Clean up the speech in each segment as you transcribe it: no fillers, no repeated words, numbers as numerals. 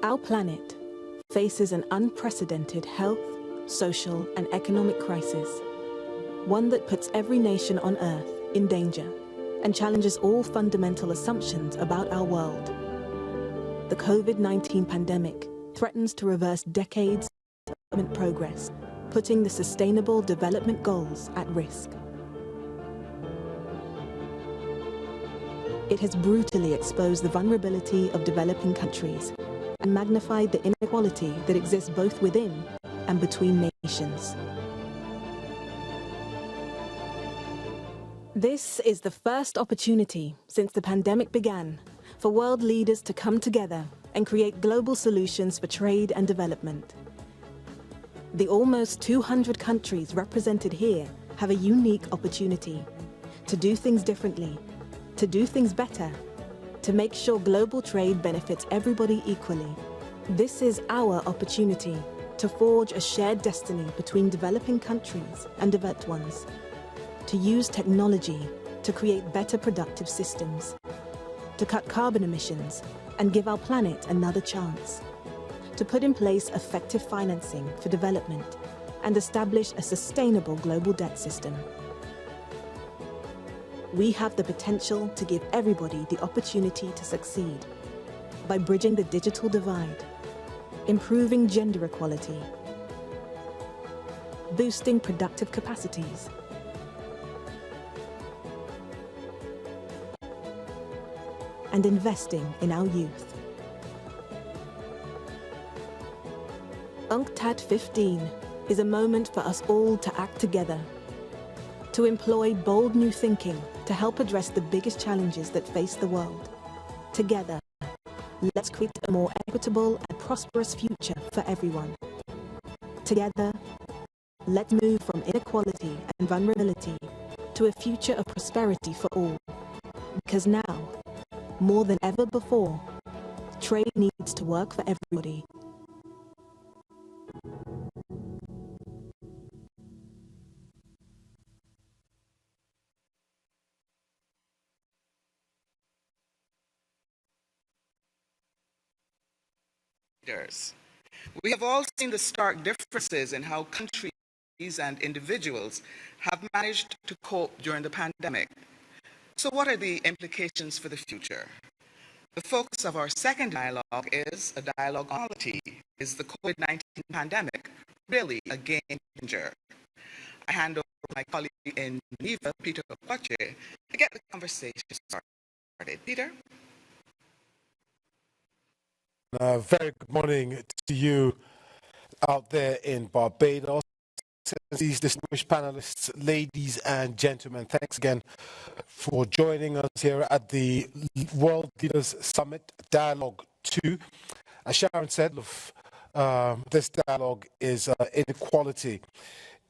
Our planet faces an unprecedented health, social, and economic crisis, one that puts every nation on Earth in danger and challenges all fundamental assumptions about our world. The COVID-19 pandemic threatens to reverse decades of development progress, putting the Sustainable Development Goals at risk. It has brutally exposed the vulnerability of developing countries and magnified the inequality that exists both within and between nations. This is the first opportunity since the pandemic began for world leaders to come together and create global solutions for trade and development. The almost 200 countries represented here have a unique opportunity to do things differently, to do things better, to make sure global trade benefits everybody equally. This is our opportunity to forge a shared destiny between developing countries and developed ones, to use technology to create better productive systems, to cut carbon emissions and give our planet another chance, to put in place effective financing for development and establish a sustainable global debt system. We have the potential to give everybody the opportunity to succeed by bridging the digital divide, improving gender equality, boosting productive capacities, and investing in our youth. UNCTAD 15 is a moment for us all to act together, to employ bold new thinking to help address the biggest challenges that face the world. Together, let's create a more equitable and prosperous future for everyone. Together, let's move from inequality and vulnerability to a future of prosperity for all. Because now, more than ever before, trade needs to work for everybody. We have all seen the stark differences in how countries and individuals have managed to cope during the pandemic. So what are the implications for the future? The focus of our second dialogue is a dialogue on equality. Is the COVID-19 pandemic really a game changer? I hand over to my colleague in Geneva, Peter Opoche, to get the conversation started. Peter? Very good morning to you out there in Barbados. These distinguished panelists, ladies and gentlemen, thanks again for joining us here at the World Leaders Summit Dialogue 2. As Sharon said, this dialogue is inequality.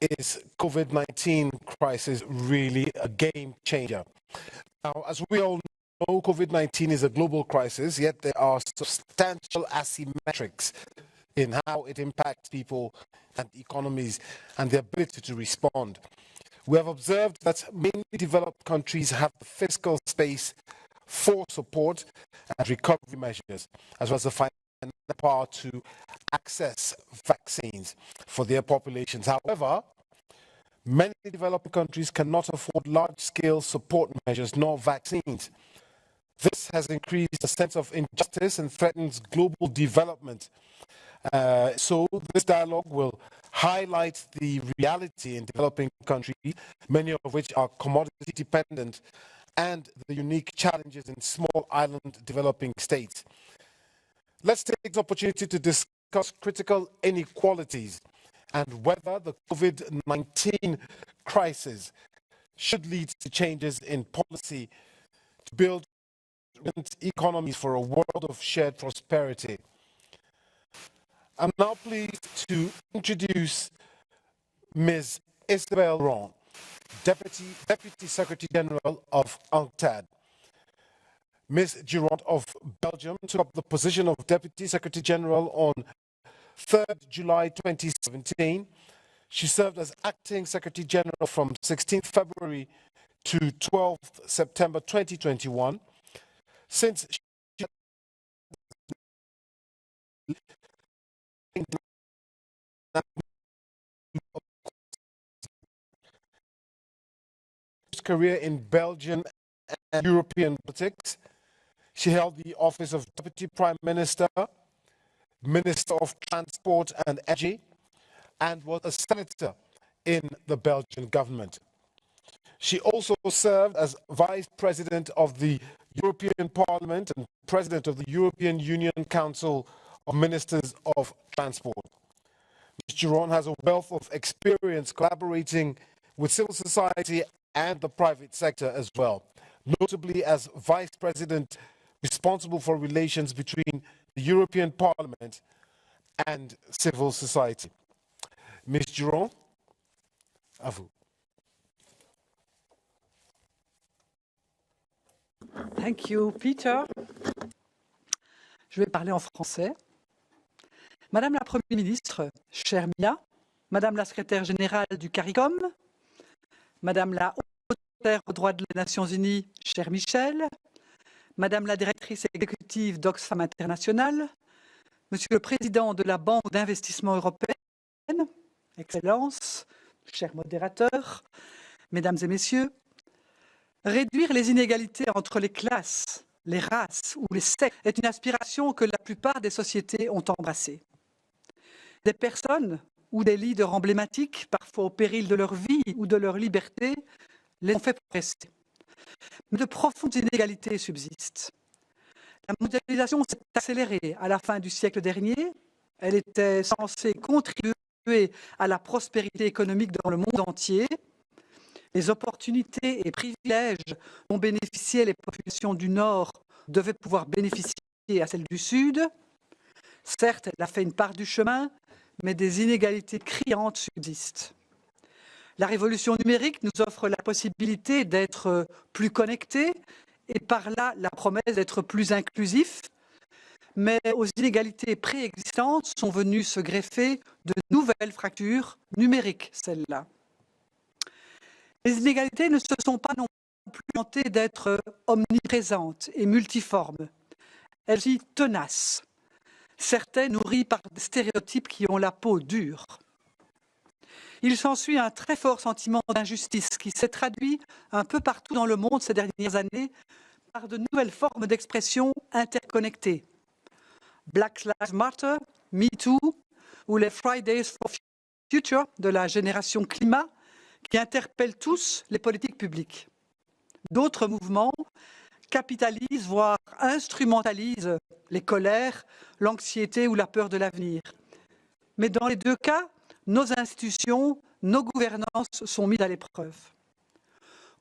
Is COVID-19 crisis really a game changer? Now, as we all know, COVID-19 is a global crisis, yet there are substantial asymmetrics in how it impacts people and economies and the ability to respond. We have observed that many developed countries have the fiscal space for support and recovery measures, as well as the financial power to access vaccines for their populations. However, many developing countries cannot afford large-scale support measures nor vaccines. This has increased a sense of injustice and threatens global development. So this dialogue will highlight the reality in developing countries, many of which are commodity dependent, and the unique challenges in small island developing states. Let's take this opportunity to discuss critical inequalities and whether the COVID-19 crisis should lead to changes in policy to build economies for a world of shared prosperity. I'm now pleased to introduce Ms. Isabelle Durand, Deputy Secretary General of UNCTAD. Ms. Durand of Belgium took up the position of Deputy Secretary General on 3rd July 2017. She served as Acting Secretary General from 16th February to 12th September 2021. Since she career in Belgian and European politics. She held the office of Deputy Prime Minister, Minister of Transport and Energy, and was a senator in the Belgian government. She also served as Vice President of the European Parliament and President of the European Union Council of Ministers of Transport. Ms. Giron has a wealth of experience collaborating with civil society and the private sector as well, notably as Vice President responsible for relations between the European Parliament and civil society. Ms. Giron, à vous. Thank you, Peter. Je vais parler en français. Madame la Première ministre, chère Mia, Madame la secrétaire générale du CARICOM, Madame la haute commissaire aux droits de les Nations Unies, chère Michel, Madame la directrice exécutive d'Oxfam International, Monsieur le Président de la Banque d'investissement européenne, Excellences, chers modérateurs, Mesdames et Messieurs, réduire les inégalités entre les classes, les races ou les sexes est une aspiration que la plupart des sociétés ont embrassée. Des personnes ou des leaders emblématiques, parfois au péril de leur vie ou de leur liberté, les ont fait progresser. Mais de profondes inégalités subsistent. La mondialisation s'est accélérée à la fin du siècle dernier. Elle était censée contribuer à la prospérité économique dans le monde entier. Les opportunités et privilèges dont bénéficiaient les populations du Nord devaient pouvoir bénéficier à celles du Sud. Certes, elle a fait une part du chemin, mais des inégalités criantes subsistent. La révolution numérique nous offre la possibilité d'être plus connectés et par là la promesse d'être plus inclusifs, mais aux inégalités préexistantes sont venues se greffer de nouvelles fractures numériques, celles-là. Les inégalités ne se sont pas non plus tentées d'être omniprésentes et multiformes. Elles sont tenaces, certaines nourries par des stéréotypes qui ont la peau dure. Il s'ensuit un très fort sentiment d'injustice qui s'est traduit un peu partout dans le monde ces dernières années par de nouvelles formes d'expression interconnectées. Black Lives Matter, Me Too ou les Fridays for Future de la génération climat qui interpellent tous les politiques publiques. D'autres mouvements capitalisent, voire instrumentalisent les colères, l'anxiété ou la peur de l'avenir. Mais dans les deux cas, nos institutions, nos gouvernances sont mises à l'épreuve.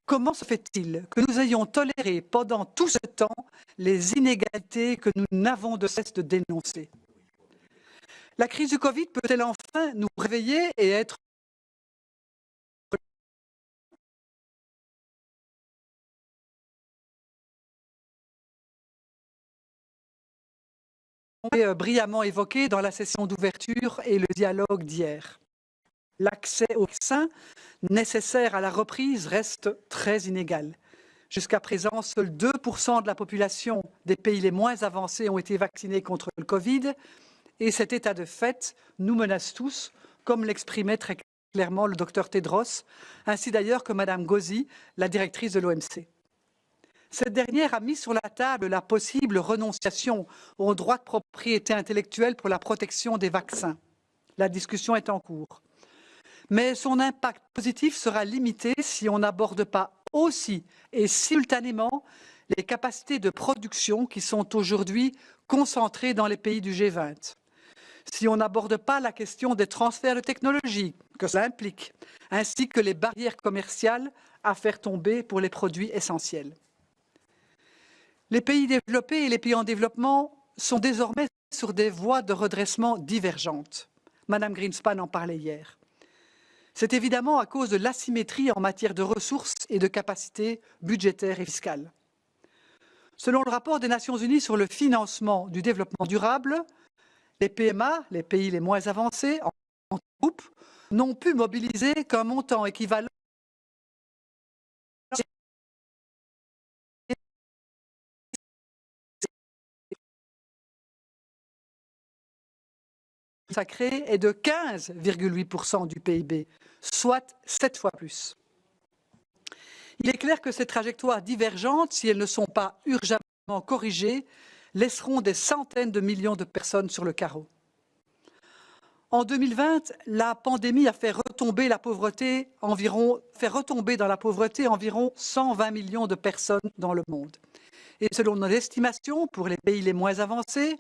Comment se fait-il que nous ayons toléré pendant tout ce temps les inégalités que nous n'avons de cesse de dénoncer? La crise du Covid peut-elle enfin nous réveiller et être brillamment évoqué dans la session d'ouverture et le dialogue d'hier? L'accès aux vaccins nécessaires à la reprise reste très inégal. Jusqu'à présent, seuls 2% de la population des pays les moins avancés ont été vaccinés contre le Covid et cet état de fait nous menace tous, comme l'exprimait très clairement le docteur Tedros, ainsi d'ailleurs que Madame Gauzy, la directrice de l'OMC. Cette dernière a mis sur la table la possible renonciation aux droits de propriété intellectuelle pour la protection des vaccins. La discussion est en cours. Mais son impact positif sera limité si on n'aborde pas aussi et simultanément les capacités de production qui sont aujourd'hui concentrées dans les pays du G20. Si on n'aborde pas la question des transferts de technologie que cela implique, ainsi que les barrières commerciales à faire tomber pour les produits essentiels. Les pays développés et les pays en développement sont désormais sur des voies de redressement divergentes. Madame Greenspan en parlait hier. C'est évidemment à cause de l'asymétrie en matière de ressources et de capacités budgétaires et fiscales. Selon le rapport des Nations Unies sur le financement du développement durable, les PMA, les pays les moins avancés, en groupe, n'ont pu mobiliser qu'un montant équivalent consacrée est de 15,8% du PIB, soit 7 fois plus. Il est clair que ces trajectoires divergentes, si elles ne sont pas urgemment corrigées, laisseront des centaines de millions de personnes sur le carreau. En 2020, la pandémie a fait retomber dans la pauvreté environ 120 millions de personnes dans le monde. Et selon nos estimations, pour les pays les moins avancés,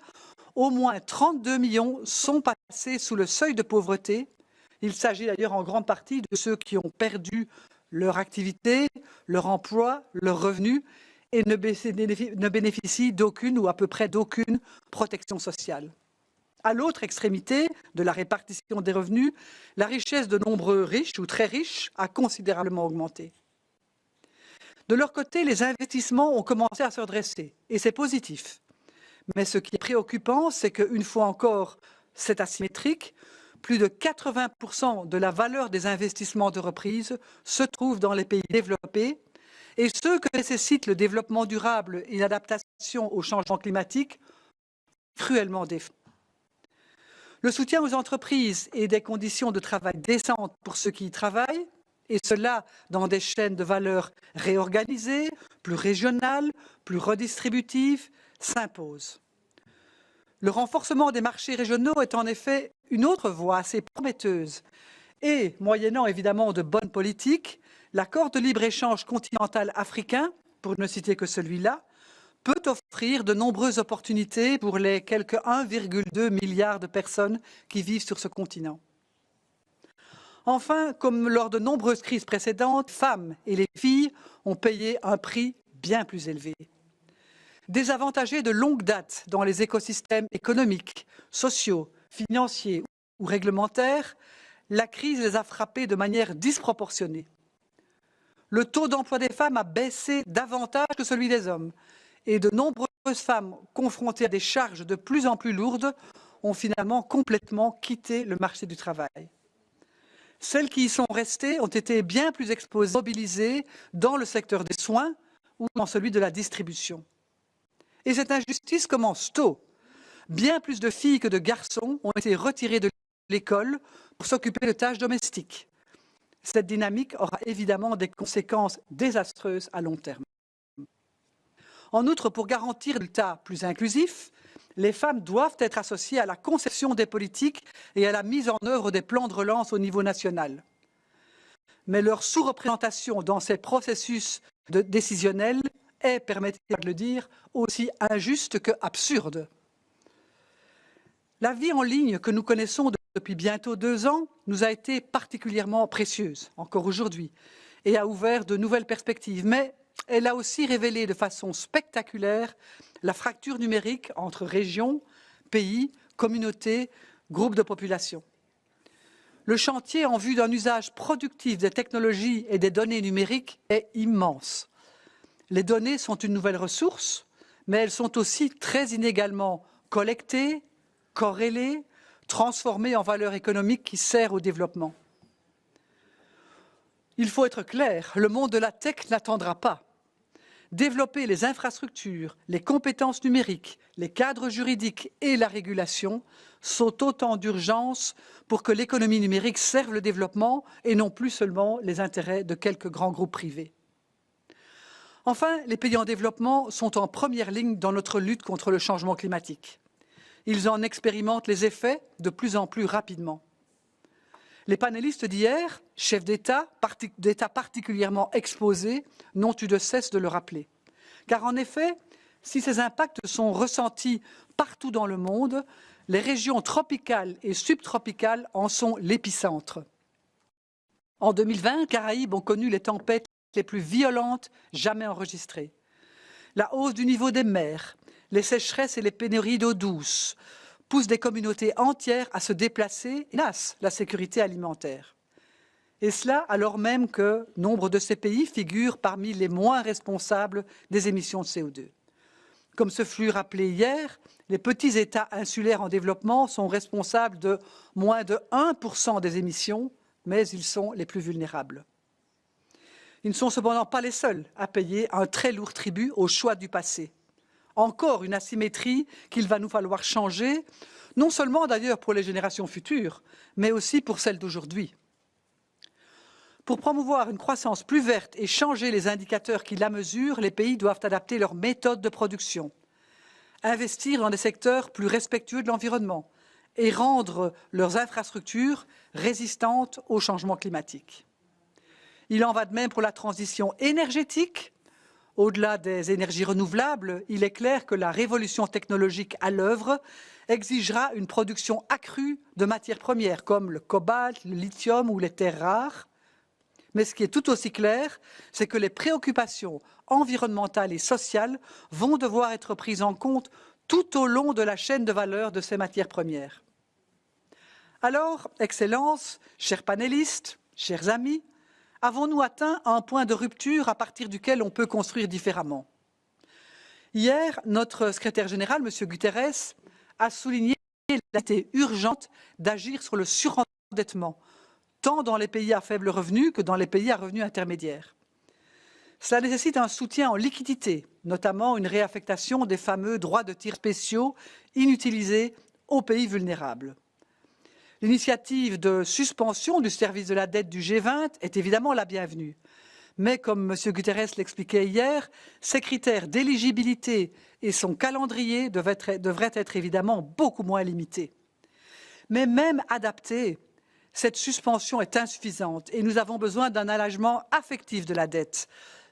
au moins 32 millions sont passés sous le seuil de pauvreté. Il s'agit d'ailleurs en grande partie de ceux qui ont perdu leur activité, leur emploi, leurs revenus et ne bénéficient d'aucune ou à peu près d'aucune protection sociale. À l'autre extrémité de la répartition des revenus, la richesse de nombreux riches ou très riches a considérablement augmenté. De leur côté, les investissements ont commencé à se redresser et c'est positif. Mais ce qui est préoccupant, c'est qu'une fois encore, c'est asymétrique. Plus de 80% de la valeur des investissements de reprise se trouve dans les pays développés et ceux que nécessite le développement durable et l'adaptation au changement climatique, cruellement défendus. Le soutien aux entreprises et des conditions de travail décentes pour ceux qui y travaillent, et cela dans des chaînes de valeur réorganisées, plus régionales, plus redistributives, s'impose. Le renforcement des marchés régionaux est en effet une autre voie assez prometteuse. Et, moyennant évidemment de bonnes politiques, l'accord de libre-échange continental africain, pour ne citer que celui-là, peut offrir de nombreuses opportunités pour les quelques 1,2 milliard de personnes qui vivent sur ce continent. Enfin, comme lors de nombreuses crises précédentes, les femmes et les filles ont payé un prix bien plus élevé. Désavantagées de longue date dans les écosystèmes économiques, sociaux, financiers ou réglementaires, la crise les a frappées de manière disproportionnée. Le taux d'emploi des femmes a baissé davantage que celui des hommes et de nombreuses femmes confrontées à des charges de plus en plus lourdes ont finalement complètement quitté le marché du travail. Celles qui y sont restées ont été bien plus exposées, mobilisées dans le secteur des soins ou dans celui de la distribution. Et cette injustice commence tôt. Bien plus de filles que de garçons ont été retirées de l'école pour s'occuper de tâches domestiques. Cette dynamique aura évidemment des conséquences désastreuses à long terme. En outre, pour garantir des résultats plus inclusifs, les femmes doivent être associées à la conception des politiques et à la mise en œuvre des plans de relance au niveau national. Mais leur sous-représentation dans ces processus décisionnels est, permettez-moi de le dire, aussi injuste que absurde. La vie en ligne que nous connaissons depuis bientôt 2 ans nous a été particulièrement précieuse, encore aujourd'hui, et a ouvert de nouvelles perspectives. Mais elle a aussi révélé de façon spectaculaire la fracture numérique entre régions, pays, communautés, groupes de population. Le chantier en vue d'un usage productif des technologies et des données numériques est immense. Les données sont une nouvelle ressource, mais elles sont aussi très inégalement collectées, corrélées, transformées en valeur économique qui sert au développement. Il faut être clair, le monde de la tech n'attendra pas. Développer les infrastructures, les compétences numériques, les cadres juridiques et la régulation sont autant d'urgences pour que l'économie numérique serve le développement et non plus seulement les intérêts de quelques grands groupes privés. Enfin, les pays en développement sont en première ligne dans notre lutte contre le changement climatique. Ils en expérimentent les effets de plus en plus rapidement. Les panélistes d'hier, chefs d'État particulièrement exposés, n'ont eu de cesse de le rappeler. Car en effet, si ces impacts sont ressentis partout dans le monde, les régions tropicales et subtropicales en sont l'épicentre. En 2020, les Caraïbes ont connu les tempêtes les plus violentes jamais enregistrées. La hausse du niveau des mers, les sécheresses et les pénuries d'eau douce poussent des communautés entières à se déplacer et menacent la sécurité alimentaire. Et cela alors même que nombre de ces pays figurent parmi les moins responsables des émissions de CO2. Comme ce fut rappelé hier, les petits États insulaires en développement sont responsables de moins de 1% des émissions, mais ils sont les plus vulnérables. Ils ne sont cependant pas les seuls à payer un très lourd tribut au choix du passé. encore une asymétrie qu'il va nous falloir changer, non seulement d'ailleurs pour les générations futures, mais aussi pour celles d'aujourd'hui. Pour promouvoir une croissance plus verte et changer les indicateurs qui la mesurent, les pays doivent adapter leurs méthodes de production, investir dans des secteurs plus respectueux de l'environnement et rendre leurs infrastructures résistantes au changement climatique. Il en va de même pour la transition énergétique. Au-delà des énergies renouvelables, il est clair que la révolution technologique à l'œuvre exigera une production accrue de matières premières comme le cobalt, le lithium ou les terres rares. Mais ce qui est tout aussi clair, c'est que les préoccupations environnementales et sociales vont devoir être prises en compte tout au long de la chaîne de valeur de ces matières premières. Alors, Excellences, chers panélistes, chers amis, avons-nous atteint un point de rupture à partir duquel on peut construire différemment? Hier, notre secrétaire général, M. Guterres, a souligné la nécessité urgente d'agir sur le surendettement, tant dans les pays à faible revenu que dans les pays à revenus intermédiaires. Cela nécessite un soutien en liquidité, notamment une réaffectation des fameux droits de tir spéciaux inutilisés aux pays vulnérables. L'initiative de suspension du service de la dette du G20 est évidemment la bienvenue. Mais, comme M. Guterres l'expliquait hier, ses critères d'éligibilité et son calendrier devraient être évidemment beaucoup moins limités. Mais même adaptée, cette suspension est insuffisante et nous avons besoin d'un allègement affectif de la dette,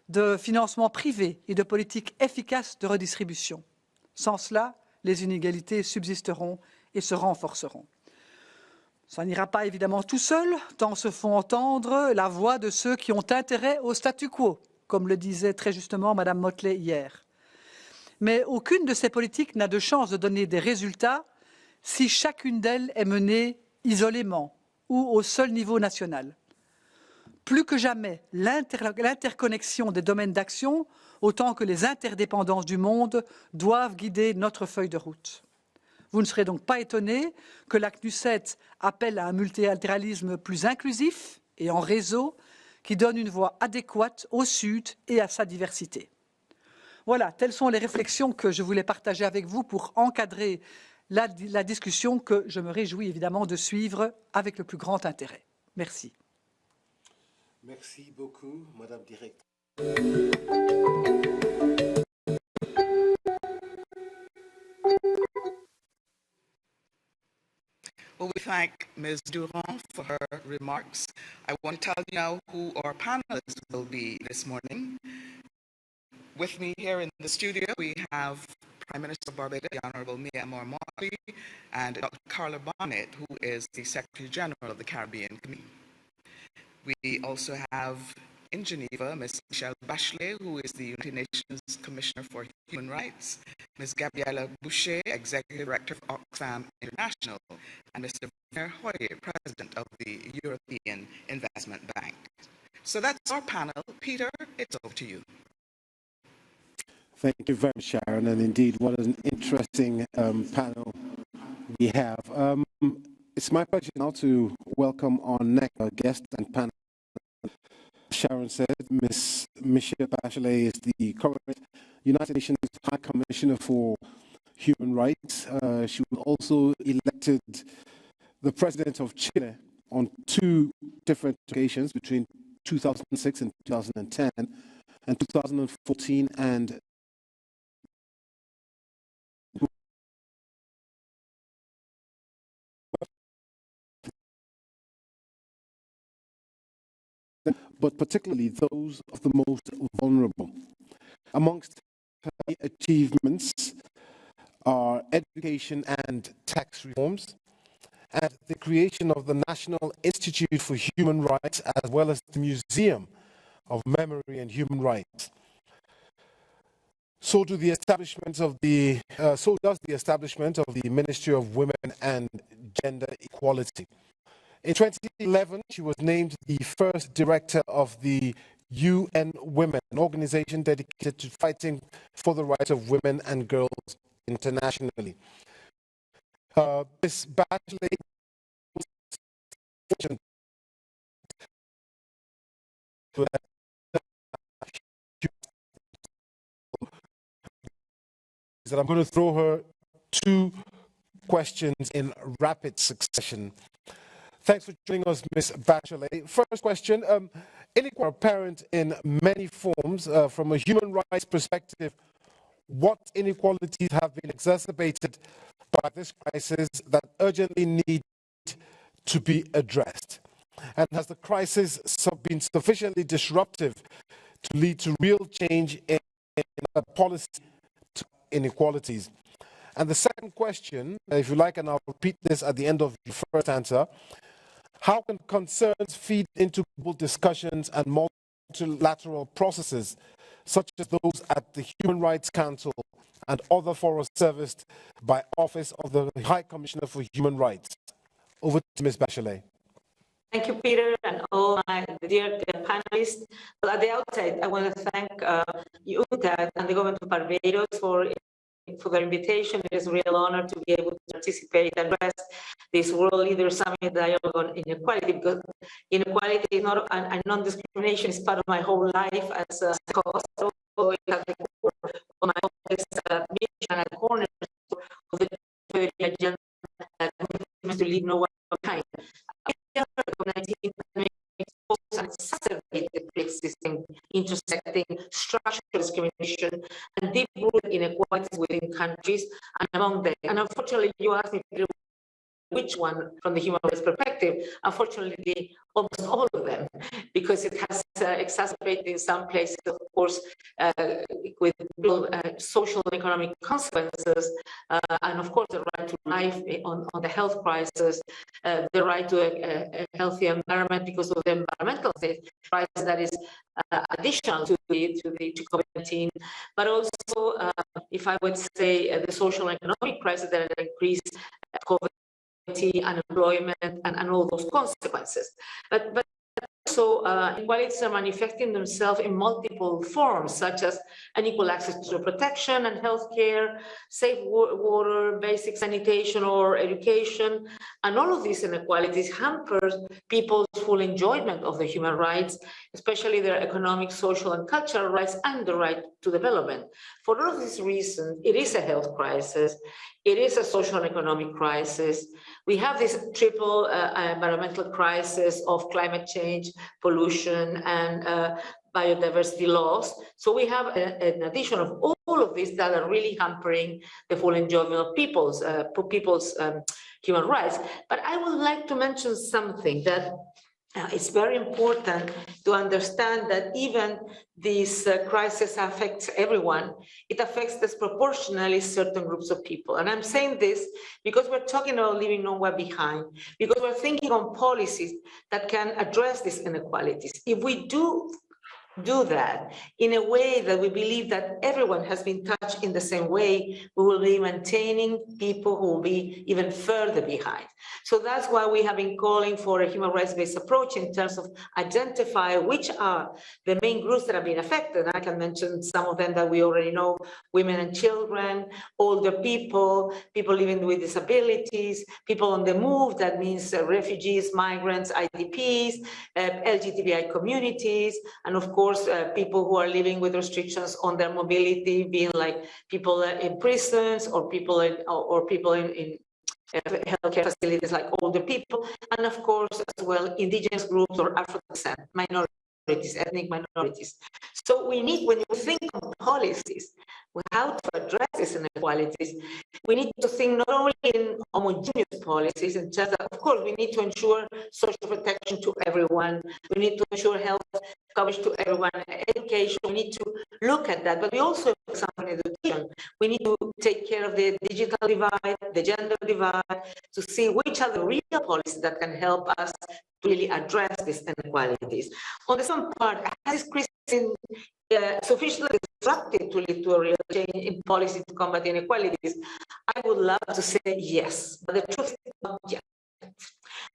de financement privé et de politiques efficaces de redistribution. Sans cela, les inégalités subsisteront et se renforceront. Ça n'ira pas évidemment tout seul, tant se font entendre la voix de ceux qui ont intérêt au statu quo, comme le disait très justement Mme Motley hier. Mais aucune de ces politiques n'a de chance de donner des résultats si chacune d'elles est menée isolément ou au seul niveau national. Plus que jamais, l'interconnexion des domaines d'action, autant que les interdépendances du monde, doivent guider notre feuille de route. Vous ne serez donc pas étonnés que la CNUSET appelle à un multilatéralisme plus inclusif et en réseau qui donne une voix adéquate au Sud et à sa diversité. Voilà, telles sont les réflexions que je voulais partager avec vous pour encadrer la discussion que je me réjouis évidemment de suivre avec le plus grand intérêt. Merci. Merci beaucoup, Madame Directrice. Well, we thank Ms. Durand for her remarks. I want to tell you now who our panelists will be this morning. With me here in the studio, we have Prime Minister of Barbados, the Honourable Mia Motley, and Dr. Carla Bonnet, who is the Secretary General of the Caribbean Committee. We also have in Geneva, Ms. Michelle Bachelet, who is the United Nations Commissioner for Human Rights, Ms. Gabriela Boucher, Executive Director of Oxfam International, and Mr. Werner Hoyer, President of the European Investment Bank. So that's our panel. Peter, it's over to you. Thank you very much, Sharon, and indeed, what an interesting panel we have. It's my pleasure now to welcome our next guest and panel. Sharon said, Ms. Michelle Bachelet is the current United Nations High Commissioner for Human Rights. She was also elected the President of Chile on 2 different occasions between 2006 and 2010, and 2014 and but particularly those of the most vulnerable. Amongst her achievements are education and tax reforms, and the creation of the National Institute for Human Rights, as well as the Museum of Memory and Human Rights. So does the establishment of the Ministry of Women and Gender Equality. In 2011, she was named the first director of the UN Women, an organization dedicated to fighting for the rights of women and girls internationally. Ms. Bachelet that I'm going to throw her two questions in rapid succession. Thanks for joining us, Ms. Bachelet. First question, inequality are apparent in many forms. From a human rights perspective, what inequalities have been exacerbated by this crisis that urgently need to be addressed? And has the crisis been sufficiently disruptive to lead to real change in policy to inequalities? And the second question, if you like, and I'll repeat this at the end of your first answer, how can concerns feed into global discussions and multilateral processes, such as those at the Human Rights Council and other fora serviced by Office of the High Commissioner for Human Rights? Over to Ms. Bachelet. Thank you, Peter, and all my dear panelists. Well, at the outset, I want to thank you and the government of Barbados for their invitation. It is a real honor to be able to participate and address this World Leaders Summit dialogue on inequality, because inequality is not, and non-discrimination is part of my whole life as a cause. So it has the core of my office mission and corner of the agenda to leave no one behind. Exacerbated pre-existing, intersecting structural discrimination and deep-rooted inequalities within countries and among them. And unfortunately, you asked me which one from the human rights perspective. Unfortunately, almost all of them, because it has exacerbated in some places, of course, with social and economic consequences, and of course the right to life on the health crisis, the right to a healthy environment because of the environmental crisis that is additional to COVID-19, but also, if I would say, the social and economic crisis that increased COVID, unemployment, and all those consequences. But also, inequalities are manifesting themselves in multiple forms, such as unequal access to protection and healthcare, safe water, basic sanitation or education, and all of these inequalities hamper people's full enjoyment of the human rights, especially their economic, social, and cultural rights, and the right to development. For all of these reasons, it is a health crisis. It is a social and economic crisis. We have this triple environmental crisis of climate change, pollution, and biodiversity loss. So we have an addition of all of these that are really hampering the full enjoyment of people's human rights. But I would like to mention something that it's very important to understand that even this crisis affects everyone. It affects disproportionately certain groups of people. And I'm saying this because we're talking about leaving no one behind, because we're thinking on policies that can address these inequalities. If we do that in a way that we believe that everyone has been touched in the same way, we will be maintaining people who will be even further behind. So that's why we have been calling for a human rights-based approach in terms of identify which are the main groups that have been affected. I can mention some of them that we already know: women and children, older people, people living with disabilities, people on the move, that means refugees, migrants, IDPs, LGBTI communities, and of course, people who are living with restrictions on their mobility, being like people in prisons or people in healthcare facilities, like older people, and of course as well indigenous groups or African descent minorities, ethnic minorities. So we need, when you think of policies, how to address these inequalities, we need to think not only in homogeneous policies, and just that, of course, we need to ensure social protection to everyone. We need to ensure health coverage to everyone, education. We need to look at that, but we also, for example, in education, we need to take care of the digital divide, the gender divide, to see which are the real policies that can help us to really address these inequalities. On the second part, has this crisis sufficiently disruptive to lead to a real change in policy to combat inequalities? I would love to say yes, but the truth is not yet.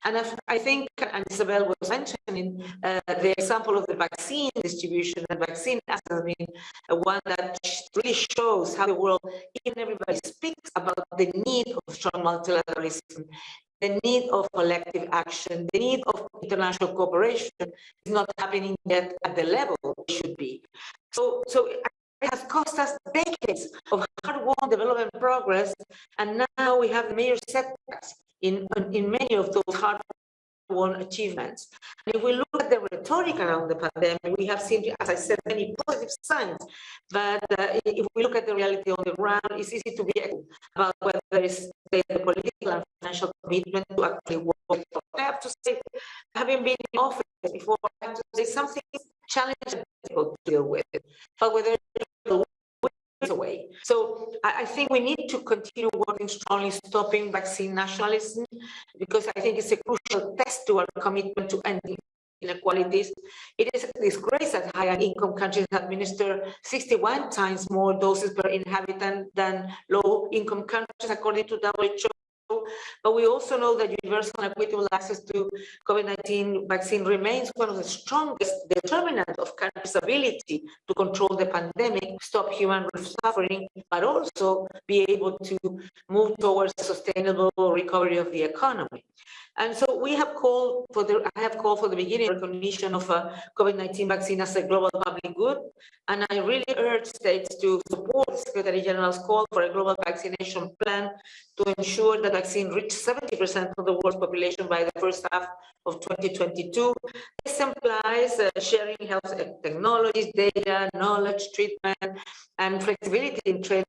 And I think, and Isabel was mentioning, the example of the vaccine distribution and vaccine access has been one that really shows how the world, even everybody speaks about the need of strong multilateralism, the need of collective action, the need of international cooperation is not happening yet at the level it should be. So I has cost us decades of hard-won development progress, and now we have major setbacks in many of those hard-won achievements. And if we look at the rhetoric around the pandemic, we have seen, as I said, many positive signs. But if we look at the reality on the ground, it's easy to be about whether there is the political and financial commitment to actually work. I have to say, having been in office before, I have to say something challenging and difficult to deal with. But whether away. So I think we need to continue working strongly, stopping vaccine nationalism, because I think it's a crucial test to our commitment to ending inequalities. It is a disgrace that higher income countries administer 61 times more doses per inhabitant than low income countries, according to WHO. But we also know that universal and equitable access to COVID-19 vaccine remains one of the strongest determinants of countries' ability to control the pandemic, stop human suffering, but also be able to move towards a sustainable recovery of the economy. And so we have called for I have called for the beginning recognition of COVID-19 vaccine as a global public good. And I really urge states to support the Secretary General's call for a global vaccination plan to ensure that vaccine reach 70% of the world's population by the first half of 2022. This implies sharing health technologies, data, knowledge, treatment, and flexibility in trade.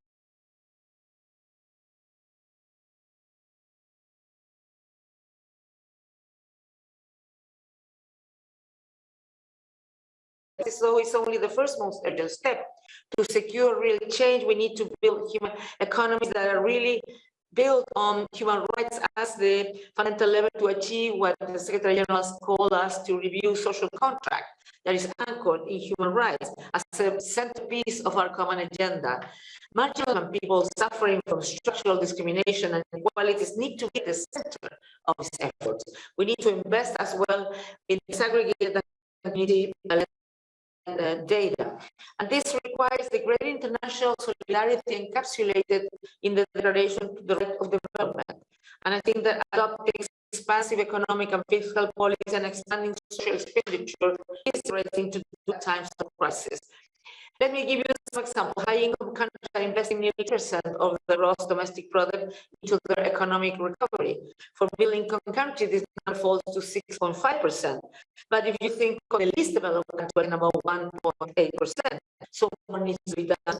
So it's only the first most urgent step. To secure real change, we need to build human economies that are really built on human rights as the fundamental level to achieve what the Secretary General has called us to review social contract that is anchored in human rights as a centerpiece of our common agenda. Marginal people suffering from structural discrimination and inequalities need to be at the center of these efforts. We need to invest as well in disaggregated community data. And this requires the great international solidarity encapsulated in the Declaration to the Right of Development. And I think that adopting expansive economic and fiscal policies and expanding social expenditure is the right thing to do at times of crisis. Let me give you some examples. High-income countries are investing nearly 8% of the gross domestic product into their economic recovery. For middle-income countries, this number falls to 6.5%. But if you think of the least developed countries, about 1.8%. So more needs to be done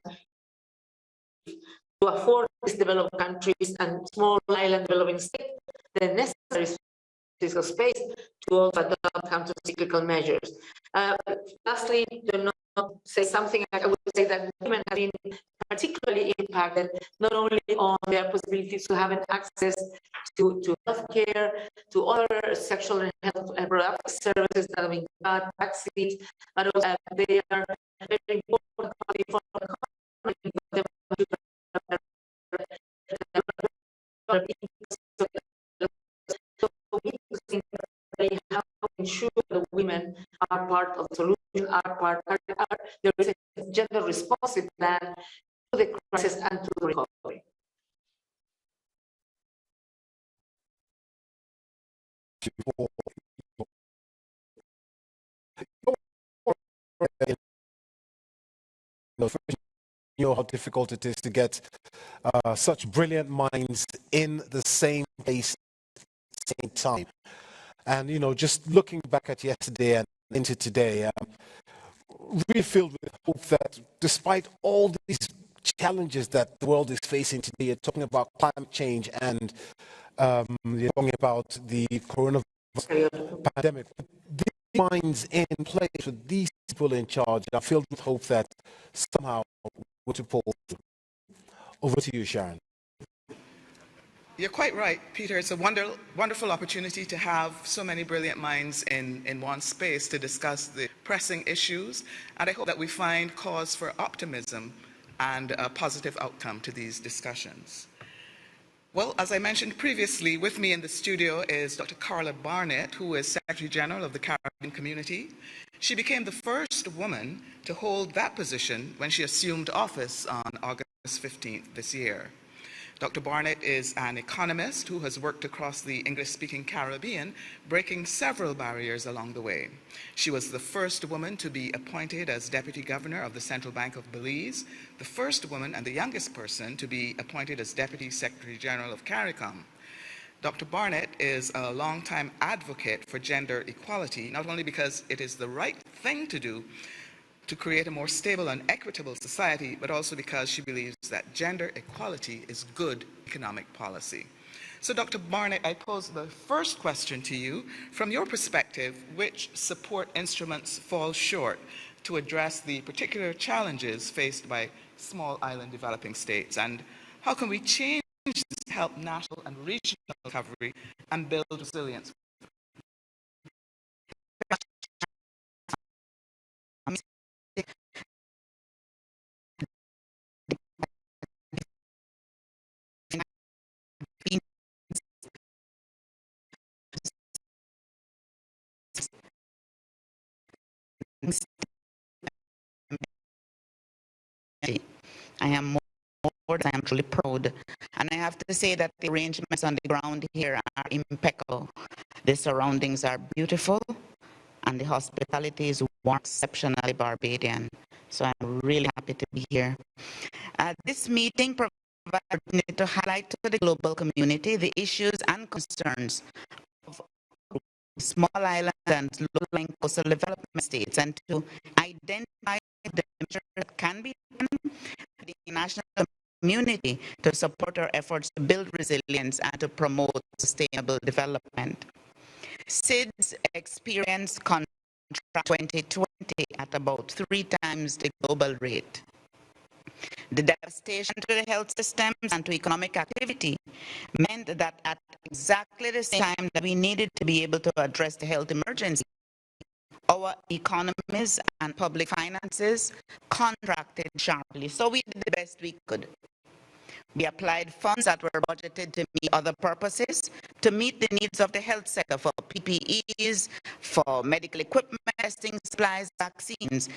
to afford these developed countries and small island developing states the necessary fiscal space to also adopt counter-cyclical measures. Lastly, to say something, I would say that women have been particularly impacted not only on their possibilities to have an access to healthcare, to other sexual and health and reproductive services that have been got, vaccines, but also they are very important for the economy. How to ensure that women are part of the solution, there is a gender responsive plan to the crisis and to the recovery. You know how difficult it is to get such brilliant minds in the same place at the same time. And, you know, just looking back at yesterday and into today, really filled with hope that despite all these challenges that the world is facing today, you're talking about climate change and you're talking about the coronavirus pandemic. These minds in place with these people in charge are filled with hope that somehow we're to pull through. Over to you, Sharon. You're quite right, Peter. It's a wonderful opportunity to have so many brilliant minds in one space to discuss the pressing issues. And I hope that we find cause for optimism and a positive outcome to these discussions. Well, as I mentioned previously, with me in the studio is Dr. Carla Barnett, who is Secretary General of the Caribbean Community. She became the first woman to hold that position when she assumed office on August 15th this year. Dr. Barnett is an economist who has worked across the English-speaking Caribbean, breaking several barriers along the way. She was the first woman to be appointed as Deputy Governor of the Central Bank of Belize, the first woman and the youngest person to be appointed as Deputy Secretary General of CARICOM. Dr. Barnett is a longtime advocate for gender equality, not only because it is the right thing to do to create a more stable and equitable society, but also because she believes that gender equality is good economic policy. So, Dr. Barnett, I pose the first question to you. From your perspective, which support instruments fall short to address the particular challenges faced by small island developing states, and how can we change this to help national and regional recovery and build resilience? I am more than I am truly proud. And I have to say that the arrangements on the ground here are impeccable. The surroundings are beautiful and the hospitality is warm, exceptionally Barbadian. So I'm really happy to be here. This meeting provides an opportunity to highlight to the global community the issues and concerns of small islands and low-lying coastal development states, and to identify the measures that can be done by the international community to support our efforts to build resilience and to promote sustainable development. SIDS experienced contract 2020 at about 3 times the global rate. The devastation to the health systems and to economic activity meant that at exactly the same time that we needed to be able to address the health emergency, our economies and public finances contracted sharply. So we did the best we could. We applied funds that were budgeted to meet other purposes, to meet the needs of the health sector for PPEs, for medical equipment, testing supplies, vaccines.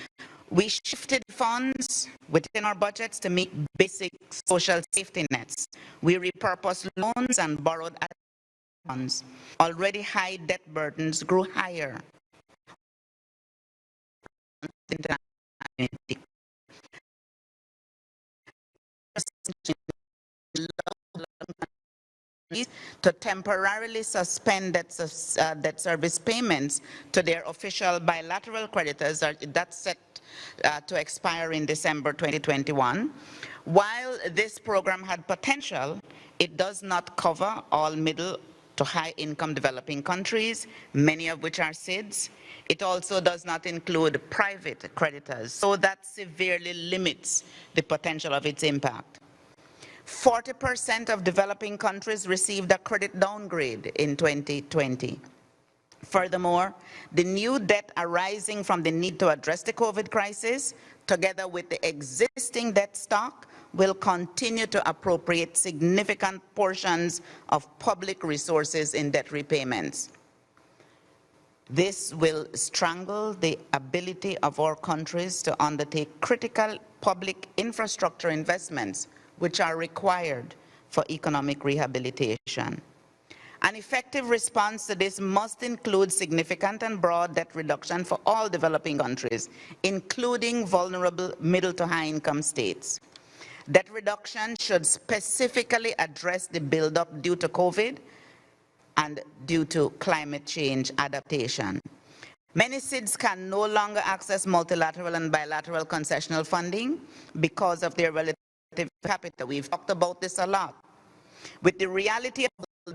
We shifted funds within our budgets to meet basic social safety nets. We repurposed loans and borrowed funds. Already high debt burdens grew higher. To temporarily suspend debt service payments to their official bilateral creditors, that's set to expire in December 2021. While this program had potential, it does not cover all middle to high income developing countries, many of which are SIDS. It also does not include private creditors, so that severely limits the potential of its impact. 40% of developing countries received a credit downgrade in 2020. Furthermore, the new debt arising from the need to address the COVID crisis, together with the existing debt stock, will continue to appropriate significant portions of public resources in debt repayments. This will strangle the ability of our countries to undertake critical public infrastructure investments which are required for economic rehabilitation. An effective response to this must include significant and broad debt reduction for all developing countries, including vulnerable middle to high income states. Debt reduction should specifically address the buildup due to COVID and due to climate change adaptation. Many SIDS can no longer access multilateral and bilateral concessional funding because of their relative capital. We've talked about this a lot. With the reality of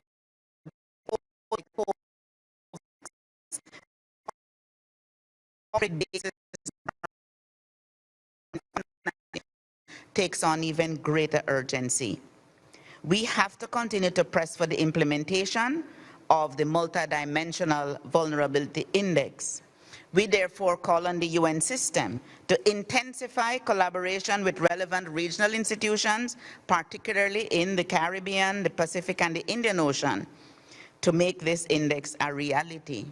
takes on even greater urgency. We have to continue to press for the implementation of the multidimensional vulnerability index. We therefore call on the UN system to intensify collaboration with relevant regional institutions, particularly in the Caribbean, the Pacific, and the Indian Ocean, to make this index a reality.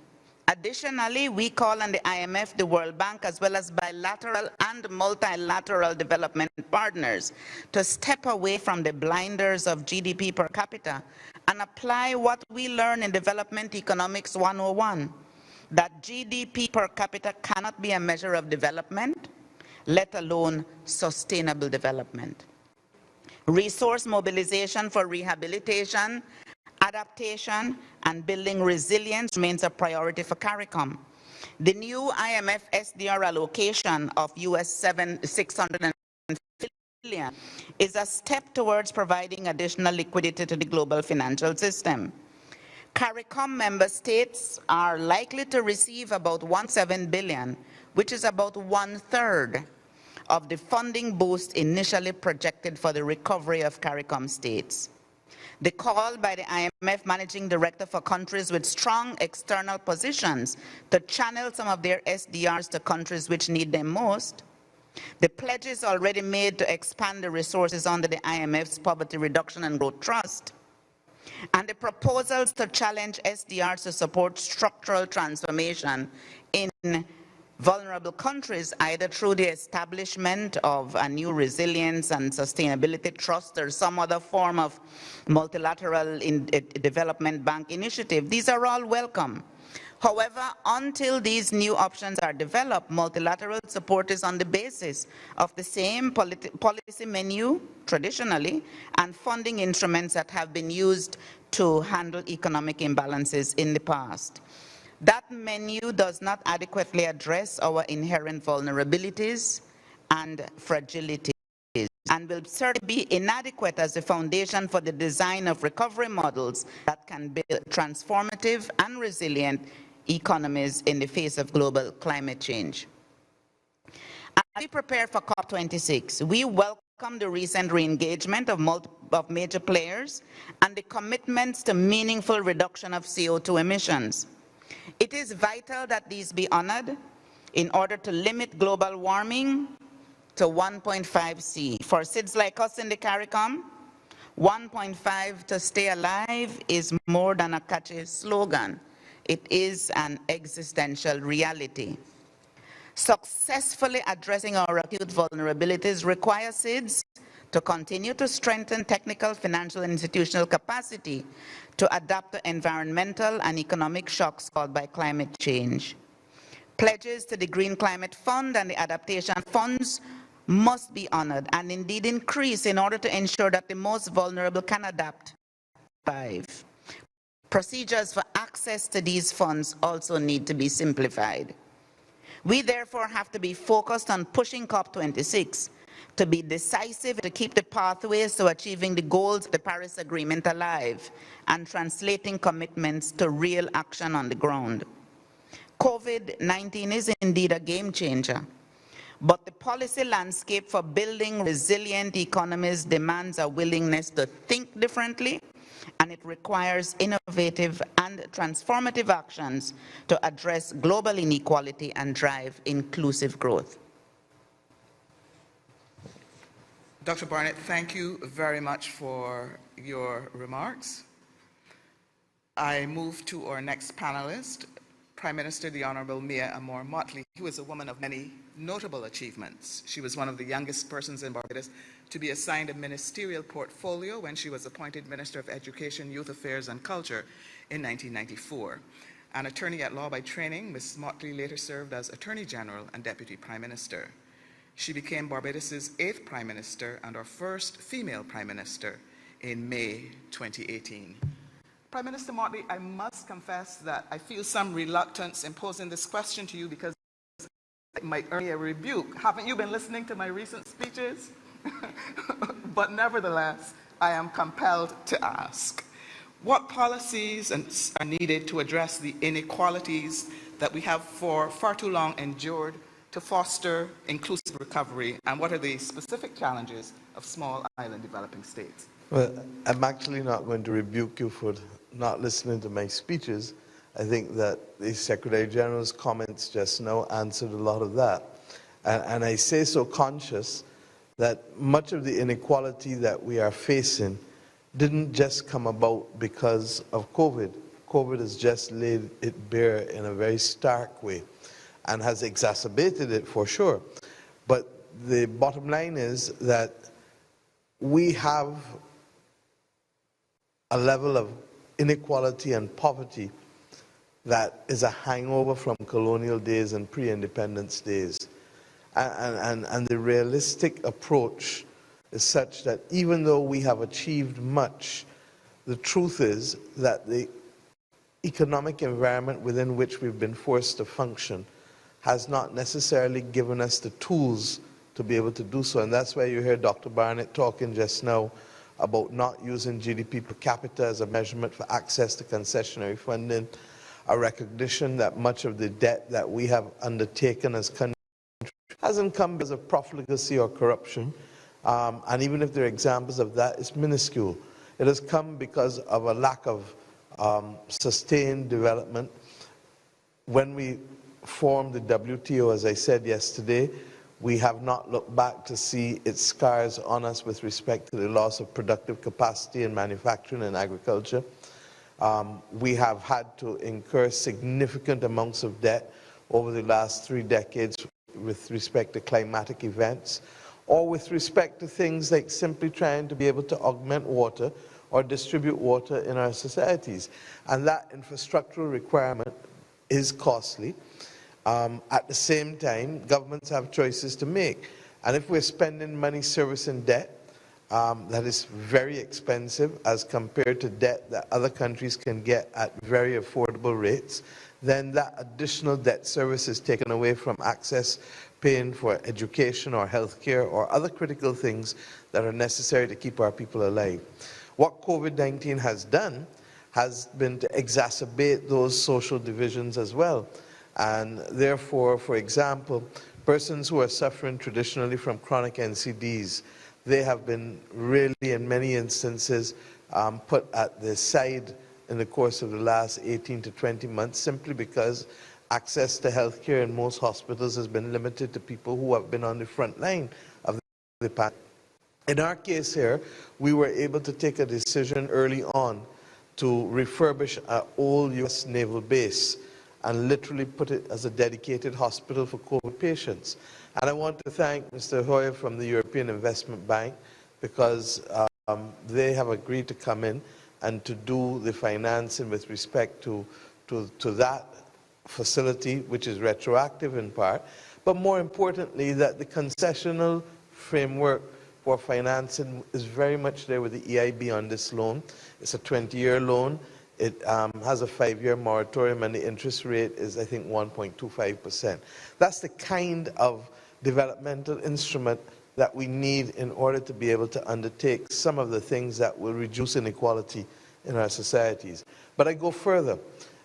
Additionally, we call on the IMF, the World Bank, as well as bilateral and multilateral development partners to step away from the blinders of GDP per capita and apply what we learn in Development Economics 101, that GDP per capita cannot be a measure of development, let alone sustainable development. Resource mobilization for rehabilitation, adaptation, and building resilience remains a priority for CARICOM. The new IMF SDR allocation of US $650 billion is a step towards providing additional liquidity to the global financial system. CARICOM member states are likely to receive about $17 billion, which is about 1/3 of the funding boost initially projected for the recovery of CARICOM states. The call by the IMF Managing Director for countries with strong external positions to channel some of their SDRs to countries which need them most, the pledges already made to expand the resources under the IMF's Poverty Reduction and Growth Trust, and the proposals to challenge SDRs to support structural transformation in vulnerable countries, either through the establishment of a new resilience and sustainability trust or some other form of multilateral development bank initiative. These are all welcome. However, until these new options are developed, multilateral support is on the basis of the same policy menu traditionally and funding instruments that have been used to handle economic imbalances in the past. That menu does not adequately address our inherent vulnerabilities and fragilities and will certainly be inadequate as a foundation for the design of recovery models that can build transformative and resilient economies in the face of global climate change. As we prepare for COP26, we welcome the recent re-engagement of major players and the commitments to meaningful reduction of CO2 emissions. It is vital that these be honored in order to limit global warming to 1.5 C. For SIDS like us in the CARICOM, 1.5 to stay alive is more than a catchy slogan. It is an existential reality. Successfully addressing our acute vulnerabilities requires SIDS to continue to strengthen technical, financial, and institutional capacity to adapt to environmental and economic shocks caused by climate change. Pledges to the Green Climate Fund and the adaptation funds must be honored and indeed increased in order to ensure that the most vulnerable can adapt. Procedures for access to these funds also need to be simplified. We therefore have to be focused on pushing COP26 to be decisive, to keep the pathways to achieving the goals of the Paris Agreement alive and translating commitments to real action on the ground. COVID-19 is indeed a game changer, but the policy landscape for building resilient economies demands a willingness to think differently, and it requires innovative and transformative actions to address global inequality and drive inclusive growth. Dr. Barnett, thank you very much for your remarks. I move to our next panelist, Prime Minister the Honorable Mia Amor Motley, who is a woman of many notable achievements. She was one of the youngest persons in Barbados to be assigned a ministerial portfolio when she was appointed Minister of Education, Youth Affairs and Culture in 1994. An attorney at law by training, Ms. Motley later served as Attorney General and Deputy Prime Minister. She became Barbados's 8th Prime Minister and our first female Prime Minister in May 2018. Prime Minister Motley, I must confess that I feel some reluctance in posing this question to you because it might earn me a rebuke. Haven't you been listening to my recent speeches? But nevertheless, I am compelled to ask, what policies are needed to address the inequalities that we have for far too long endured to foster inclusive recovery, and what are the specific challenges of small island developing states? Well, I'm actually not going to rebuke you for not listening to my speeches. I think that the Secretary General's comments just now answered a lot of that. And I say so conscious that much of the inequality that we are facing didn't just come about because of COVID. COVID has just laid it bare in a very stark way and has exacerbated it for sure. But the bottom line is that we have a level of inequality and poverty that is a hangover from colonial days and pre-independence days. And the realistic approach is such that even though we have achieved much, the truth is that the economic environment within which we've been forced to function has not necessarily given us the tools to be able to do so. And that's why you hear Dr. Barnett talking just now about not using GDP per capita as a measurement for access to concessionary funding, a recognition that much of the debt that we have undertaken as countries hasn't come because of profligacy or corruption, and even if there are examples of that, it's minuscule. It has come because of a lack of sustained development. When we formed the WTO, as I said yesterday, we have not looked back to see its scars on us with respect to the loss of productive capacity in manufacturing and agriculture. We have had to incur significant amounts of debt over the last 3 decades with respect to climatic events, or with respect to things like simply trying to be able to augment water or distribute water in our societies. And that infrastructural requirement is costly. At the same time, governments have choices to make. And if we're spending money servicing debt, that is very expensive as compared to debt that other countries can get at very affordable rates, then that additional debt service is taken away from access, paying for education or healthcare or other critical things that are necessary to keep our people alive. What COVID-19 has done has been to exacerbate those social divisions as well. And therefore, for example, persons who are suffering traditionally from chronic NCDs, they have been really, in many instances, put at the side in the course of the last 18 to 20 months, simply because access to healthcare in most hospitals has been limited to people who have been on the front line of the pandemic. In our case here, we were able to take a decision early on to refurbish an old US naval base and literally put it as a dedicated hospital for COVID patients. And I want to thank Mr. Hoyer from the European Investment Bank, because they have agreed to come in and to do the financing with respect to that facility, which is retroactive in part, but more importantly, that the concessional framework for financing is very much there with the EIB on this loan. It's a 20-year loan. It has a 5-year moratorium, and the interest rate is, I think, 1.25%. That's the kind of developmental instrument that we need in order to be able to undertake some of the things that will reduce inequality in our societies. But I go further.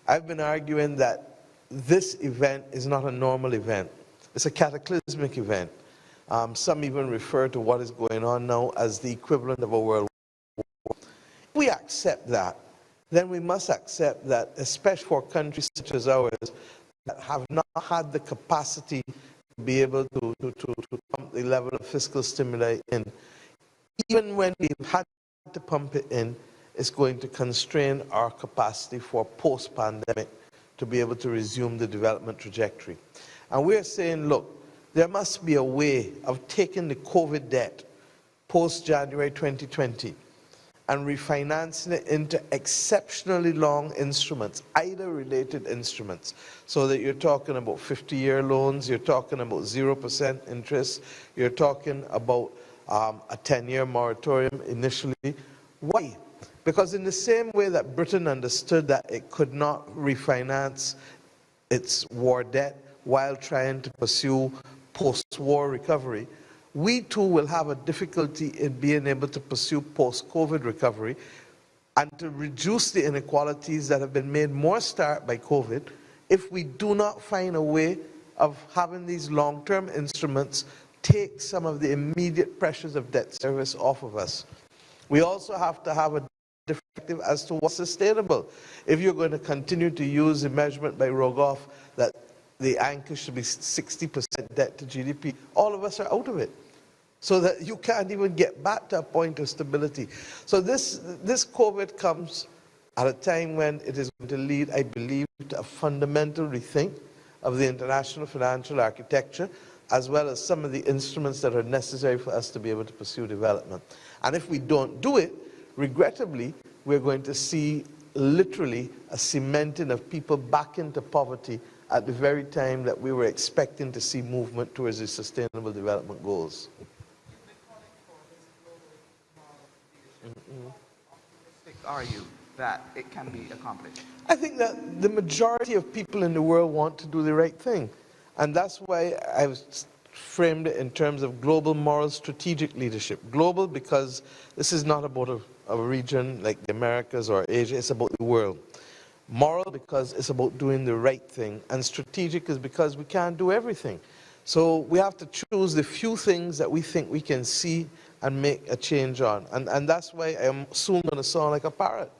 I've been arguing that this event is not a normal event. It's a cataclysmic event. Some even refer to what is going on now as the equivalent of a world war. If we accept that, then we must accept that, especially for countries such as ours that have not had the capacity to be able to pump the level of fiscal stimuli in, even when we've had to pump it in, it's going to constrain our capacity for post-pandemic to be able to resume the development trajectory. And we're saying, look, there must be a way of taking the COVID debt post-January 2020 and refinancing it into exceptionally long instruments, either related instruments, so that you're talking about 50-year loans, you're talking about 0% interest, you're talking about a 10-year moratorium initially. Why? Because in the same way that Britain understood that it could not refinance its war debt while trying to pursue post-war recovery, we too will have a difficulty in being able to pursue post-COVID recovery and to reduce the inequalities that have been made more stark by COVID if we do not find a way of having these long-term instruments take some of the immediate pressures of debt service off of us. We also have to have a perspective as to what's sustainable. If you're going to continue to use the measurement by Rogoff that the anchor should be 60% debt to GDP, all of us are out of it. So that you can't even get back to a point of stability. So this COVID comes at a time when it is going to lead, I believe, to a fundamental rethink of the international financial architecture, as well as some of the instruments that are necessary for us to be able to pursue development. And if we don't do it, regrettably, we're going to see literally a cementing of people back into poverty at the very time that we were expecting to see movement towards the sustainable development goals. Are you that it can be accomplished? I think that the majority of people in the world want to do the right thing. And that's why I've framed it in terms of global moral strategic leadership. Global because this is not about a region like the Americas or Asia, it's about the world. Moral because it's about doing the right thing. And strategic is because we can't do everything. So we have to choose the few things that we think we can see and make a change on. And that's why I'm soon going to sound like a parrot.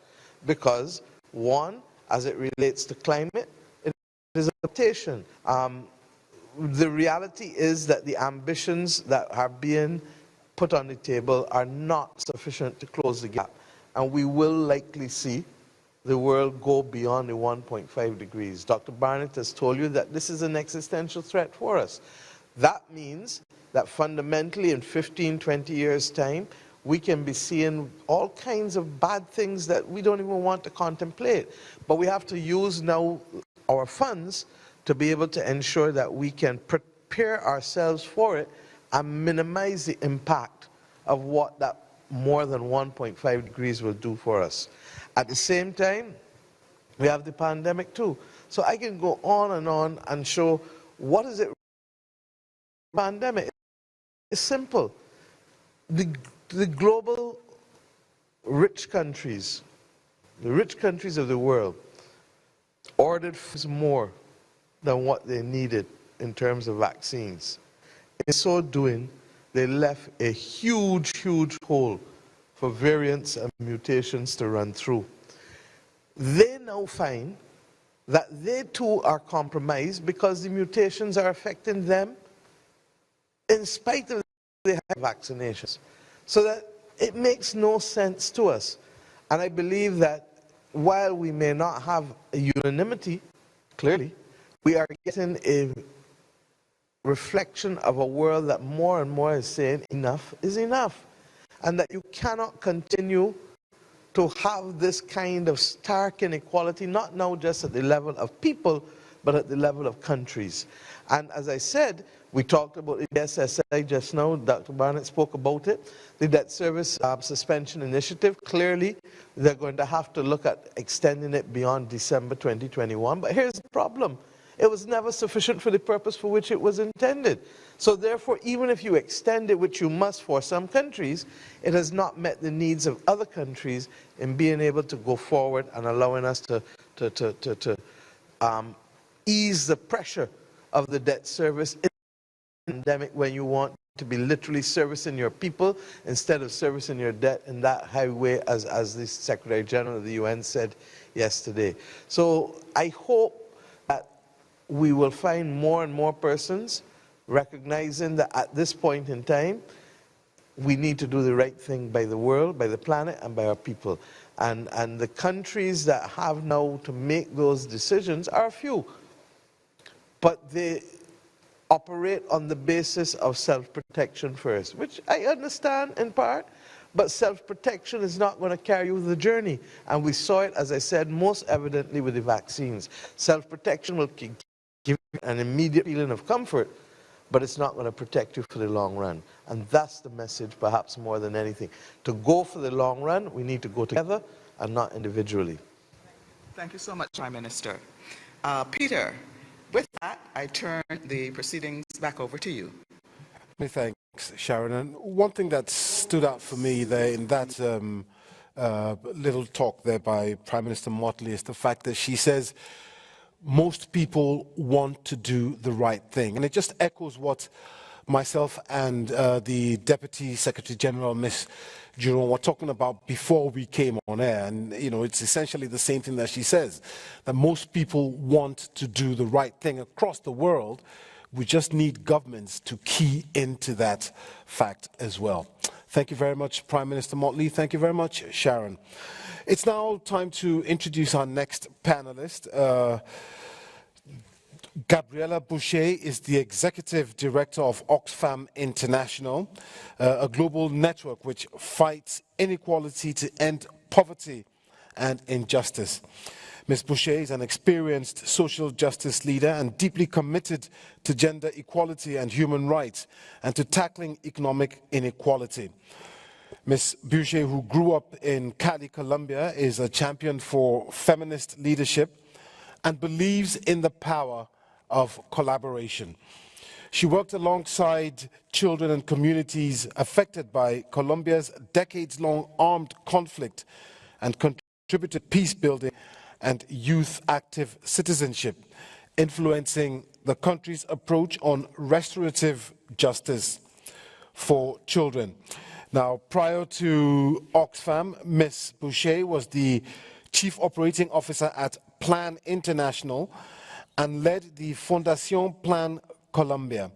Because, one, as it relates to climate, it is adaptation. The reality is that the ambitions that are being put on the table are not sufficient to close the gap. And we will likely see the world go beyond the 1.5 degrees. Dr. Barnett has told you that this is an existential threat for us. That means that fundamentally in 15, 20 years' time, we can be seeing all kinds of bad things that we don't even want to contemplate. But we have to use now our funds to be able to ensure that we can prepare ourselves for it and minimize the impact of what that more than 1.5 degrees will do for us. At the same time, we have the pandemic too. So I can go on and show what is it. Pandemic. It's simple. The global rich countries, the rich countries of the world, ordered more than what they needed in terms of vaccines. In so doing, they left a huge, huge hole for variants and mutations to run through. They now find that they too are compromised because the mutations are affecting them in spite of they have vaccinations. So that it makes no sense to us. And I believe that while we may not have a unanimity, clearly, we are getting a reflection of a world that more and more is saying enough is enough. And that you cannot continue to have this kind of stark inequality, not now just at the level of people, but at the level of countries. And as I said, we talked about the SSI just now. Dr. Barnett spoke about it. The debt service suspension initiative, clearly they're going to have to look at extending it beyond December 2021. But here's the problem. It was never sufficient for the purpose for which it was intended. So therefore, even if you extend it, which you must for some countries, it has not met the needs of other countries in being able to go forward and allowing us to ease the pressure of the debt service in the pandemic when you want to be literally servicing your people instead of servicing your debt in that high way, as the Secretary General of the UN said yesterday. So I hope that we will find more and more persons recognizing that at this point in time, we need to do the right thing by the world, by the planet, and by our people. And the countries that have now to make those decisions are few. But they operate on the basis of self-protection first, which I understand in part, but self-protection is not going to carry you the journey. And we saw it, as I said, most evidently with the vaccines. Self-protection will give you an immediate feeling of comfort, but it's not going to protect you for the long run. And that's the message, perhaps more than anything. To go for the long run, we need to go together and not individually. Thank you so much, Prime Minister. Peter, with that, I turn the proceedings back over to you. Many thanks, Sharon. And one thing that stood out for me there in that little talk there by Prime Minister Motley is the fact that she says most people want to do the right thing. And it just echoes what myself and the Deputy Secretary General, Ms. Jerome, were talking about before we came on air. And, you know, it's essentially the same thing that she says, that most people want to do the right thing across the world. We just need governments to key into that fact as well. Thank you very much, Prime Minister Motley. Thank you very much, Sharon. It's now time to introduce our next panelist. Gabriela Boucher is the Executive Director of Oxfam International, a global network which fights inequality to end poverty and injustice. Ms. Boucher is an experienced social justice leader and deeply committed to gender equality and human rights and to tackling economic inequality. Ms. Boucher, who grew up in Cali, Colombia, is a champion for feminist leadership and believes in the power of collaboration. She worked alongside children and communities affected by Colombia's decades-long armed conflict and contributed peace building and youth active citizenship, influencing the country's approach on restorative justice for children. Now, prior to Oxfam, Ms. Boucher was the Chief Operating Officer at Plan International and led the Fundación Plan Colombia.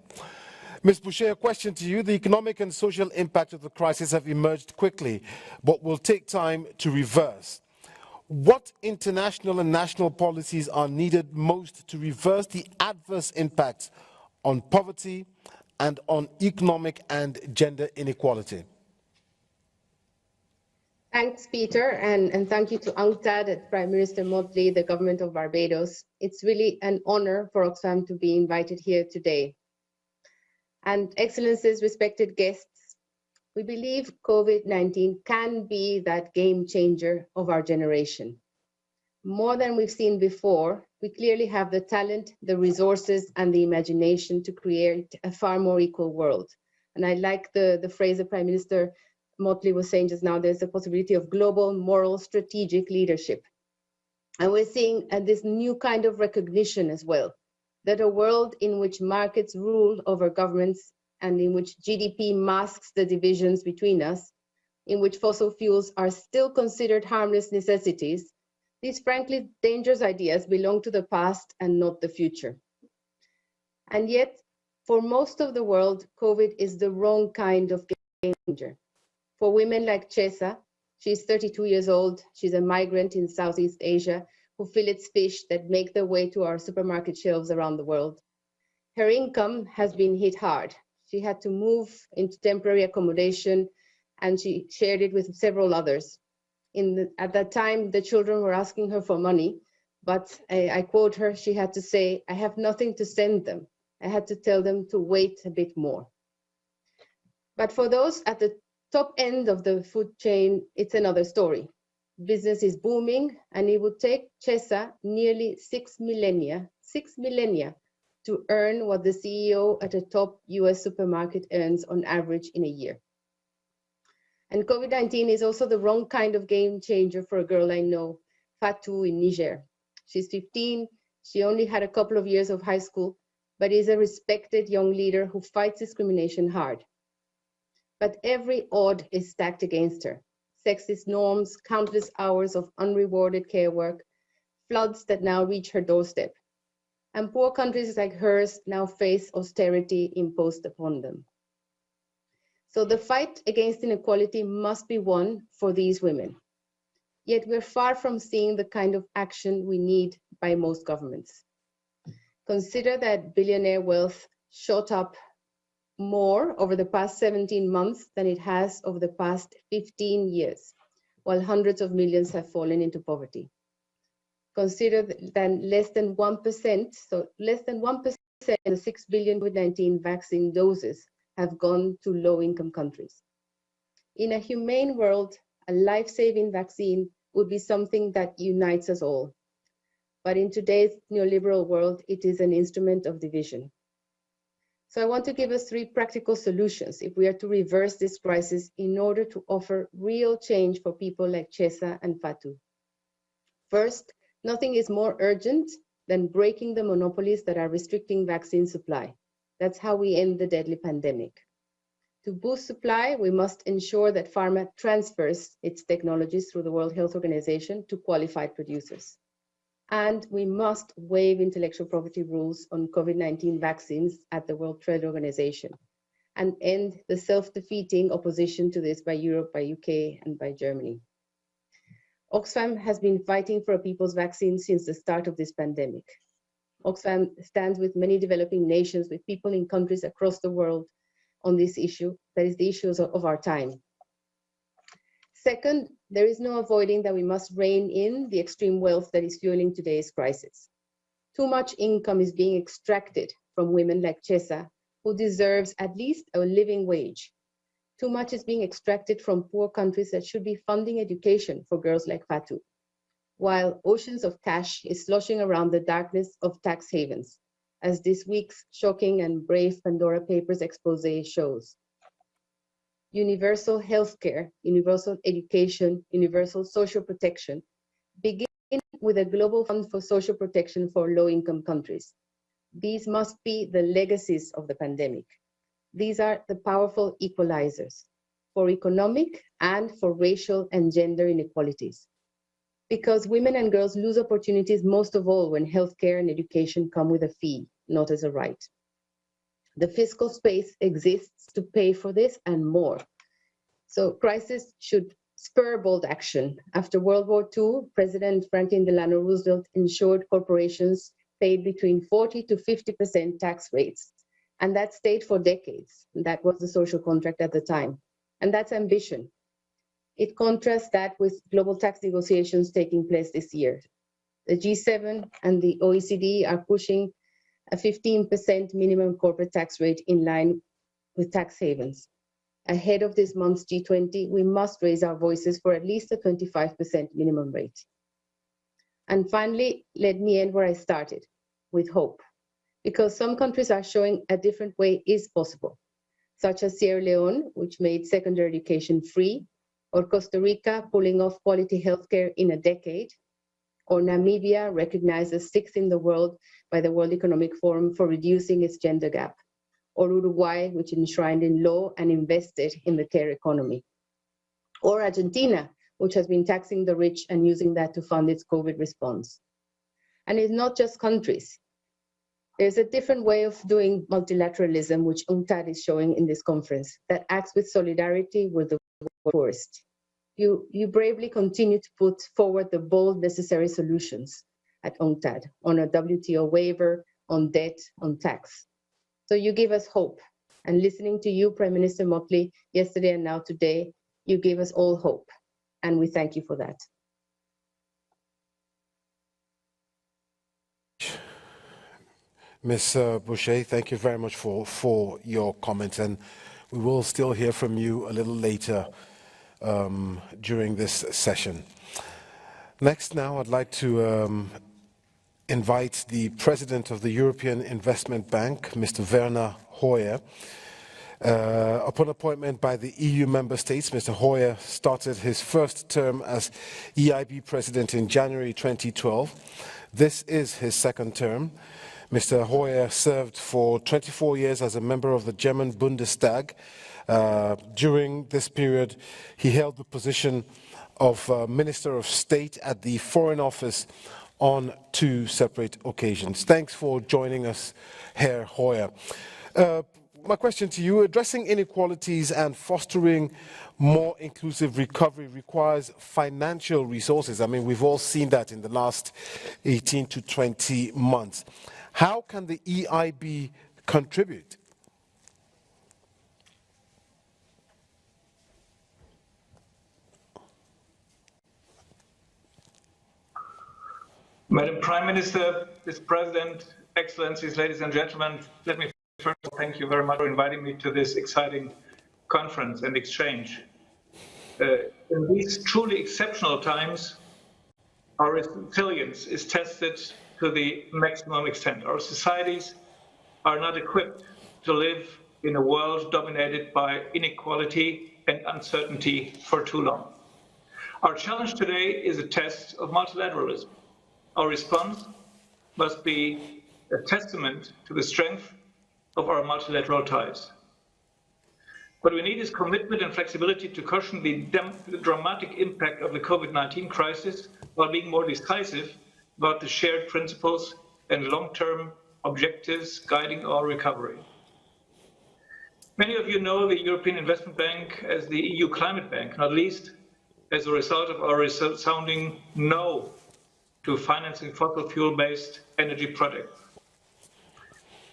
Ms. Boucher, a question to you. The economic and social impact of the crisis have emerged quickly, but will take time to reverse. What international and national policies are needed most to reverse the adverse impacts on poverty and on economic and gender inequality? Thanks, Peter, and thank you to UNCTAD and Prime Minister Motley, the government of Barbados. It's really an honor for Oxfam to be invited here today. And Excellencies, respected guests, we believe COVID-19 can be that game changer of our generation. More than we've seen before, we clearly have the talent, the resources, and the imagination to create a far more equal world. And I like the phrase the Prime Minister Motley was saying just now, there's a possibility of global, moral, strategic leadership. And we're seeing this new kind of recognition as well, that a world in which markets rule over governments and in which GDP masks the divisions between us, in which fossil fuels are still considered harmless necessities, these frankly dangerous ideas belong to the past and not the future. And yet, for most of the world, COVID is the wrong kind of game changer. For women like Chesa, she's 32 years old, she's a migrant in Southeast Asia who fillets fish that make their way to our supermarket shelves around the world. Her income has been hit hard. She had to move into temporary accommodation and she shared it with several others. At that time, the children were asking her for money, but I quote her, she had to say, "I have nothing to send them. I had to tell them to wait a bit more." But for those at the top end of the food chain, it's another story. Business is booming, and it would take Chesa nearly 6 millennia to earn what the CEO at a top US supermarket earns on average in a year. And COVID-19 is also the wrong kind of game changer for a girl I know, Fatou in Niger. She's 15, she only had a couple of years of high school, but is a respected young leader who fights discrimination hard. But every odd is stacked against her. Sexist norms, countless hours of unrewarded care work, floods that now reach her doorstep. And poor countries like hers now face austerity imposed upon them. So the fight against inequality must be won for these women. Yet we're far from seeing the kind of action we need by most governments. Consider that billionaire wealth shot up more over the past 17 months than it has over the past 15 years, while hundreds of millions have fallen into poverty. Consider that less than 1%, so less than 1% of the 6 billion COVID-19 vaccine doses have gone to low-income countries. In a humane world, a life-saving vaccine would be something that unites us all. But in today's neoliberal world, it is an instrument of division. So I want to give us 3 practical solutions if we are to reverse this crisis in order to offer real change for people like Chesa and Fatou. First, nothing is more urgent than breaking the monopolies that are restricting vaccine supply. That's how we end the deadly pandemic. To boost supply, we must ensure that pharma transfers its technologies through the World Health Organization to qualified producers. And we must waive intellectual property rules on COVID-19 vaccines at the World Trade Organization. and end the self-defeating opposition to this by Europe, by UK, and by Germany. Oxfam has been fighting for a people's vaccine since the start of this pandemic. Oxfam stands with many developing nations, with people in countries across the world on this issue, that is the issues of our time. Second, there is no avoiding that we must rein in the extreme wealth that is fueling today's crisis. Too much income is being extracted from women like Chesa, who deserves at least a living wage. Too much is being extracted from poor countries that should be funding education for girls like Fatou, while oceans of cash is sloshing around the darkness of tax havens, as this week's shocking and brave Pandora Papers expose shows. Universal healthcare, universal education, universal social protection begin with a global fund for social protection for low-income countries. These must be the legacies of the pandemic. These are the powerful equalizers for economic and for racial and gender inequalities. Because women and girls lose opportunities most of all when healthcare and education come with a fee, not as a right. The fiscal space exists to pay for this and more. So crisis should spur bold action. After World War II, President Franklin Delano Roosevelt ensured corporations paid between 40 to 50% tax rates. And that stayed for decades. That was the social contract at the time. And that's ambition. It contrasts that with global tax negotiations taking place this year. The G7 and the OECD are pushing a 15% minimum corporate tax rate in line with tax havens. Ahead of this month's G20, we must raise our voices for at least a 25% minimum rate. And finally, let me end where I started, with hope. Because some countries are showing a different way is possible, such as Sierra Leone, which made secondary education free, or Costa Rica pulling off quality healthcare in a decade, or Namibia recognized as sixth in the world by the World Economic Forum for reducing its gender gap, or Uruguay, which enshrined in law and invested in the care economy, or Argentina, which has been taxing the rich and using that to fund its COVID response. And it's not just countries. There's a different way of doing multilateralism, which UNCTAD is showing in this conference, that acts with solidarity with the poorest. You bravely continue to put forward the bold, necessary solutions at UNCTAD on a WTO waiver, on debt, on tax. So you give us hope. And listening to you, Prime Minister Motley, yesterday and now today, you gave us all hope. And we thank you for that. Ms. Boucher, thank you very much for your comments, and we will still hear from you a little later during this session. Next now, I'd like to invite the President of the European Investment Bank, Mr. Werner Hoyer. Upon appointment by the EU member states, Mr. Hoyer started his first term as EIB President in January 2012. This is his second term. Mr. Hoyer served for 24 years as a member of the German Bundestag. During this period, he held the position of Minister of State at the Foreign Office on 2 separate occasions. Thanks for joining us, Herr Hoyer. My question to you, addressing inequalities and fostering more inclusive recovery requires financial resources. I mean, we've all seen that in the last 18 to 20 months. How can the EIB contribute? Madam Prime Minister, Mr. President, Excellencies, ladies and gentlemen, let me first thank you very much for inviting me to this exciting conference and exchange. In these truly exceptional times, our resilience is tested to the maximum extent. Our societies are not equipped to live in a world dominated by inequality and uncertainty for too long. Our challenge today is a test of multilateralism. Our response must be a testament to the strength of our multilateral ties. What we need is commitment and flexibility to cushion the dramatic impact of the COVID-19 crisis while being more decisive about the shared principles and long-term objectives guiding our recovery. Many of you know the European Investment Bank as the EU Climate Bank, not least as a result of our resounding no to financing fossil fuel-based energy projects.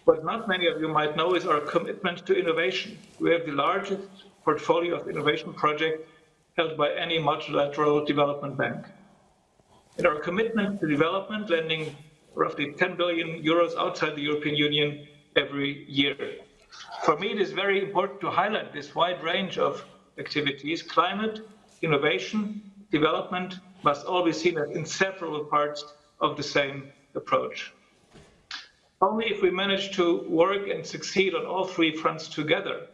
What not many of you might know is our commitment to innovation. We have the largest portfolio of innovation projects held by any multilateral development bank. And our commitment to development, lending roughly 10 billion euros outside the European Union every year. For me, it is very important to highlight this wide range of activities. Climate, innovation, development must all be seen as inseparable parts of the same approach. Only if we manage to work and succeed on all three fronts together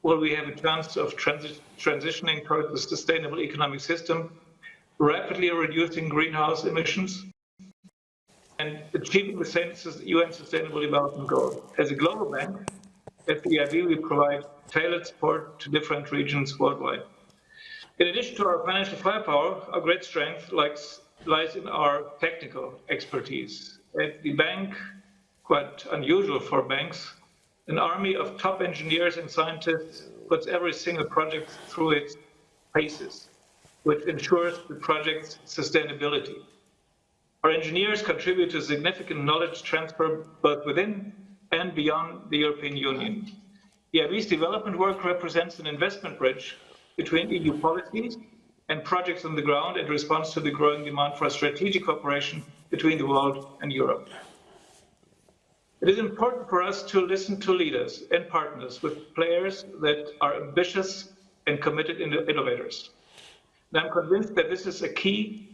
will we have a chance of transitioning towards a sustainable economic system, rapidly reducing greenhouse emissions, and achieving the same UN Sustainable Development Goals. As a global bank, at the EIB, we provide tailored support to different regions worldwide. In addition to our financial firepower, our great strength lies in our technical expertise. At the bank, quite unusual for banks, an army of top engineers and scientists puts every single project through its paces, which ensures the project's sustainability. Our engineers contribute to significant knowledge transfer both within and beyond the European Union. EIB's development work represents an investment bridge between EU policies and projects on the ground in response to the growing demand for strategic cooperation between the world and Europe. It is important for us to listen to leaders and partners with players that are ambitious and committed innovators. And I'm convinced that this is a key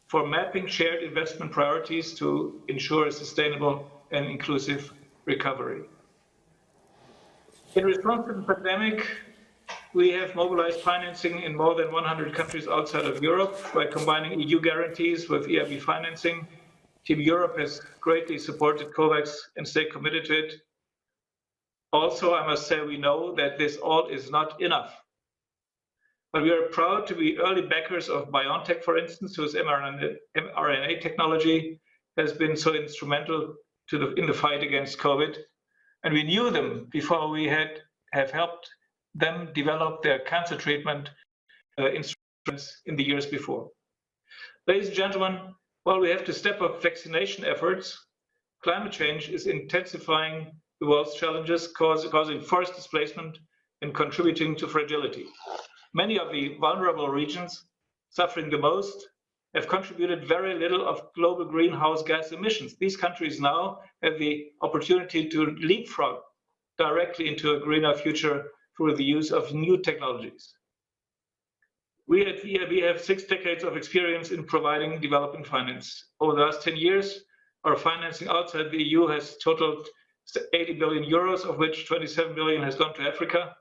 for mapping shared investment priorities to ensure a sustainable and inclusive recovery. In response to the pandemic, we have mobilized financing in more than 100 countries outside of Europe by combining EU guarantees with EIB financing. Team Europe has greatly supported COVAX and stay committed to it. Also, I must say we know that this all is not enough. But we are proud to be early backers of BioNTech, for instance, whose mRNA technology has been so instrumental in the fight against COVID. And we knew them before we have helped them develop their cancer treatment instruments in the years before. Ladies and gentlemen, while we have to step up vaccination efforts, climate change is intensifying the world's challenges, causing forest displacement and contributing to fragility. Many of the vulnerable regions suffering the most have contributed very little of global greenhouse gas emissions. These countries now have the opportunity to leapfrog directly into a greener future through the use of new technologies. We at EIB have 6 decades of experience in providing development finance. Over the last 10 years, our financing outside the EU has totaled 80 billion euros, of which 27 billion has gone to Africa,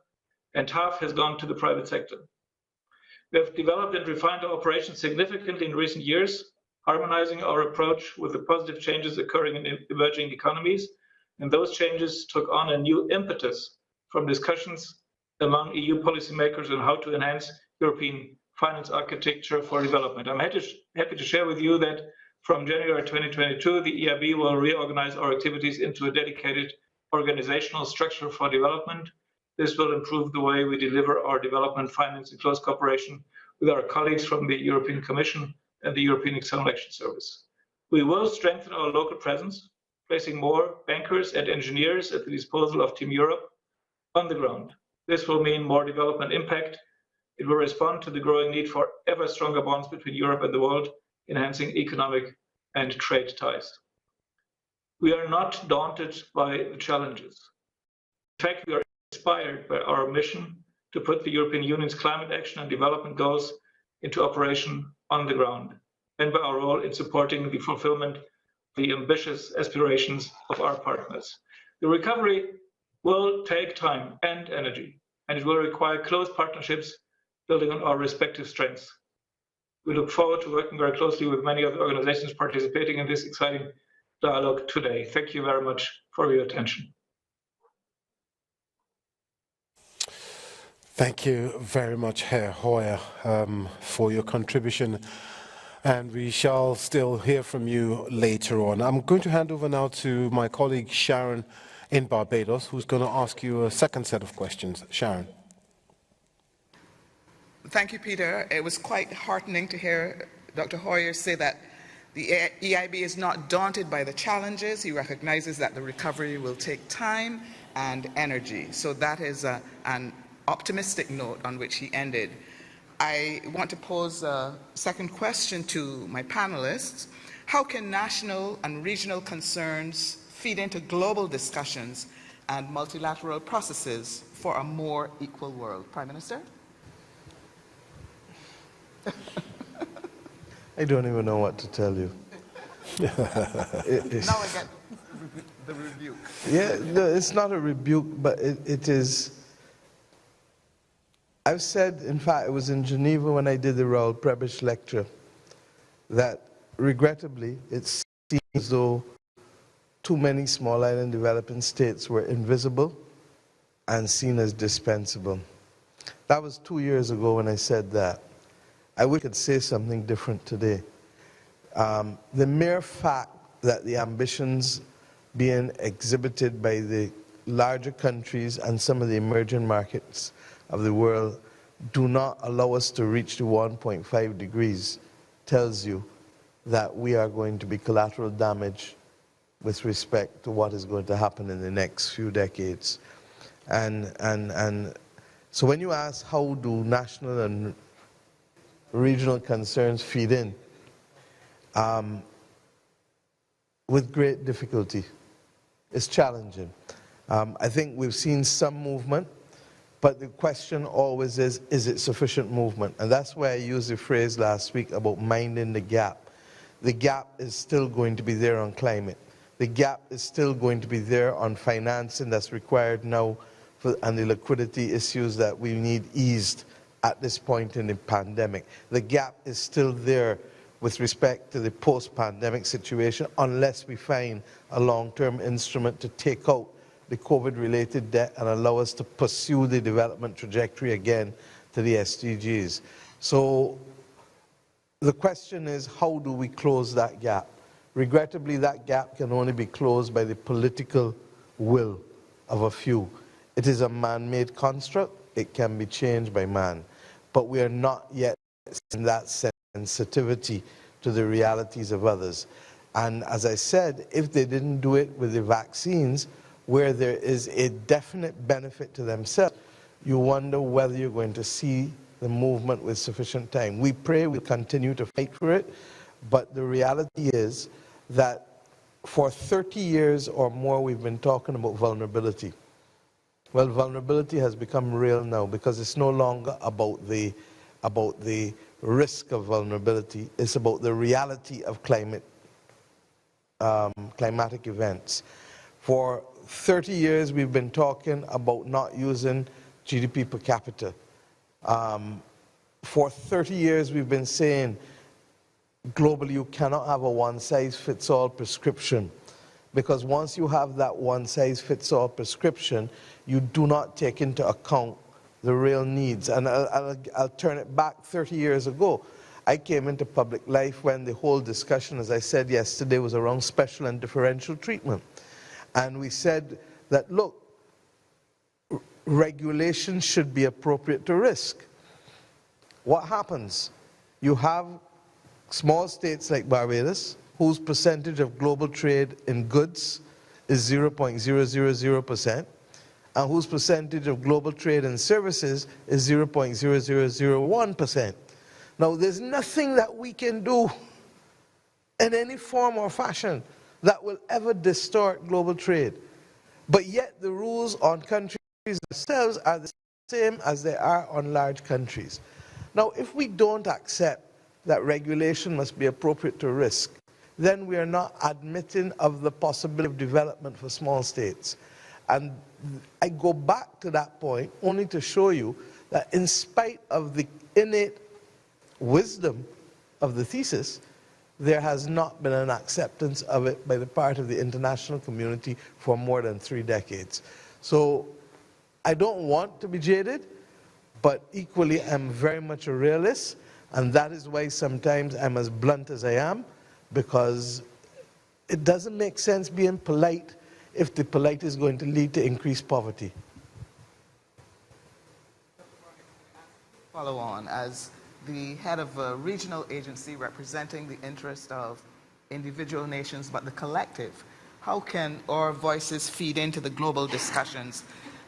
and half has gone to the private sector. We have developed and refined our operations significantly in recent years, harmonizing our approach with the positive changes occurring in emerging economies, and those changes took on a new impetus from discussions among EU policymakers on how to enhance European finance architecture for development. I'm happy to share with you that from January 2022, the EIB will reorganize our activities into a dedicated organizational structure for development. This will improve the way we deliver our development finance in close cooperation with our colleagues from the European Commission and the European External Action Service. We will strengthen our local presence, placing more bankers and engineers at the disposal of Team Europe on the ground. This will mean more development impact. It will respond to the growing need for ever stronger bonds between Europe and the world, enhancing economic and trade ties. We are not daunted by the challenges. In fact, we are inspired by our mission to put the European Union's climate action and development goals into operation on the ground, and by our role in supporting the fulfillment of the ambitious aspirations of our partners. The recovery will take time and energy, and it will require close partnerships building on our respective strengths. We look forward to working very closely with many of the organizations participating in this exciting dialogue today. Thank you very much for your attention. Thank you very much, Herr Hoyer, for your contribution. And we shall still hear from you later on. I'm going to hand over now to my colleague Sharon in Barbados, who's going to ask you a second set of questions. Sharon. Thank you, Peter. It was quite heartening to hear Dr. Hoyer say that the EIB is not daunted by the challenges. He recognizes that the recovery will take time and energy. So that is an optimistic note on which he ended. I want to pose a second question to my panelists. How can national and regional concerns feed into global discussions and multilateral processes for a more equal world? Prime Minister? I don't even know what to tell you. Now I get the rebuke. Yeah, no, it's not a rebuke, but it is. I've said, in fact, it was in Geneva when I did the Raoul Prebisch lecture, that regrettably, it seems as though too many small island developing states were invisible and seen as dispensable. That was 2 years ago when I said that. I wish I could say something different today. The mere fact that the ambitions being exhibited by the larger countries and some of the emerging markets of the world do not allow us to reach the 1.5 degrees tells you that we are going to be collateral damage with respect to what is going to happen in the next few decades. And so when you ask how do national and regional concerns feed in, with great difficulty. It's challenging. I think we've seen some movement, but the question always is it sufficient movement? And that's why I used the phrase last week about minding the gap. The gap is still going to be there on climate. The gap is still going to be there on financing that's required now and the liquidity issues that we need eased at this point in the pandemic. The gap is still there with respect to the post-pandemic situation unless we find a long-term instrument to take out the COVID-related debt and allow us to pursue the development trajectory again to the SDGs. So the question is, how do we close that gap? Regrettably, that gap can only be closed by the political will of a few. It is a man-made construct. It can be changed by man. But we are not yet in that sensitivity to the realities of others. And as I said, if they didn't do it with the vaccines, where there is a definite benefit to themselves, you wonder whether you're going to see the movement with sufficient time. We pray we'll continue to fight for it, but the reality is that for 30 years or more we've been talking about vulnerability. Well, vulnerability has become real now because it's no longer about the risk of vulnerability. It's about the reality of climatic events. For 30 years, we've been talking about not using GDP per capita. For 30 years, we've been saying globally you cannot have a one-size-fits-all prescription, because once you have that one-size-fits-all prescription, you do not take into account the real needs. And I'll turn it back 30 years ago. I came into public life when the whole discussion, as I said yesterday, was around special and differential treatment. And we said that, look, regulation should be appropriate to risk. What happens? You have small states like Barbados, whose percentage of global trade in goods is 0.000%, and whose percentage of global trade in services is 0.0001%. Now, there's nothing that we can do in any form or fashion that will ever distort global trade. But yet the rules on countries themselves are the same as they are on large countries. Now, if we don't accept that regulation must be appropriate to risk, then we are not admitting of the possibility of development for small states. And I go back to that point only to show you that in spite of the innate wisdom of the thesis, there has not been an acceptance of it by the part of the international community for more than 3 decades. So I don't want to be jaded, but equally I'm very much a realist, and that is why sometimes I'm as blunt as I am, because it doesn't make sense being polite if the polite is going to lead to increased poverty? Follow on as the head of a regional agency representing the interest of individual nations but the collective. How can our voices feed into the global discussions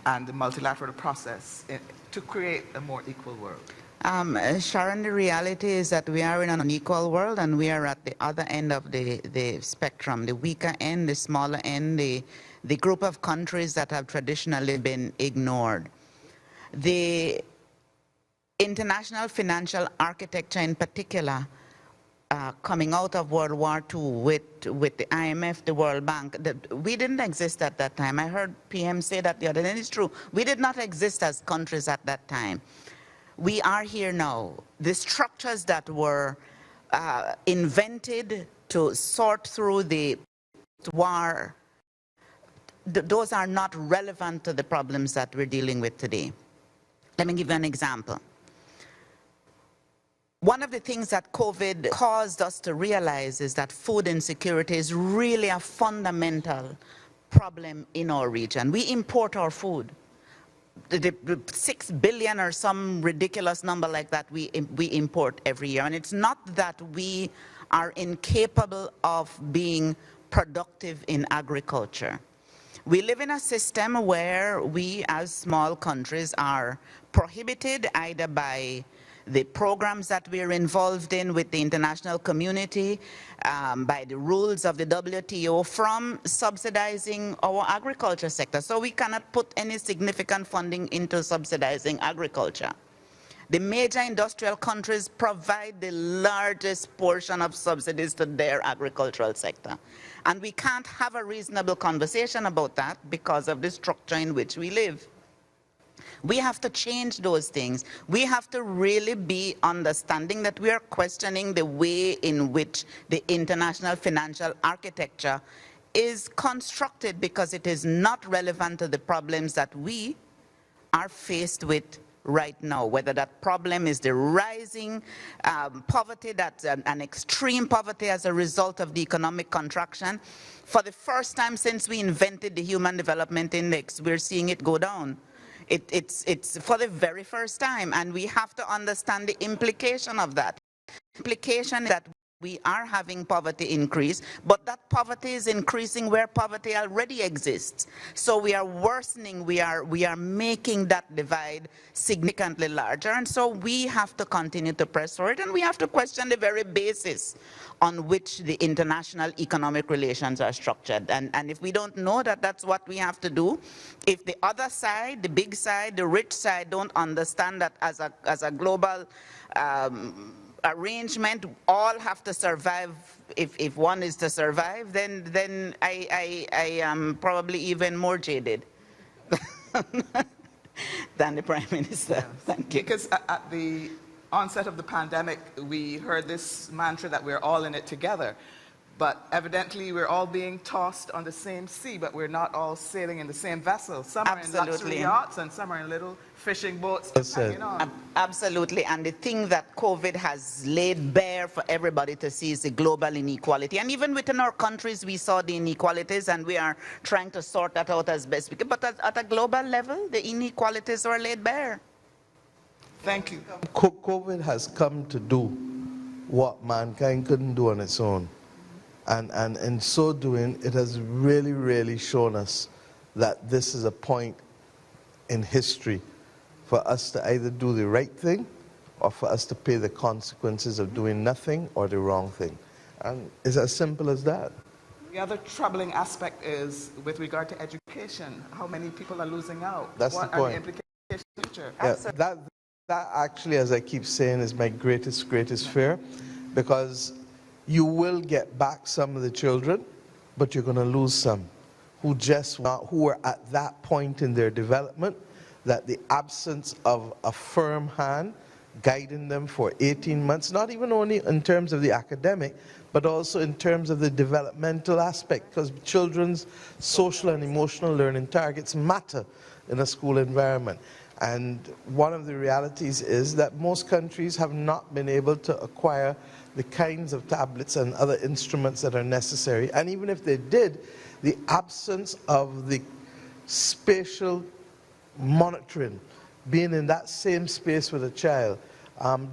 and the multilateral process to create a more equal world? Sharon, the reality is that we are in an unequal world and we are at the other end of the spectrum, the weaker end, the smaller end, the group of countries that have traditionally been ignored. The international financial architecture in particular, coming out of World War II with the IMF, the World Bank, we didn't exist at that time. I heard PM say that the other day, and it's true. We did not exist as countries at that time. We are here now. The structures that were invented to sort through the war, those are not relevant to the problems that we're dealing with today. Let me give you an example. One of the things that COVID caused us to realize is that food insecurity is really a fundamental problem in our region. We import our food. The 6 billion or some ridiculous number like that we import every year. And it's not that we are incapable of being productive in agriculture. We live in a system where we as small countries are prohibited either by the programs that we're involved in with the international community, by the rules of the WTO, from subsidizing our agriculture sector. So we cannot put any significant funding into subsidizing agriculture. The major industrial countries provide the largest portion of subsidies to their agricultural sector. And we can't have a reasonable conversation about that because of the structure in which we live. We have to change those things. We have to really be understanding that we are questioning the way in which the international financial architecture is constructed, because it is not relevant to the problems that we are faced with right now, whether that problem is the rising poverty, that's an extreme poverty as a result of the economic contraction. For the first time since we invented the Human Development Index, we're seeing it go down. It's for the very first time, and we have to understand the implication of that. Implication that we are having poverty increase, but that poverty is increasing where poverty already exists. So we are worsening, we are making that divide significantly larger, and so we have to continue to press for it, and we have to question the very basis on which the international economic relations are structured. And if we don't know that that's what we have to do, if the other side, the big side, the rich side, don't understand that as a global arrangement, all have to survive. If one is to survive, then I am probably even more jaded than the Prime Minister. Yes. Thank you. Because at the onset of the pandemic, we heard this mantra that we're all in it together. But evidently, we're all being tossed on the same sea, but we're not all sailing in the same vessel. Some are in luxury yachts, and some are in little fishing boats just hanging on. Absolutely, and the thing that COVID has laid bare for everybody to see is the global inequality. And even within our countries, we saw the inequalities, and we are trying to sort that out as best we can. But at a global level, the inequalities are laid bare. Thank you. COVID has come to do what mankind couldn't do on its own. And in so doing, it has really, really shown us that this is a point in history for us to either do the right thing or for us to pay the consequences of doing nothing or the wrong thing. And it's as simple as that. The other troubling aspect is with regard to education. How many people are losing out? That's what the point. Are the implications for the future? Yeah, that actually, as I keep saying, is my greatest fear, because you will get back some of the children, but you're going to lose some who are at that point in their development that the absence of a firm hand guiding them for 18 months, not even only in terms of the academic, but also in terms of the developmental aspect, because children's social and emotional learning targets matter in a school environment. And one of the realities is that most countries have not been able to acquire the kinds of tablets and other instruments that are necessary. And even if they did, the absence of the spatial monitoring, being in that same space with a child,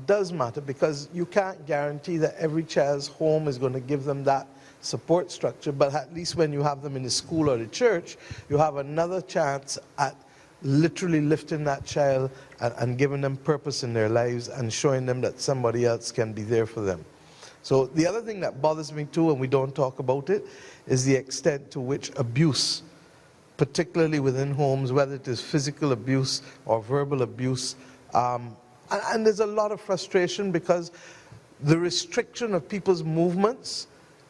does matter, because you can't guarantee that every child's home is going to give them that support structure, but at least when you have them in the school or the church, you have another chance at literally lifting that child and giving them purpose in their lives and showing them that somebody else can be there for them. So the other thing that bothers me too, and we don't talk about it, is the extent to which abuse, particularly within homes, whether it is physical abuse or verbal abuse, and there's a lot of frustration because the restriction of people's movements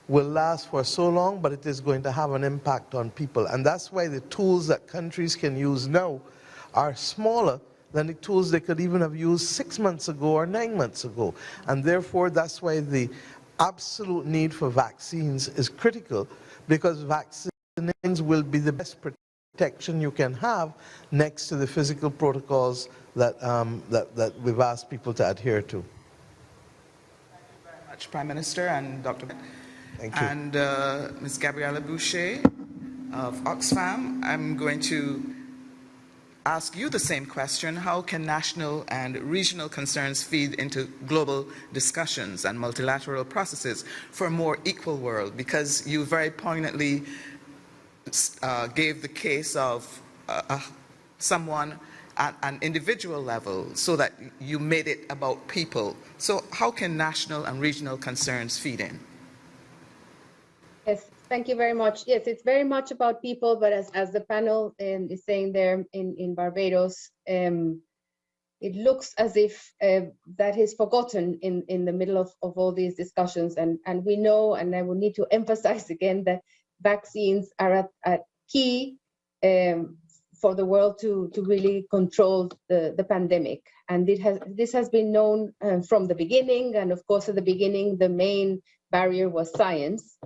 will last for so long, but it is going to have an impact on people. And that's why the tools that countries can use now are smaller than the tools they could even have used 6 months ago or 9 months ago. And therefore, that's why the absolute need for vaccines is critical, because vaccines will be the best protection you can have next to the physical protocols that, that we've asked people to adhere to. Thank you very much, Prime Minister and Dr. Thank you. And Ms. Gabriella Boucher of Oxfam, I'm going to ask you the same question. How can national and regional concerns feed into global discussions and multilateral processes for a more equal world? Because you very poignantly gave the case of someone at an individual level, so that you made it about people. So how can national and regional concerns feed in? Yes, thank you very much. Yes, it's very much about people, but as the panel is saying there in Barbados, it looks as if that is forgotten in the middle of all these discussions. And we know, and I will need to emphasize again, that vaccines are at key for the world to really control the pandemic. And this has been known from the beginning. And of course, at the beginning, the main barrier was science.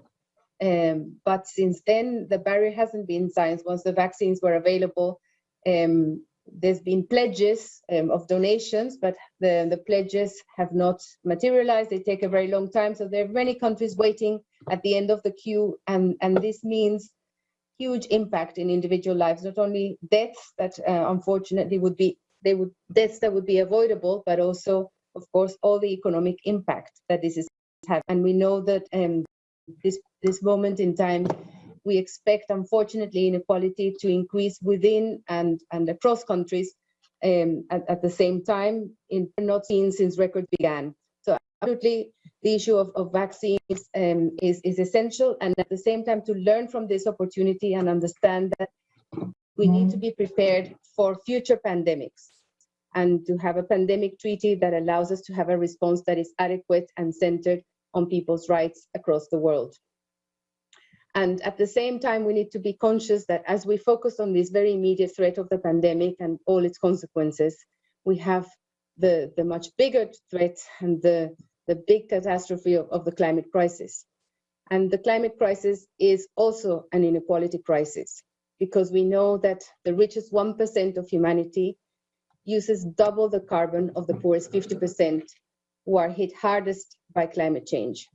But since then, the barrier hasn't been science. Once the vaccines were available, there's been pledges of donations, but the pledges have not materialized. They take a very long time. So there are many countries waiting at the end of the queue, and this means huge impact in individual lives, not only deaths that unfortunately would be avoidable, but also, of course, all the economic impact that this is having. And we know that this moment in time, we expect, unfortunately, inequality to increase within and across countries at the same time, not seen since records began. So absolutely, the issue of vaccines is essential, and at the same time to learn from this opportunity and understand that we need to be prepared for future pandemics, and to have a pandemic treaty that allows us to have a response that is adequate and centered on people's rights across the world. And at the same time, we need to be conscious that as we focus on this very immediate threat of the pandemic and all its consequences, we have the much bigger threat and the big catastrophe of the climate crisis. And the climate crisis is also an inequality crisis, because we know that the richest 1% of humanity uses double the carbon of the poorest 50%, who are hit hardest by climate change.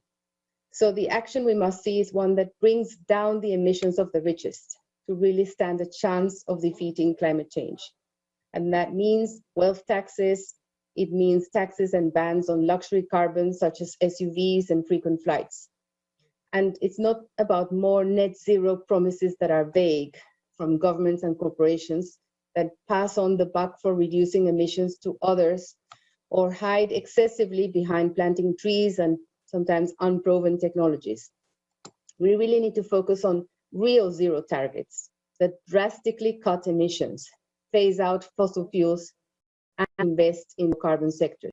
So the action we must see is one that brings down the emissions of the richest to really stand a chance of defeating climate change. And that means wealth taxes, it means taxes and bans on luxury carbon such as SUVs and frequent flights. And it's not about more net zero promises that are vague from governments and corporations that pass on the buck for reducing emissions to others, or hide excessively behind planting trees and sometimes unproven technologies. We really need to focus on real zero targets that drastically cut emissions, phase out fossil fuels, and invest in carbon sectors.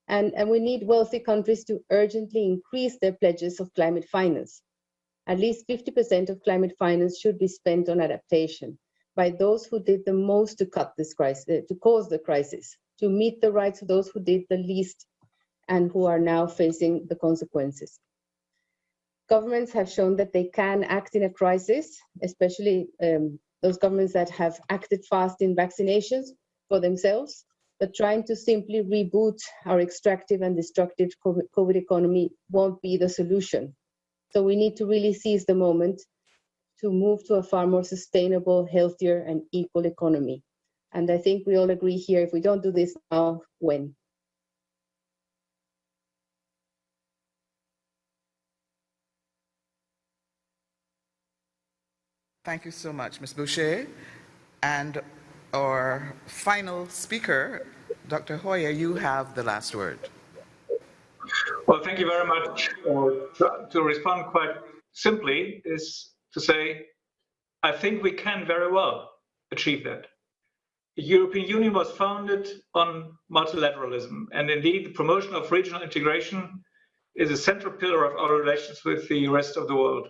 And we need wealthy countries to urgently increase their pledges of climate finance. At least 50% of climate finance should be spent on adaptation by those who did the most to cut this crisis, to cause the crisis, to meet the rights of those who did the least and who are now facing the consequences. Governments have shown that they can act in a crisis, especially those governments that have acted fast in vaccinations for themselves, but trying to simply reboot our extractive and destructive COVID economy won't be the solution. So we need to really seize the moment to move to a far more sustainable, healthier, and equal economy. And I think we all agree here, if we don't do this now, when? Thank you so much, Ms. Boucher. And our final speaker, Dr. Hoyer, you have the last word. Well, thank you very much. To respond quite simply is to say, I think we can very well achieve that. The European Union was founded on multilateralism, and indeed the promotion of regional integration is a central pillar of our relations with the rest of the world.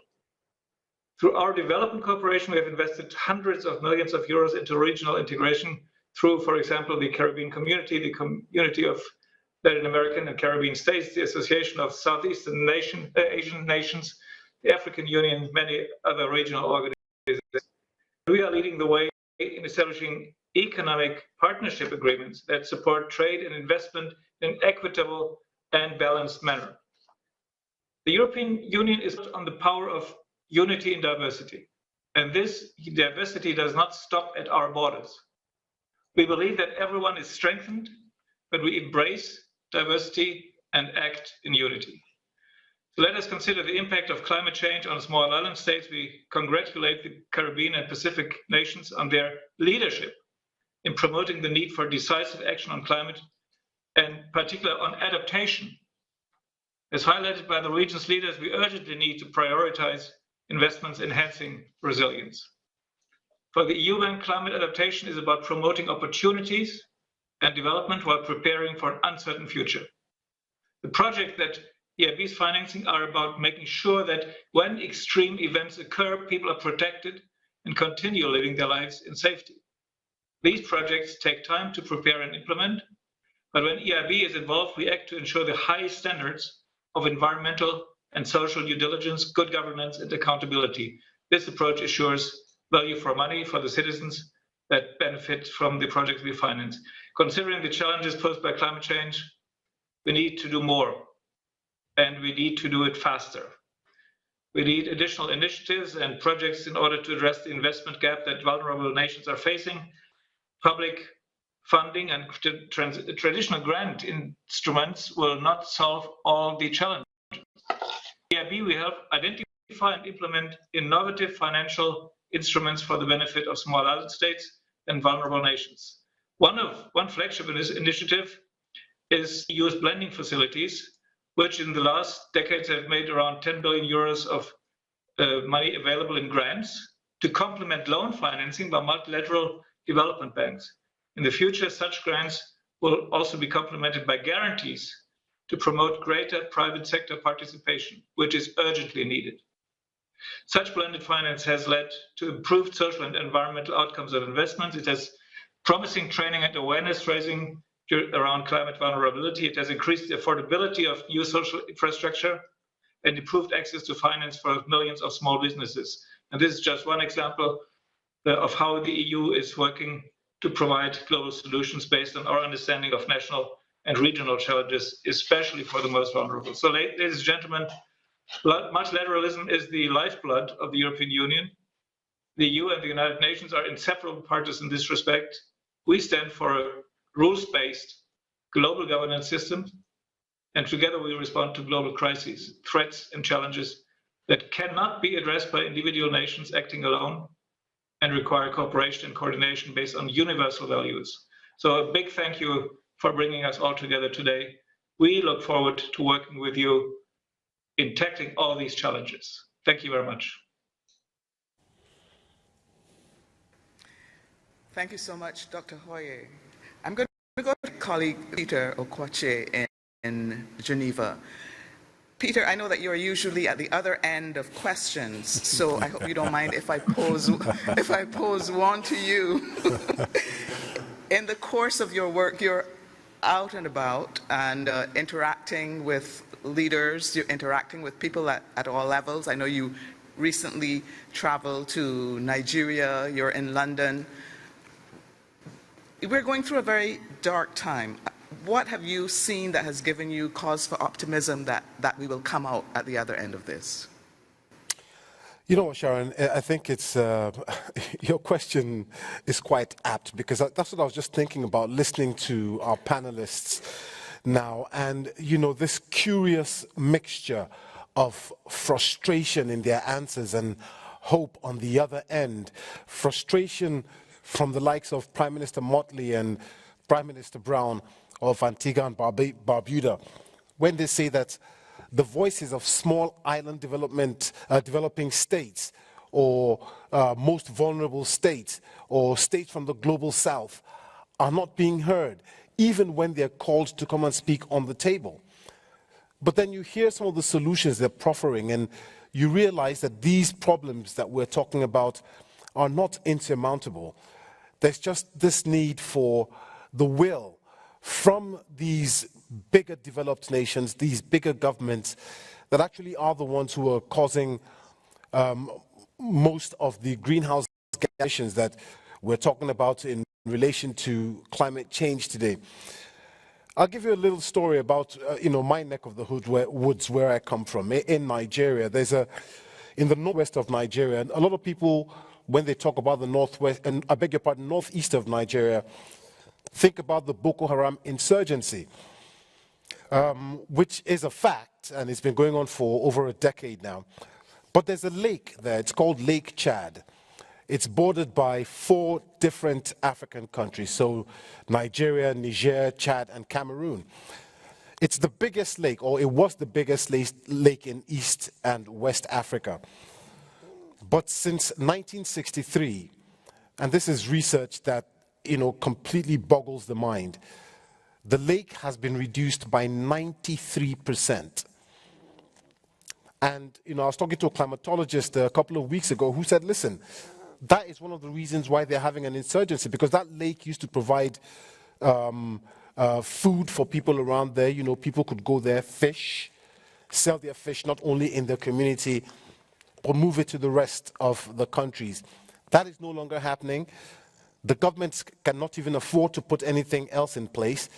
Through our development cooperation, we have invested hundreds of millions of euros into regional integration through, for example, the Caribbean Community, the Community of Latin American and Caribbean States, the Association of Southeastern Asian Nations, the African Union, many other regional organizations. We are leading the way in establishing economic partnership agreements that support trade and investment in an equitable and balanced manner. The European Union is on the power of unity in diversity, and this diversity does not stop at our borders. We believe that everyone is strengthened, but we embrace diversity and act in unity. So let us consider the impact of climate change on small island states. We congratulate the Caribbean and Pacific nations on their leadership in promoting the need for decisive action on climate, and particularly on adaptation. As highlighted by the region's leaders, we urgently need to prioritize investments enhancing resilience. For the EU, climate adaptation is about promoting opportunities and development while preparing for an uncertain future. The project that EIB is financing are about making sure that when extreme events occur, people are protected and continue living their lives in safety. These projects take time to prepare and implement, but when EIB is involved, we act to ensure the highest standards of environmental and social due diligence, good governance, and accountability. This approach assures value for money for the citizens that benefit from the projects we finance. Considering the challenges posed by climate change, we need to do more, and we need to do it faster. We need additional initiatives and projects in order to address the investment gap that vulnerable nations are facing. Public funding and traditional grant instruments will not solve all the challenges. EIB will help identify and implement innovative financial instruments for the benefit of small island states and vulnerable nations. One flagship in this initiative is EU's blending facilities, which in the last decades have made around 10 billion euros of money available in grants to complement loan financing by multilateral development banks. In the future, such grants will also be complemented by guarantees to promote greater private sector participation, which is urgently needed. Such blended finance has led to improved social and environmental outcomes of investments. It has promising training and awareness raising around climate vulnerability. It has increased the affordability of new social infrastructure and improved access to finance for millions of small businesses. And this is just one example of how the EU is working to provide global solutions based on our understanding of national and regional challenges, especially for the most vulnerable. So, ladies and gentlemen, multilateralism is the lifeblood of the European Union. The EU and the United Nations are inseparable partners in this respect. We stand for a rules-based global governance system, and together we respond to global crises, threats, and challenges that cannot be addressed by individual nations acting alone and require cooperation and coordination based on universal values. So a big thank you for bringing us all together today. We look forward to working with you in tackling all these challenges. Thank you very much. Thank you so much, Dr. Hoyer. I'm going to go to colleague Peter Okwache in Geneva. Peter, I know that you're usually at the other end of questions, so I hope you don't mind if I pose one to you. In the course of your work, you're out and about and interacting with leaders, you're interacting with people at all levels. I know you recently traveled to Nigeria, you're in London. We're going through a very dark time. What have you seen that has given you cause for optimism that we will come out at the other end of this? You know what, Sharon, I think it's, your question is quite apt because that's what I was just thinking about listening to our panelists now. And, you know, this curious mixture of frustration in their answers and hope on the other end. Frustration from the likes of Prime Minister Motley and Prime Minister Brown of Antigua and Barbuda when they say that the voices of small island developing states or most vulnerable states or states from the global south are not being heard, even when they're called to come and speak on the table. But then you hear some of the solutions they're proffering and you realize that these problems that we're talking about are not insurmountable. There's just this need for the will from these bigger developed nations, these bigger governments that actually are the ones who are causing most of the greenhouse gas emissions that we're talking about in relation to climate change today. I'll give you a little story about my neck of the woods where I come from, in Nigeria. In the northwest of Nigeria, a lot of people, when they talk about the northwest, and I beg your pardon, northeast of Nigeria, think about the Boko Haram insurgency, which is a fact, and it's been going on for over a decade now. But there's a lake there, it's called Lake Chad. It's bordered by 4 different African countries, so Nigeria, Niger, Chad, and Cameroon. It's the biggest lake, or it was the biggest lake in East and West Africa. But since 1963, and this is research that completely boggles the mind, the lake has been reduced by 93%. And I was talking to a climatologist a couple of weeks ago who said, listen, that is one of the reasons why they're having an insurgency, because that lake used to provide food for people around there. People could go there, fish, sell their fish not only in their community, but move it to the rest of the countries. That is no longer happening. The governments cannot even afford to put anything else in place.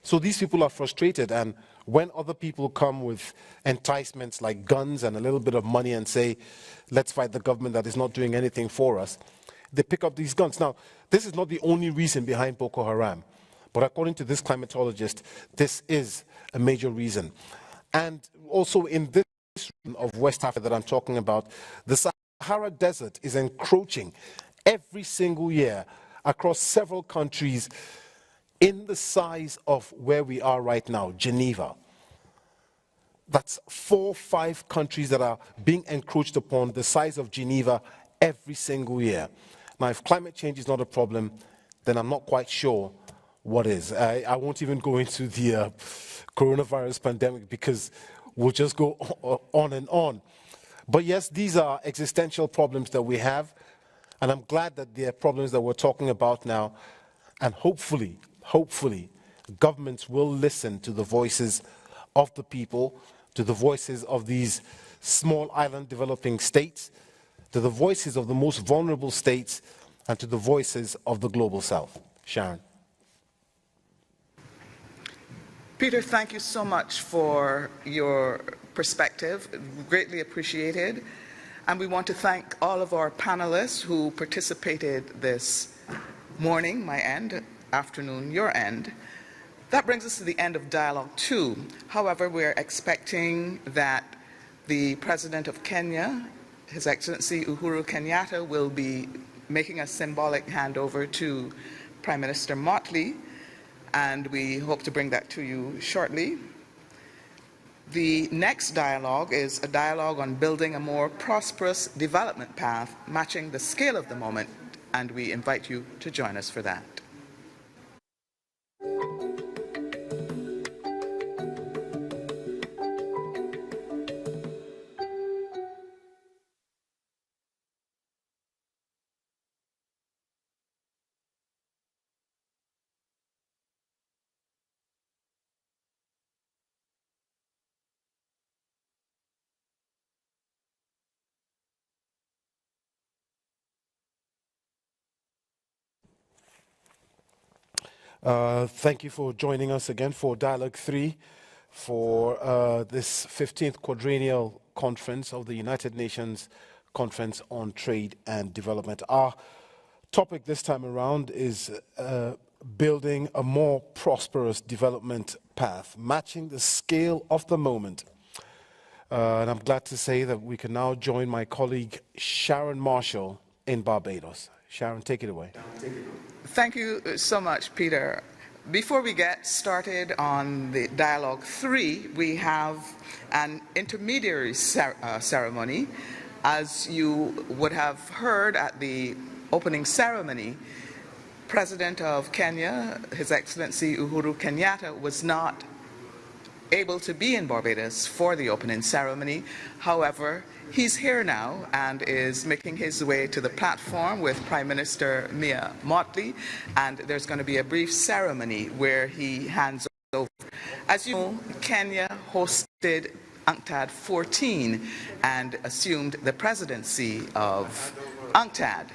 So these people are frustrated, and when other people come with enticements like guns and a little bit of money and say, let's fight the government that is not doing anything for us, they pick up these guns. Now, this is not the only reason behind Boko Haram, but according to this climatologist, this is a major reason. And also in this region of West Africa that I'm talking about, the Sahara Desert is encroaching every single year across several countries in the size of where we are right now, Geneva. That's 4 or 5 countries that are being encroached upon the size of Geneva every single year. Now, if climate change is not a problem, then I'm not quite sure what is. I won't even go into the coronavirus pandemic because we'll just go on and on. But yes, these are existential problems that we have, and I'm glad that they're problems that we're talking about now, and hopefully, governments will listen to the voices of the people, to the voices of these small island developing states, to the voices of the most vulnerable states, and to the voices of the global south. Sharon. Peter, thank you so much for your perspective, greatly appreciated. And we want to thank all of our panelists who participated this morning, my end, afternoon, your end. That brings us to the end of Dialogue 2. However, we're expecting that the President of Kenya, His Excellency Uhuru Kenyatta, will be making a symbolic handover to Prime Minister Motley, and we hope to bring that to you shortly. The next dialogue is a dialogue on building a more prosperous development path, matching the scale of the moment, and we invite you to join us for that. Thank you for joining us again for Dialogue 3 for this 15th quadrennial conference of the United Nations Conference on Trade and Development. Our topic this time around is building a more prosperous development path, matching the scale of the moment. And I'm glad to say that we can now join my colleague Sharon Marshall in Barbados. Sharon, take it away. Thank you so much, Peter. Before we get started on the Dialogue 3, we have an intermediary ceremony. As you would have heard at the opening ceremony, President of Kenya, His Excellency Uhuru Kenyatta, was not able to be in Barbados for the opening ceremony. However, he's here now and is making his way to the platform with Prime Minister Mia Mottley, and there's going to be a brief ceremony where he hands over. As you know, Kenya hosted UNCTAD 14 and assumed the presidency of UNCTAD.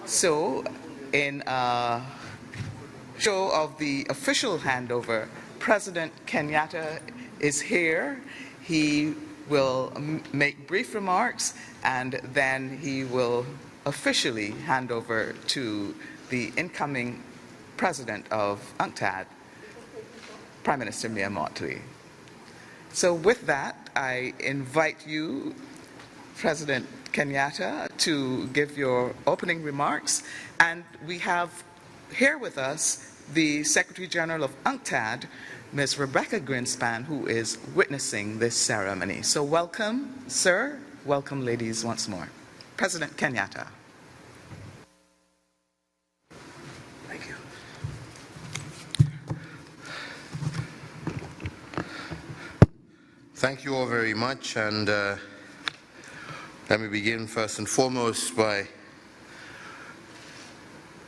So, in a show of the official handover, President Kenyatta is here. He will make brief remarks, and then he will officially hand over to the incoming president of UNCTAD, Prime Minister Mia Mottley. So with that, I invite you, President Kenyatta, to give your opening remarks. And we have here with us the Secretary General of UNCTAD, Ms. Rebecca Greenspan, who is witnessing this ceremony. So welcome, sir. Welcome, ladies, once more. President Kenyatta. Thank you. Thank you all very much, and let me begin first and foremost by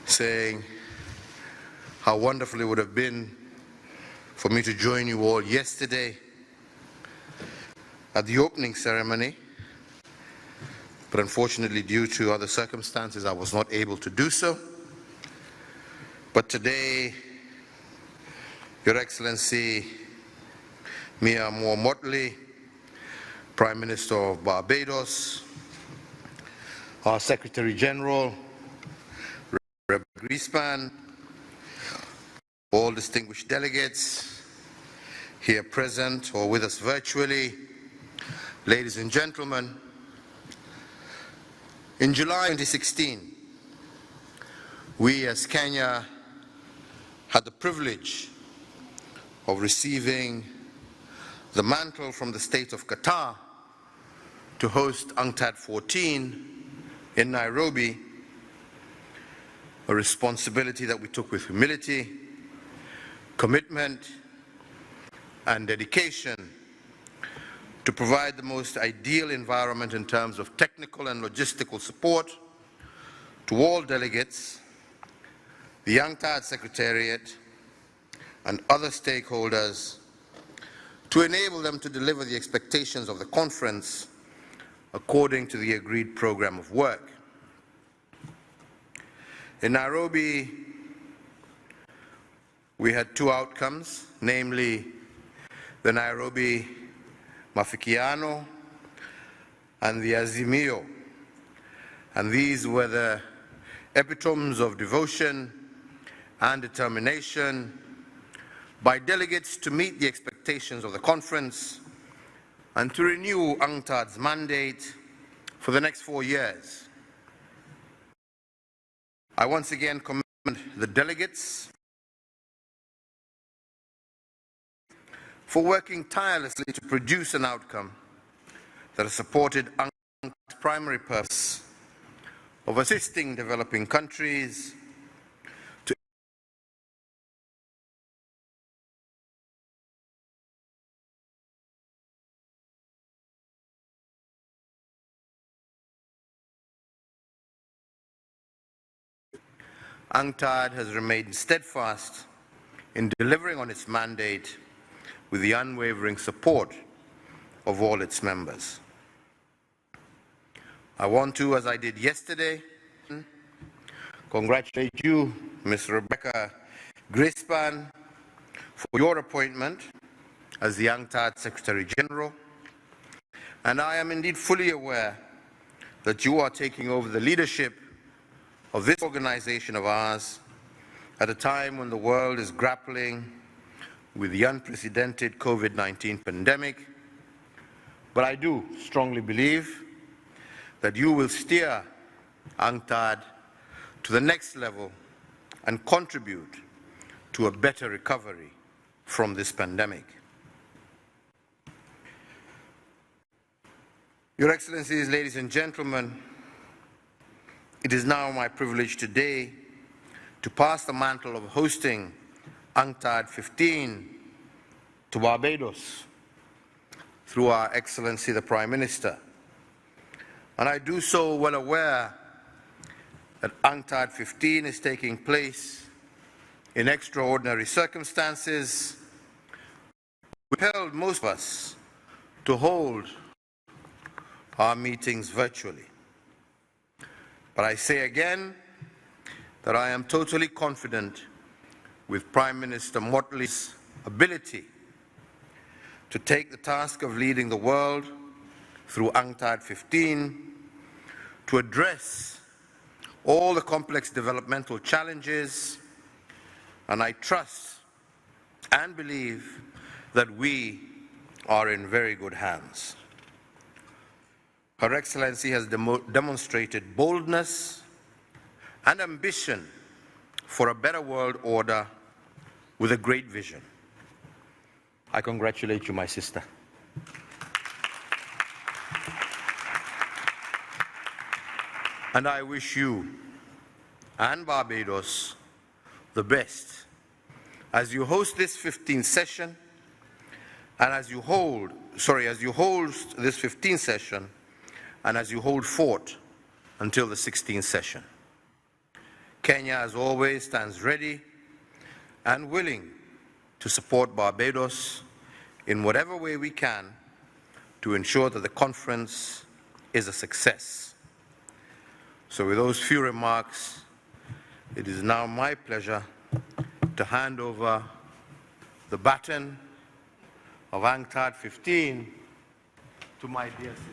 saying how wonderful it would have been for me to join you all yesterday at the opening ceremony, but unfortunately due to other circumstances I was not able to do so. But today, Your Excellency Mia Mottley, Prime Minister of Barbados, our Secretary General, Rebecca Greenspan, all distinguished delegates here present or with us virtually, ladies and gentlemen, in July 2016, we as Kenya had the privilege of receiving the mantle from the state of Qatar to host UNCTAD 14 in Nairobi, a responsibility that we took with humility, commitment, and dedication to provide the most ideal environment in terms of technical and logistical support to all delegates, the UNCTAD Secretariat, and other stakeholders to enable them to deliver the expectations of the conference according to the agreed program of work. In Nairobi, we had two outcomes, namely the Nairobi Mafikiano and the Azimio, and these were the epitomes of devotion and determination by delegates to meet the expectations of the conference and to renew UNCTAD's mandate for the next 4 years. I once again commend the delegates for working tirelessly to produce an outcome that has supported UNCTAD's primary purpose of assisting developing countries to UNCTAD has remained steadfast in delivering on its mandate with the unwavering support of all its members. I want to, as I did yesterday, congratulate you, Ms. Rebecca Greenspan, for your appointment as the UNCTAD Secretary General, and I am indeed fully aware that you are taking over the leadership of this organization of ours at a time when the world is grappling with the unprecedented COVID-19 pandemic. But I do strongly believe that you will steer UNCTAD to the next level and contribute to a better recovery from this pandemic. Your Excellencies, ladies and gentlemen, it is now my privilege today to pass the mantle of hosting UNCTAD 15 to Barbados through Our Excellency the Prime Minister. And I do so well aware that UNCTAD 15 is taking place in extraordinary circumstances, which compelled most of us to hold our meetings virtually. But I say again that I am totally confident with Prime Minister Motley's ability to take the task of leading the world through UNCTAD 15 to address all the complex developmental challenges, and I trust and believe that we are in very good hands. Her Excellency has demonstrated boldness and ambition for a better world order with a great vision. I congratulate you, my sister. And I wish you and Barbados the best as you host this 15th session and as you host this 15th session and as you hold fort until the 16th session. Kenya, as always, stands ready and willing to support Barbados in whatever way we can to ensure that the conference is a success. So with those few remarks, it is now my pleasure to hand over the baton of UNCTAD 15 to my dear sister.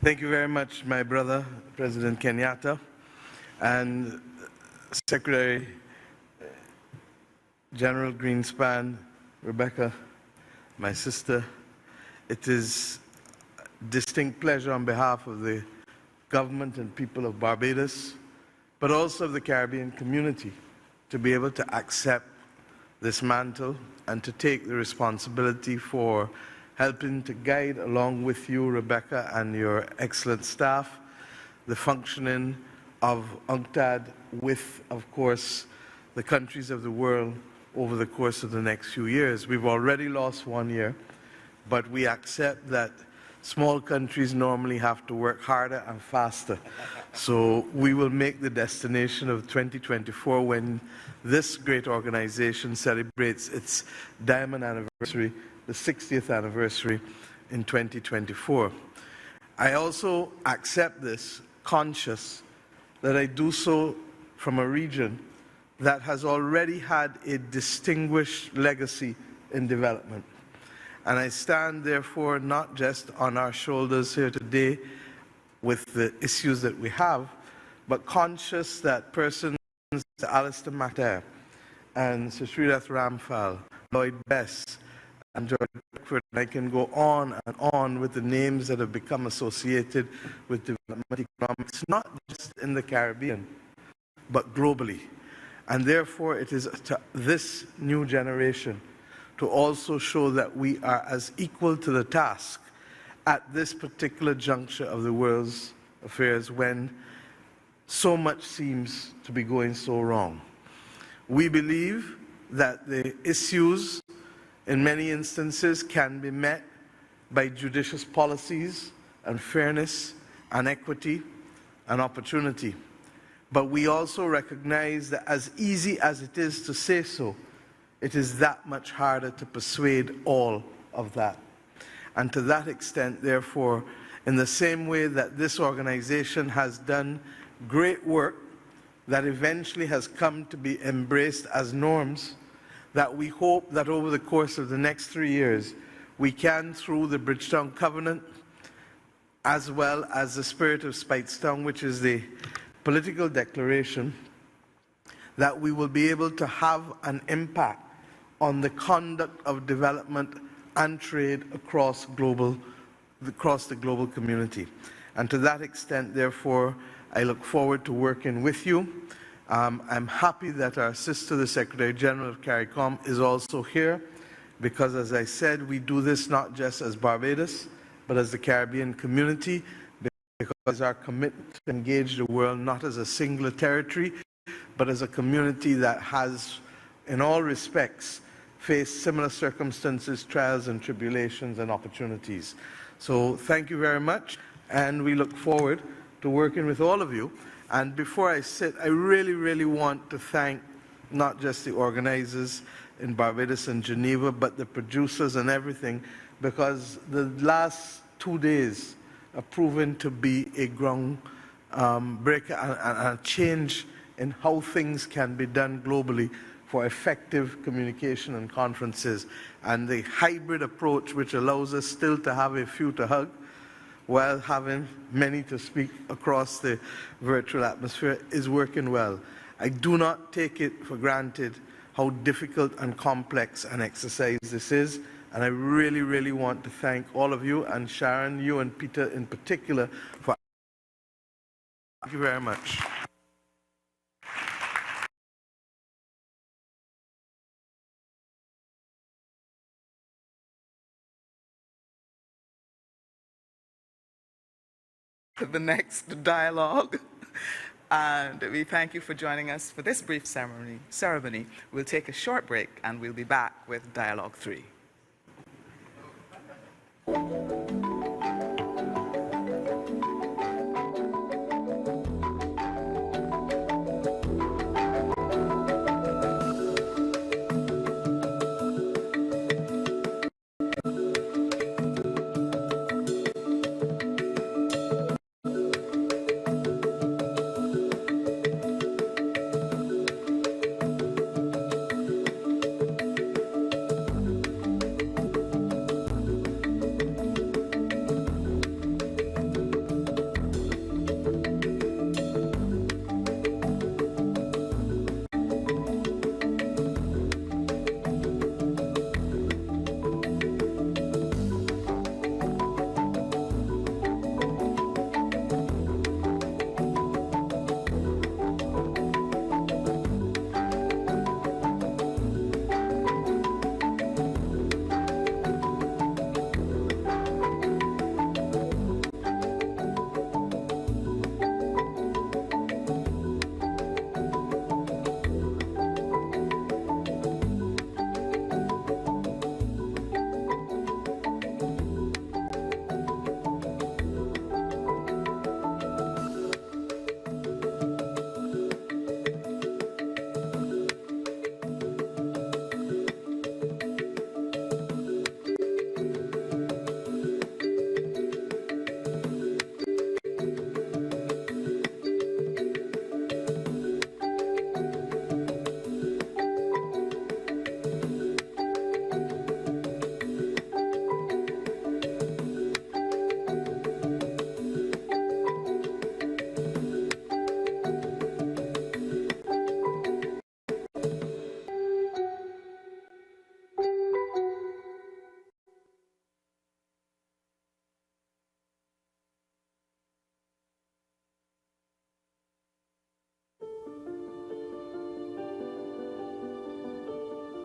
Thank you very much, my brother, President Kenyatta, and Secretary General Greenspan, Rebecca, my sister. It is a distinct pleasure on behalf of the government and people of Barbados, but also of the Caribbean community, to be able to accept this mantle and to take the responsibility for helping to guide, along with you, Rebecca, and your excellent staff, the functioning of UNCTAD with, of course, the countries of the world over the course of the next few years. We've already lost 1 year, but we accept that small countries normally have to work harder and faster. So we will make the destination of 2024, when this great organization celebrates its diamond anniversary, the 60th anniversary in 2024. I also accept this, conscious that I do so from a region that has already had a distinguished legacy in development. And I stand, therefore, not just on our shoulders here today with the issues that we have, but conscious that persons like Alistair McTair and Sir Srinath Ramphal, Lloyd Best, and George Beckford, and I can go on and on with the names that have become associated with development economics, not just in the Caribbean, but globally. And therefore, it is to this new generation to also show that we are as equal to the task at this particular juncture of the world's affairs, when so much seems to be going so wrong. We believe that the issues in many instances, can be met by judicious policies and fairness and equity and opportunity. But we also recognize that as easy as it is to say so, it is that much harder to persuade all of that. And to that extent, therefore, in the same way that this organization has done great work that eventually has come to be embraced as norms, that we hope that over the course of the next 3 years, we can, through the Bridgetown Covenant, as well as the Spirit of Speightstown, which is the political declaration, that we will be able to have an impact on the conduct of development and trade across the global community. And to that extent, therefore, I look forward to working with you. I'm happy that our sister, the Secretary General of CARICOM, is also here, because, as I said, we do this not just as Barbados, but as the Caribbean community, because our commitment to engage the world not as a singular territory, but as a community that has, in all respects, faced similar circumstances, trials and tribulations and opportunities. So thank you very much, and we look forward to working with all of you. And before I sit, I really want to thank not just the organizers in Barbados and Geneva, but the producers and everything, because the last 2 days are proven to be a ground breaker and a change in how things can be done globally for effective communication and conferences. And the hybrid approach, which allows us still to have a few to hug while having many to speak across the virtual atmosphere, is working well. I do not take it for granted how difficult and complex an exercise this is, and I really want to thank all of you, and Sharon, you and Peter in particular, for. Thank you very much. The next dialogue. And we thank you for joining us for this brief ceremony. We'll take a short break and we'll be back with Dialogue 3.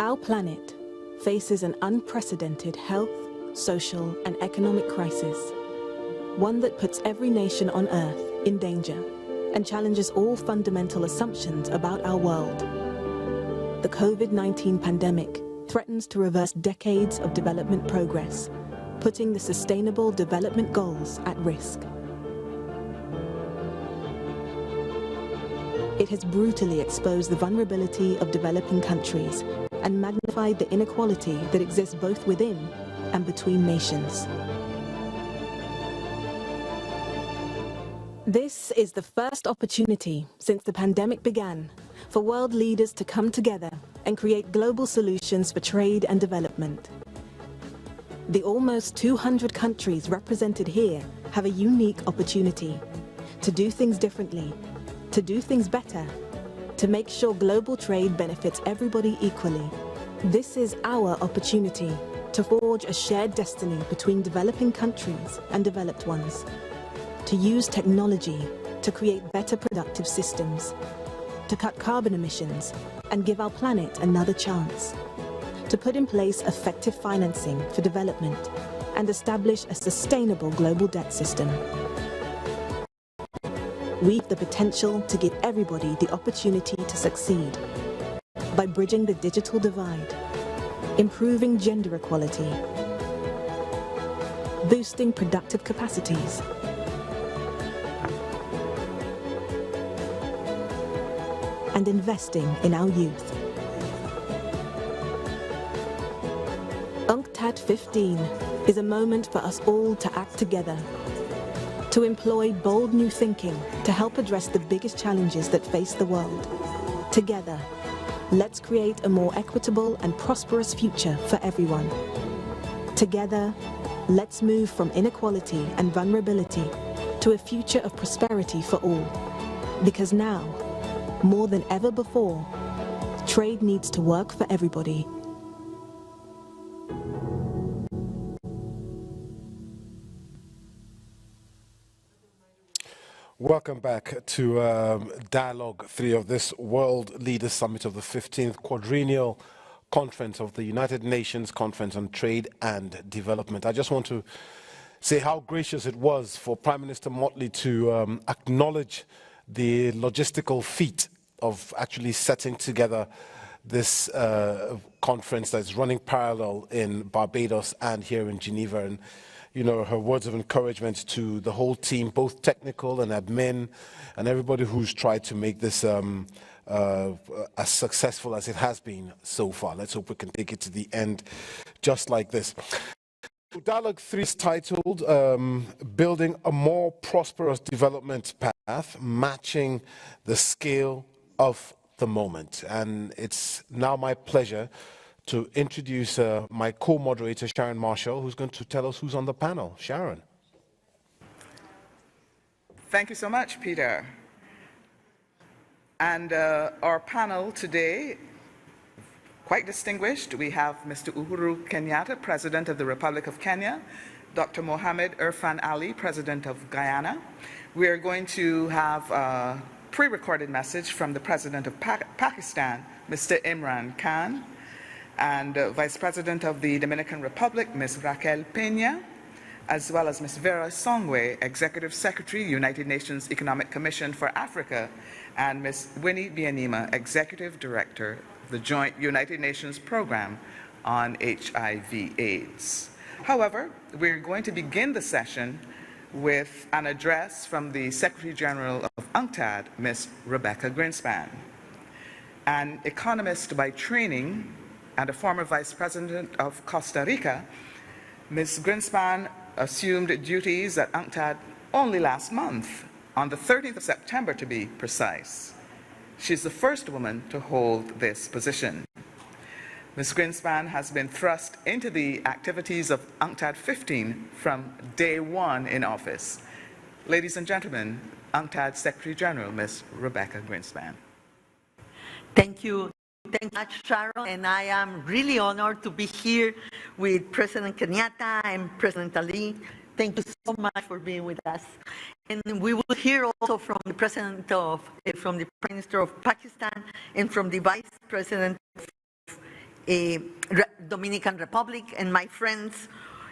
Our planet faces an unprecedented health, social, and economic crisis, one that puts every nation on Earth in danger and challenges all fundamental assumptions about our world. The COVID-19 pandemic threatens to reverse decades of development progress, putting the Sustainable Development Goals at risk. It has brutally exposed the vulnerability of developing countries and magnified the inequality that exists both within and between nations. This is the first opportunity since the pandemic began for world leaders to come together and create global solutions for trade and development. The almost 200 countries represented here have a unique opportunity to do things differently, to do things better, to make sure global trade benefits everybody equally. This is our opportunity to forge a shared destiny between developing countries and developed ones, to use technology to create better productive systems, to cut carbon emissions and give our planet another chance, to put in place effective financing for development and establish a sustainable global debt system. We have the potential to give everybody the opportunity to succeed by bridging the digital divide, improving gender equality, boosting productive capacities, and investing in our youth. UNCTAD 15 is a moment for us all to act together, to employ bold new thinking to help address the biggest challenges that face the world. Together, let's create a more equitable and prosperous future for everyone. Together, let's move from inequality and vulnerability to a future of prosperity for all. Because now, more than ever before, trade needs to work for everybody. Welcome back to Dialogue 3 of this World Leaders Summit of the 15th Quadrennial Conference of the United Nations Conference on Trade and Development. I just want to say how gracious it was for Prime Minister Motley to acknowledge the logistical feat of actually setting together this conference that's running parallel in Barbados and here in Geneva. And you know, her words of encouragement to the whole team, both technical and admin, and everybody who's tried to make this as successful as it has been so far. Let's hope we can take it to the end just like this. Dialogue 3 is titled Building a More Prosperous Development Path, Matching the Scale of the Moment. And it's now my pleasure to introduce my co-moderator, Sharon Marshall, who's going to tell us who's on the panel. Sharon. Thank you so much, Peter. And our panel today, quite distinguished. We have Mr. Uhuru Kenyatta, President of the Republic of Kenya, Dr. Mohamed Irfan Ali, President of Guyana. We are going to have a pre-recorded message from the President of Pakistan, Mr. Imran Khan, and Vice President of the Dominican Republic, Ms. Raquel Peña, as well as Ms. Vera Songwe, Executive Secretary, United Nations Economic Commission for Africa, and Ms. Winnie Byanyima, Executive Director of the Joint United Nations Program on HIV/AIDS. However, we're going to begin the session with an address from the Secretary General of UNCTAD, Ms. Rebecca Greenspan. An economist by training and a former Vice President of Costa Rica, Ms. Greenspan assumed duties at UNCTAD only last month, on the 30th of September to be precise. She's the first woman to hold this position. Ms. Greenspan has been thrust into the activities of UNCTAD 15 from day one in office. Ladies and gentlemen, UNCTAD Secretary General, Ms. Rebecca Greenspan. Thank you. Thank you much, Sharon, and I am really honored to be here with President Kenyatta and President Ali. Thank you so much for being with us. And we will hear also from the Prime Minister of Pakistan and from the Vice President of Dominican Republic and my friends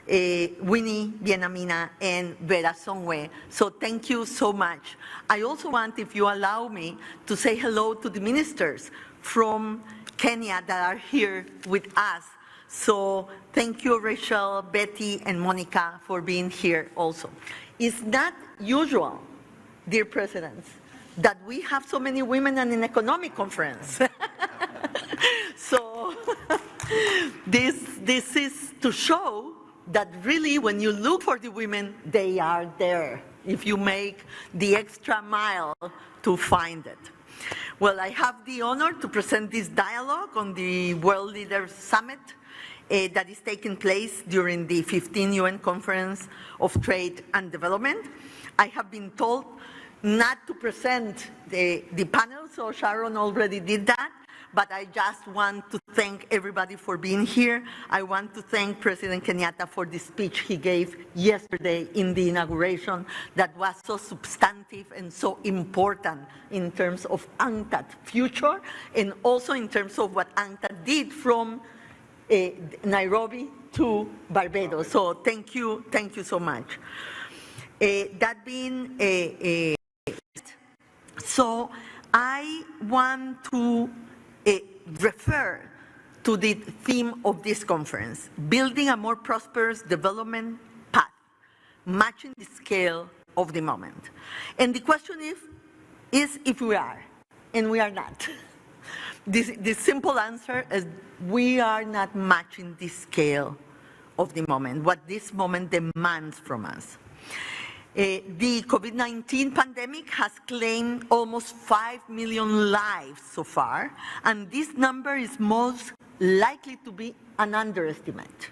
Winnie Bienamina and Vera Songwe. So thank you so much. I also want, if you allow me, to say hello to the ministers from Kenya that are here with us. So thank you, Rachel, Betty, and Monica for being here also. It's not usual, dear presidents, that we have so many women in an economic conference. So this is to show that really when you look for the women, they are there, if you make the extra mile to find it. Well, I have the honor to present this dialogue on the World Leaders Summit that is taking place during the 15th UN Conference of Trade and Development. I have been told not to present the panel, so Sharon already did that. But I just want to thank everybody for being here. I want to thank President Kenyatta for the speech he gave yesterday in the inauguration that was so substantive and so important in terms of UNCTAD future and also in terms of what UNCTAD did from Nairobi to Barbados. So thank you so much. That being so I want to refer to the theme of this conference, building a more prosperous development path, matching the scale of the moment. And the question is if we are, and we are not. The simple answer is we are not matching the scale of the moment, what this moment demands from us. The COVID-19 pandemic has claimed almost 5 million lives so far, and this number is most likely to be an underestimate.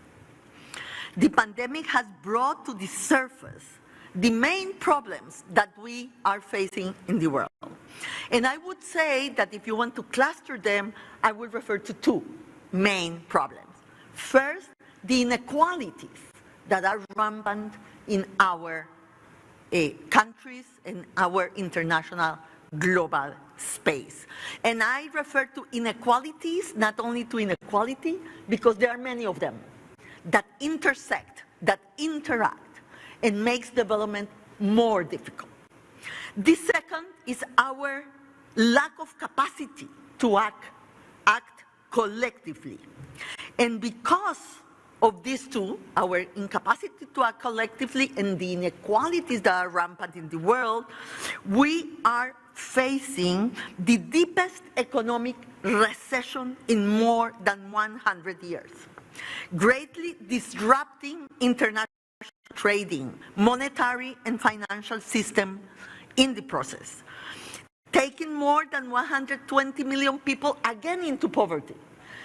The pandemic has brought to the surface the main problems that we are facing in the world. And I would say that if you want to cluster them, I would refer to two main problems. First, the inequalities that are rampant in our countries and our international global space. And I refer to inequalities, not only to inequality, because there are many of them that intersect, that interact, and makes development more difficult. The second is our lack of capacity to act collectively. And because of these two, our incapacity to act collectively and the inequalities that are rampant in the world, we are facing the deepest economic recession in more than 100 years, greatly disrupting international trading, monetary and financial system in the process, taking more than 120 million people again into poverty.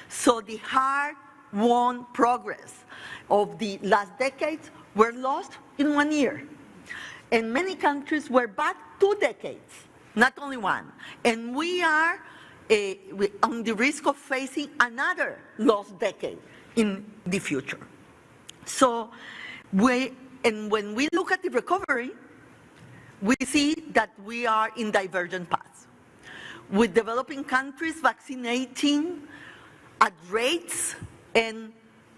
So the hard-won progress of the last decades were lost in 1 year. And many countries were back 2 decades, not only one. And we are on the risk of facing another lost decade in the future. So when we look at the recovery, we see that we are in divergent paths, with developing countries vaccinating at rates and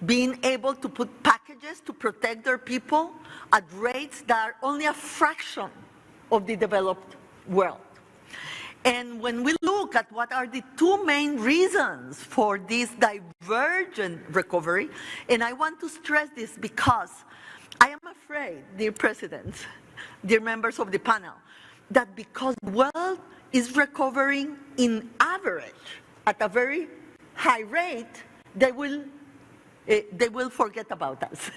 being able to put packages to protect their people at rates that are only a fraction of the developed world. And when we look at what are the two main reasons for this divergent recovery, and I want to stress this because I am afraid, dear President, dear members of the panel, that because the world is recovering in average at a very high rate, they will forget about us.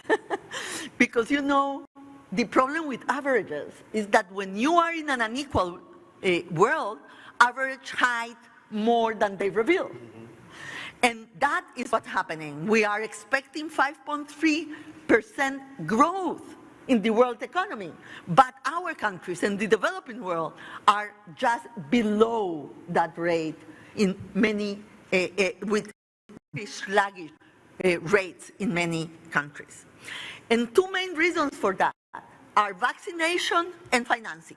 Because, you know, the problem with averages is that when you are in an unequal world, average hide more than they reveal. And that is what's happening. We are expecting 5.3% growth in the world economy, but our countries in the developing world are just below that rate in many, with sluggish rates in many countries. And two main reasons for that are vaccination and financing.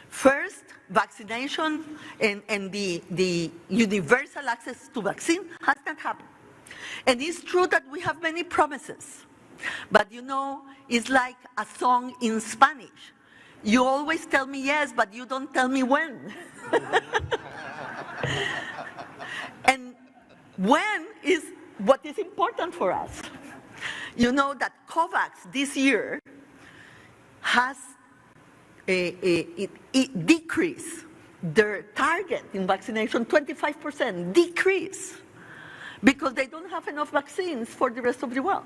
First, vaccination and the universal access to vaccine has not happened. And it's true that we have many promises But you know, it's like a song in Spanish. You always tell me yes, but you don't tell me when. And when is what is important for us. You know that COVAX this year has it decreased their target in vaccination 25%, decrease, because they don't have enough vaccines for the rest of the world.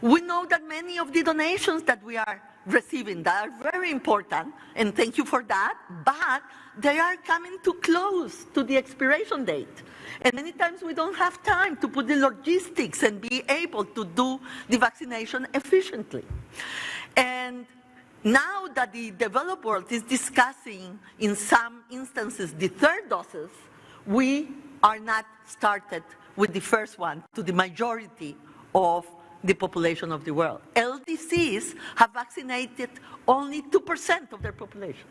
We know that many of the donations that we are receiving that are very important, and thank you for that, but they are coming too close to the expiration date. And many times we don't have time to put the logistics and be able to do the vaccination efficiently. And now that the developed world is discussing, in some instances, the third doses, we are not started with the first one to the majority of the population of the world. LDCs have vaccinated only 2% of their population.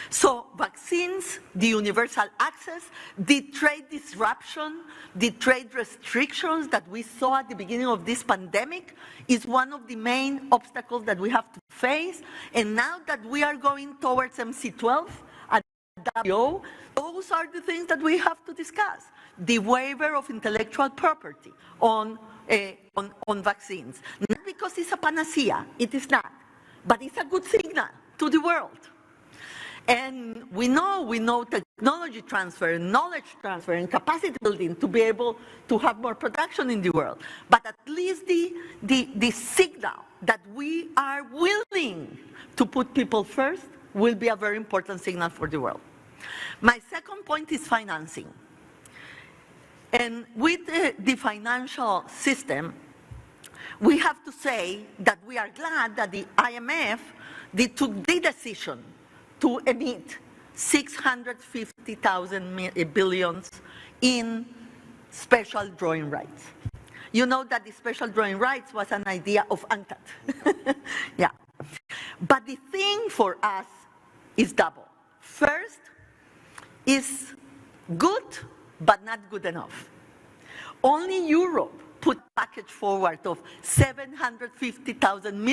So vaccines, the universal access, the trade disruption, the trade restrictions that we saw at the beginning of this pandemic is one of the main obstacles that we have to face. And now that we are going towards MC12 at WHO, those are the things that we have to discuss. The waiver of intellectual property on vaccines. Not because it's a panacea, it is not, but it's a good signal to the world. And we know technology transfer, knowledge transfer, and capacity building to be able to have more production in the world. But at least the signal that we are willing to put people first will be a very important signal for the world. My second point is financing. And with the financial system, we have to say that we are glad that the IMF took the decision to emit 650,000 billions in special drawing rights. You know that the special drawing rights was an idea of UNCTAD. Yeah. But the thing for us is double. First, is good, but not good enough. Only Europe put a package forward of 750,000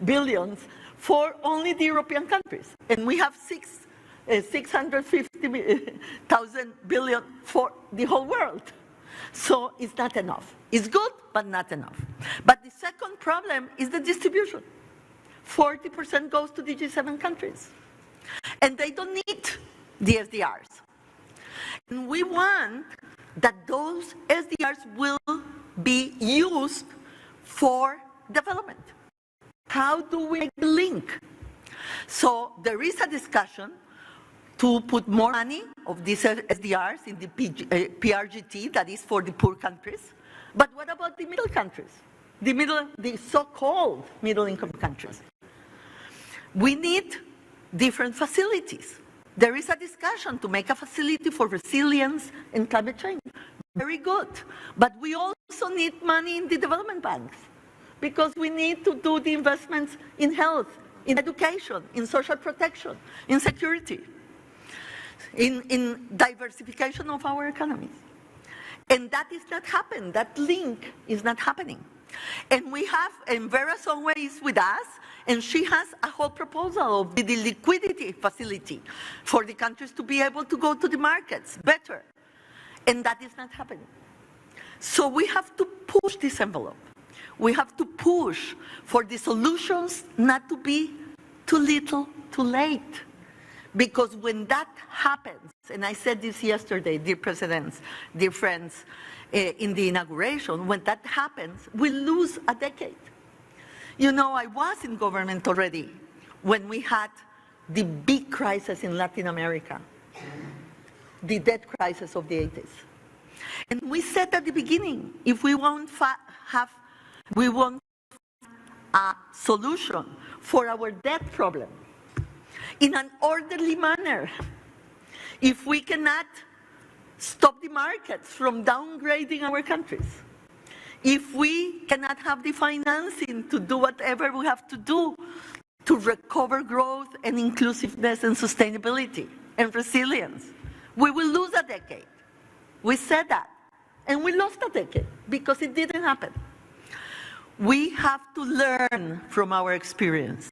billions for only the European countries. And we have 650,000 billion for the whole world. So it's not enough. It's good, but not enough. But the second problem is the distribution. 40% goes to the G7 countries. And they don't need the SDRs. And we want that those SDRs will be used for development. How do we make the link? So there is a discussion to put more money of these SDRs in the PRGT, that is for the poor countries. But what about the middle countries? The so-called middle-income countries? We need different facilities. There is a discussion to make a facility for resilience and climate change. Very good. But we also need money in the development banks, because we need to do the investments in health, in education, in social protection, in security, in diversification of our economies. And that is not happening. That link is not happening. And we have, and Vera's always with us, and she has a whole proposal of the liquidity facility for the countries to be able to go to the markets better. And that is not happening. So we have to push this envelope. We have to push for the solutions not to be too little, too late. Because when that happens, and I said this yesterday, dear presidents, dear friends, in the inauguration, when that happens, we lose a decade. You know, I was in government already when we had the big crisis in Latin America, the debt crisis of the 80s. And we said at the beginning, if we won't have a solution for our debt problem in an orderly manner, if we cannot stop the markets from downgrading our countries, if we cannot have the financing to do whatever we have to do to recover growth and inclusiveness and sustainability and resilience, we will lose a decade. We said that, and we lost a decade because it didn't happen. We have to learn from our experience.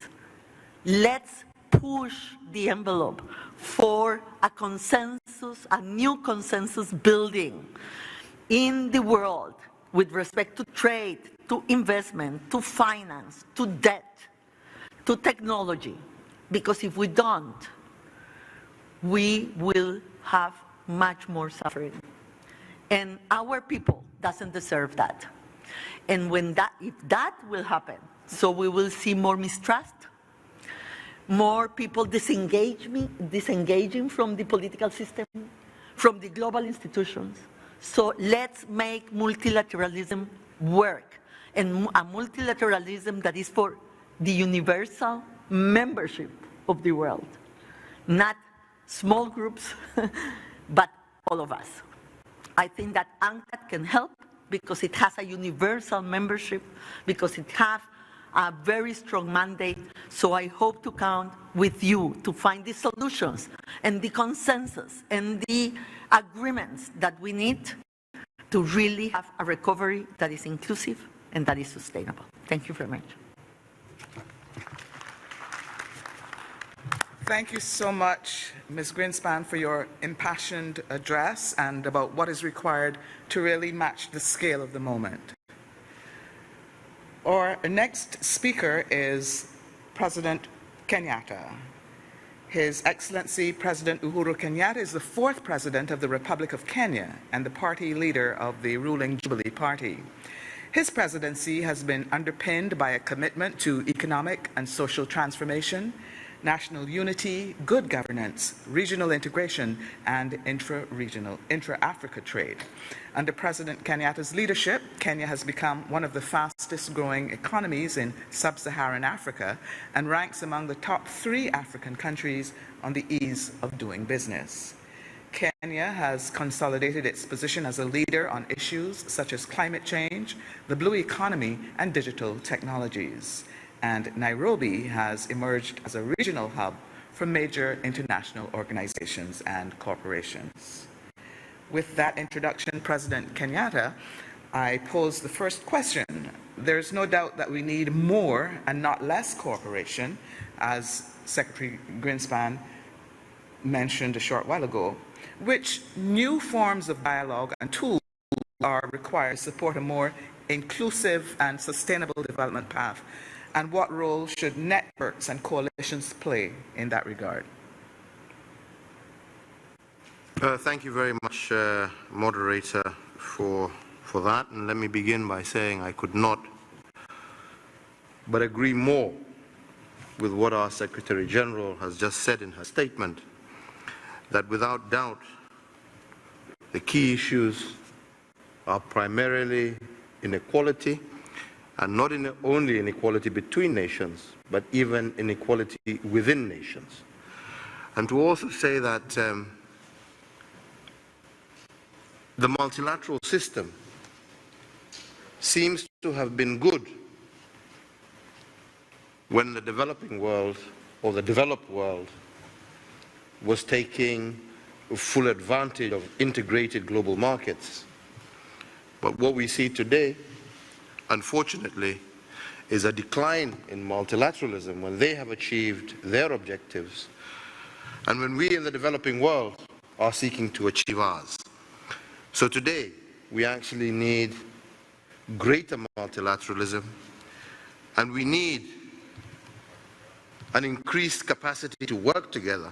Let's push the envelope for a consensus, a new consensus building in the world with respect to trade, to investment, to finance, to debt, to technology. Because if we don't, we will have much more suffering. And our people doesn't deserve that. And if that will happen, so we will see more mistrust, more people disengaging from the political system, from the global institutions. So let's make multilateralism work, and a multilateralism that is for the universal membership of the world, not small groups, but all of us. I think that UNCTAD can help because it has a universal membership, because it has a very strong mandate. So I hope to count with you to find the solutions and the consensus and the agreements that we need to really have a recovery that is inclusive and that is sustainable. Thank you very much. Thank you so much, Ms. Greenspan, for your impassioned address and about what is required to really match the scale of the moment. Our next speaker is President Kenyatta. His Excellency President Uhuru Kenyatta is the 4th President of the Republic of Kenya and the party leader of the ruling Jubilee Party. His presidency has been underpinned by a commitment to economic and social transformation, national unity, good governance, regional integration, and intra-Africa trade. Under President Kenyatta's leadership, Kenya has become one of the fastest growing economies in sub-Saharan Africa and ranks among the top 3 African countries on the ease of doing business. Kenya has consolidated its position as a leader on issues such as climate change, the blue economy, and digital technologies. And Nairobi has emerged as a regional hub for major international organizations and corporations. With that introduction, President Kenyatta, I pose the first question. There's no doubt that we need more and not less cooperation, as Secretary Greenspan mentioned a short while ago. Which new forms of dialogue and tools are required to support a more inclusive and sustainable development path? And what role should networks and coalitions play in that regard? Thank you very much, moderator, for that. And let me begin by saying I could not but agree more with what our Secretary General has just said in her statement, that without doubt the key issues are primarily inequality, and not only inequality between nations, but even inequality within nations. And to also say that the multilateral system seems to have been good when the developing world, or the developed world, was taking full advantage of integrated global markets. But what we see today, unfortunately, is a decline in multilateralism when they have achieved their objectives and when we in the developing world are seeking to achieve ours. So today, we actually need greater multilateralism, and we need an increased capacity to work together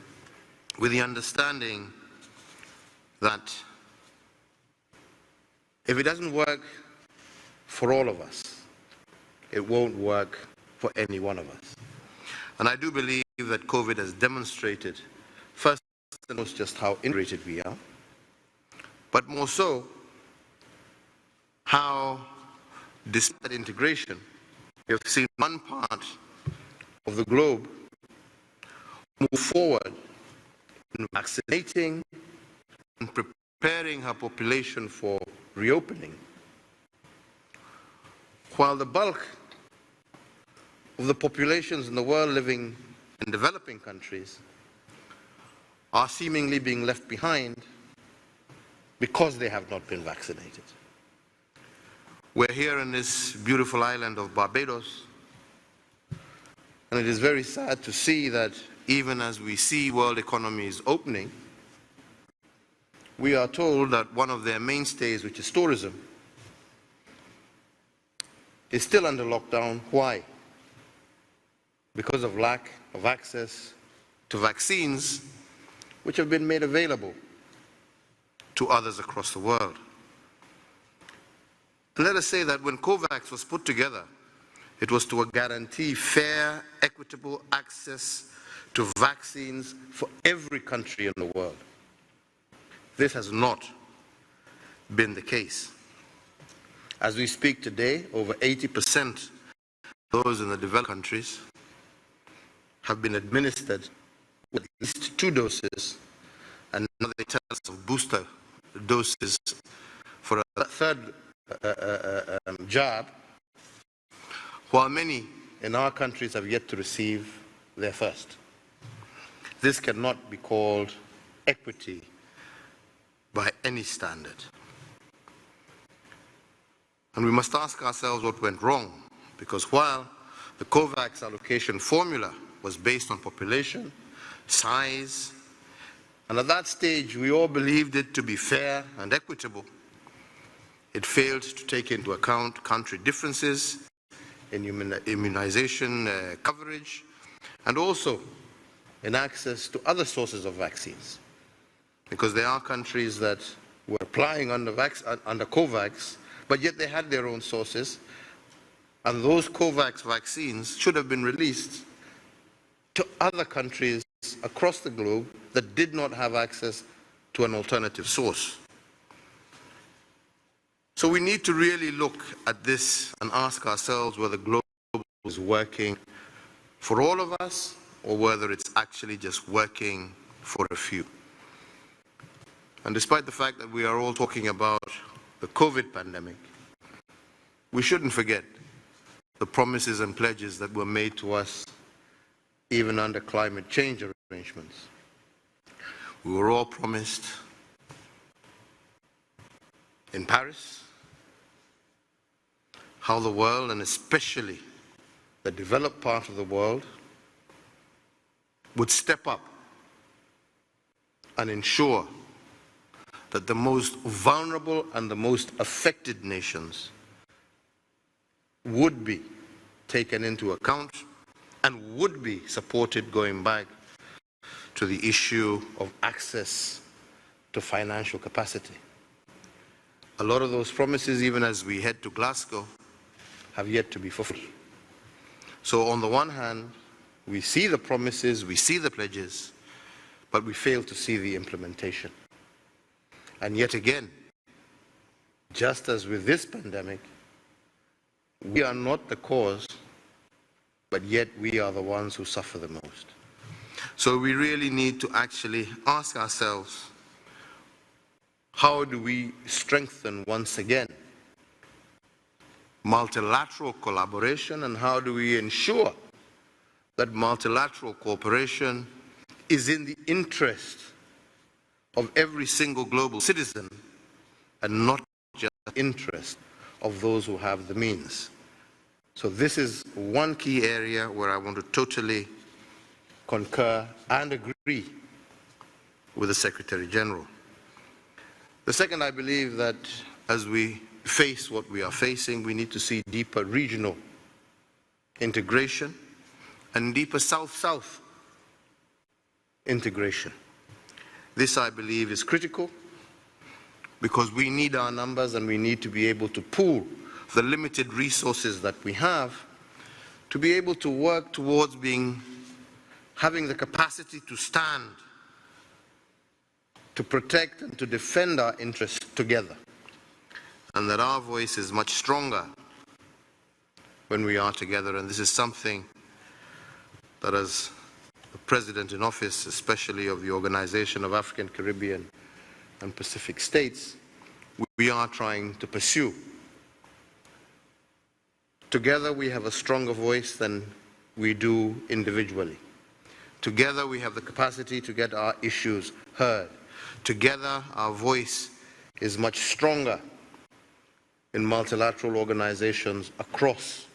with the understanding that if it doesn't work for all of us, it won't work for any one of us. And I do believe that COVID has demonstrated, first and foremost, just how integrated we are, but more so, how, despite that integration, we have seen one part of the globe move forward in vaccinating and preparing her population for reopening, while the bulk of the populations in the world living in developing countries are seemingly being left behind because they have not been vaccinated. We're here in this beautiful island of Barbados, and it is very sad to see that even as we see world economies opening, we are told that one of their mainstays, which is tourism, is still under lockdown. Why? Because of lack of access to vaccines which have been made available to others across the world. And let us say that when COVAX was put together, it was to guarantee fair, equitable access to vaccines for every country in the world. This has not been the case. As we speak today, over 80% of those in the developed countries have been administered with at least 2 doses, and now they tell us of booster doses for a third jab, while many in our countries have yet to receive their first. This cannot be called equity by any standard. And we must ask ourselves what went wrong, because while the COVAX allocation formula was based on population, size, and at that stage we all believed it to be fair and equitable, it failed to take into account country differences in immunization coverage, and also in access to other sources of vaccines. Because there are countries that were applying under COVAX, but yet they had their own sources, and those COVAX vaccines should have been released to other countries across the globe that did not have access to an alternative source. So we need to really look at this and ask ourselves whether global is working for all of us or whether it's actually just working for a few. And despite the fact that we are all talking about the COVID pandemic, we shouldn't forget the promises and pledges that were made to us even under climate change arrangements. We were all promised in Paris how the world, and especially the developed part of the world, would step up and ensure that the most vulnerable and the most affected nations would be taken into account and would be supported, going back to the issue of access to financial capacity. A lot of those promises, even as we head to Glasgow, have yet to be fulfilled. So on the one hand, we see the promises, we see the pledges, but we fail to see the implementation. And yet again, just as with this pandemic, we are not the cause, but yet we are the ones who suffer the most. So we really need to actually ask ourselves, how do we strengthen once again multilateral collaboration, and how do we ensure that multilateral cooperation is in the interest of every single global citizen and not just the interest of those who have the means. So this is one key area where I want to totally concur and agree with the Secretary General. The second, I believe that as we face what we are facing, we need to see deeper regional integration and deeper South-South integration. This, I believe, is critical because we need our numbers and we need to be able to pool the limited resources that we have to be able to work towards having the capacity to stand, to protect and to defend our interests together, and that our voice is much stronger when we are together. And this is something that, as the President in office, especially of the Organization of African, Caribbean and Pacific States, we are trying to pursue. Together we have a stronger voice than we do individually. Together we have the capacity to get our issues heard. Together our voice is much stronger in multilateral organizations across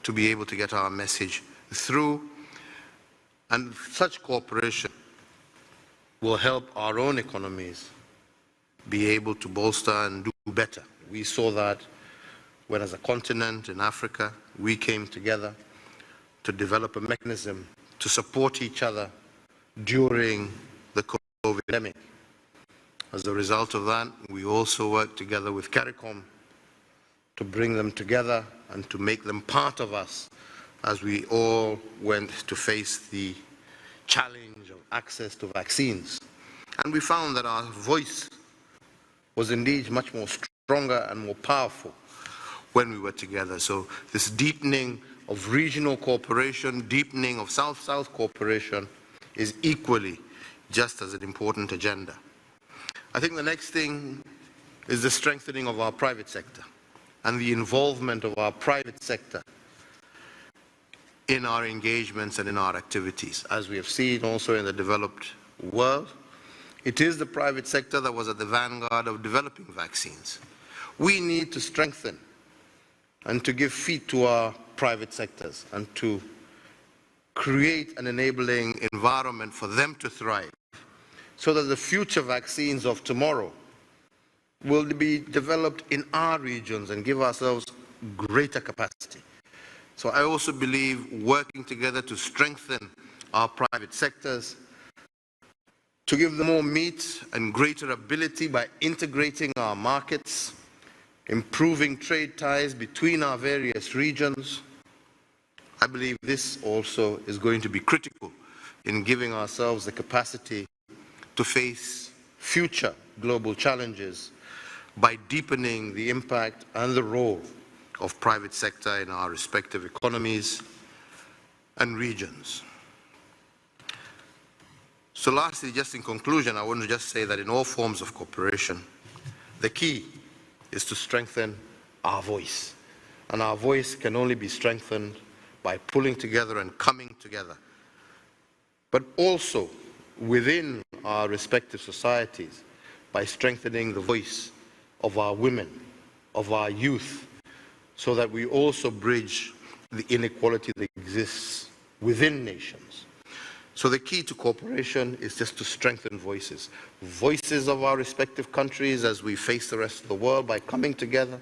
to be able to get our message through. And such cooperation will help our own economies be able to bolster and do better. We saw that when, as a continent in Africa, we came together to develop a mechanism to support each other during the COVID pandemic. As a result of that, we also worked together with CARICOM to bring them together and to make them part of us as we all went to face the challenge of access to vaccines. And we found that our voice was indeed much more stronger and more powerful when we were together. So this deepening of regional cooperation, deepening of South-South cooperation is equally just as an important agenda. I think the next thing is the strengthening of our private sector and the involvement of our private sector in our engagements and in our activities. As we have seen also in the developed world, it is the private sector that was at the vanguard of developing vaccines. We need to strengthen and to give feet to our private sectors and to create an enabling environment for them to thrive so that the future vaccines of tomorrow will be developed in our regions and give ourselves greater capacity. So I also believe working together to strengthen our private sectors, to give them more meat and greater ability by integrating our markets, improving trade ties between our various regions. I believe this also is going to be critical in giving ourselves the capacity to face future global challenges by deepening the impact and the role of private sector in our respective economies and regions. So lastly, just in conclusion, I want to just say that in all forms of cooperation, the key is to strengthen our voice. And our voice can only be strengthened by pulling together and coming together. But also within our respective societies by strengthening the voice of our women, of our youth, so that we also bridge the inequality that exists within nations. So the key to cooperation is just to strengthen voices. Voices of our respective countries as we face the rest of the world by coming together,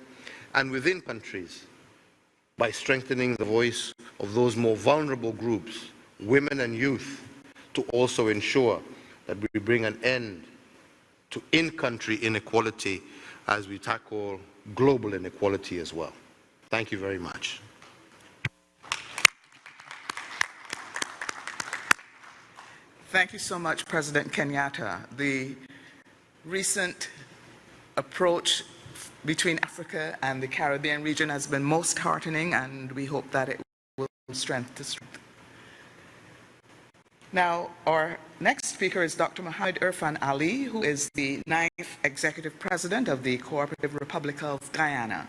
and within countries by strengthening the voice of those more vulnerable groups, women and youth, to also ensure that we bring an end to in-country inequality as we tackle global inequality as well. Thank you very much. Thank you so much, President Kenyatta. The recent approach between Africa and the Caribbean region has been most heartening, and we hope that it will strength to strength. Now, our next speaker is Dr. Mohamed Irfan Ali, who is the 9th Executive President of the Cooperative Republic of Guyana.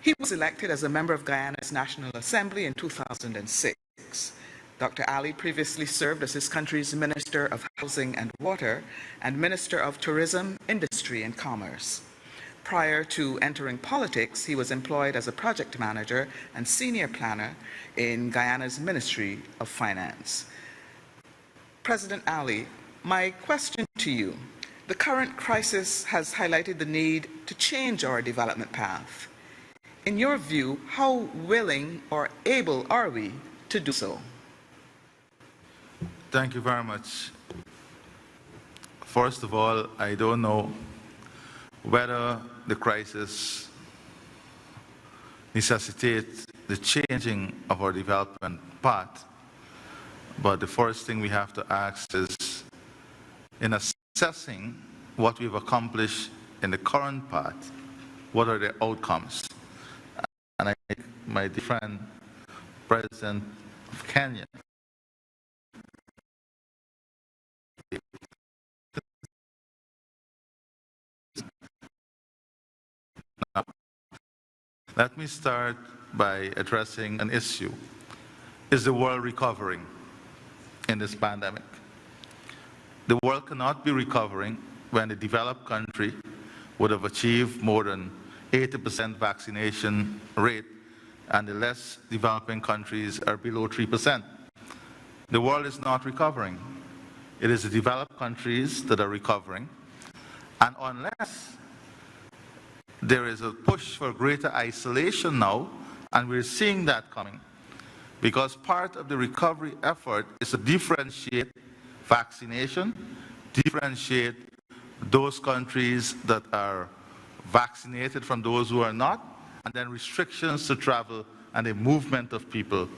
He was elected as a member of Guyana's National Assembly in 2006. Dr. Ali previously served as his country's Minister of Housing and Water and Minister of Tourism, Industry and Commerce. Prior to entering politics, he was employed as a project manager and senior planner in Guyana's Ministry of Finance. President Ali, my question to you, the current crisis has highlighted the need to change our development path. In your view, how willing or able are we to do so? Thank you very much. First of all, I don't know whether the crisis necessitates the changing of our development path, but the first thing we have to ask is, in assessing what we've accomplished in the current path, what are the outcomes? And I think my dear friend, President of Kenya, now, let me start by addressing an issue. Is the world recovering in this pandemic? The world cannot be recovering when the developed country would have achieved more than 80% vaccination rate, and the less developing countries are below 3%. The world is not recovering. It is the developed countries that are recovering. And unless there is a push for greater isolation now, and we're seeing that coming, because part of the recovery effort is to differentiate vaccination, differentiate those countries that are vaccinated from those who are not, and then restrictions to travel and the movement of people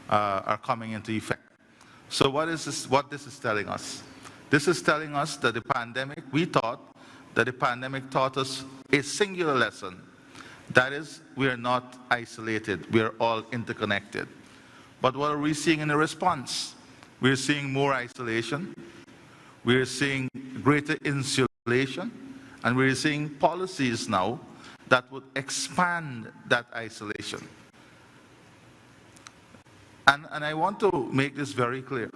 are coming into effect. So what this is telling us? This is telling us that the pandemic, we thought that the pandemic taught us a singular lesson. That is, we are not isolated, we are all interconnected. But what are we seeing in the response? We're seeing more isolation, we're seeing greater insulation, and we're seeing policies now that would expand that isolation. And I want to make this very clear.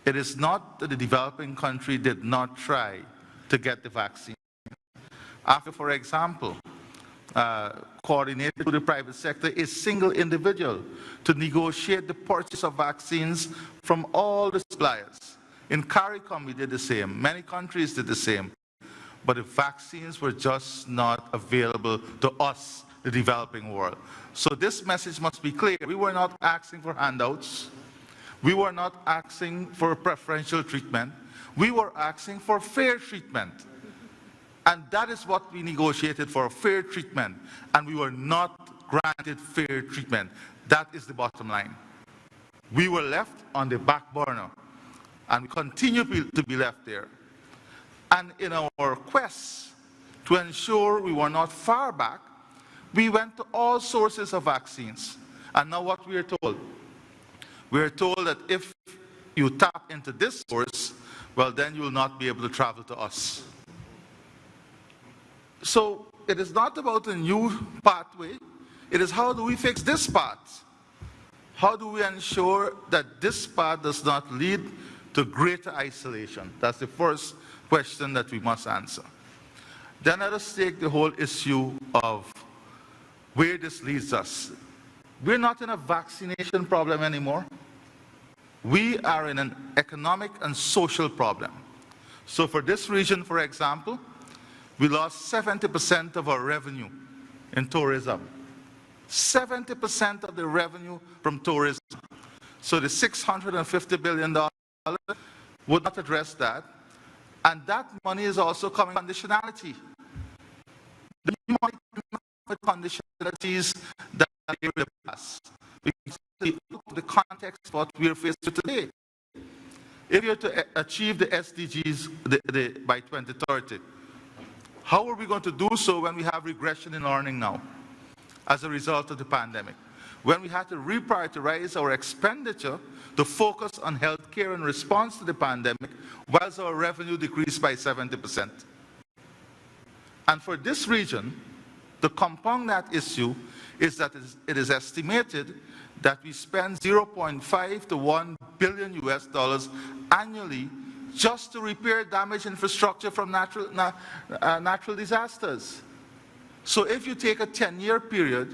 It is not that the developing country did not try to get the vaccine. After, for example, coordinated with the private sector, a single individual to negotiate the purchase of vaccines from all the suppliers. In CARICOM, we did the same. Many countries did the same. But the vaccines were just not available to us, the developing world. So this message must be clear. We were not asking for handouts. We were not asking for preferential treatment. We were asking for fair treatment. And that is what we negotiated for, fair treatment. And we were not granted fair treatment. That is the bottom line. We were left on the back burner, and we continue to be left there. And in our quest to ensure we were not far back, we went to all sources of vaccines. And now what we are told? We are told that if you tap into this source, well, then you will not be able to travel to us. So it is not about a new pathway. It is how do we fix this path? How do we ensure that this path does not lead to greater isolation? That's the first question that we must answer. Then let us take the whole issue of where this leads us. We're not in a vaccination problem anymore. We are in an economic and social problem. So for this region, for example, we lost 70% of our revenue in tourism. 70% of the revenue from tourism. So the $650 billion would not address that. And that money is also coming from conditionality. The money with conditionalities that are in the past. Because the context of what we are faced with today. If you're to achieve the SDGs by 2030, how are we going to do so when we have regression in learning now as a result of the pandemic? When we had to reprioritize our expenditure to focus on healthcare in response to the pandemic, whilst our revenue decreased by 70%. And for this region, to compound that issue is that it is estimated that we spend 0.5 to 1 billion US dollars annually just to repair damaged infrastructure from natural disasters. So if you take a 10-year period,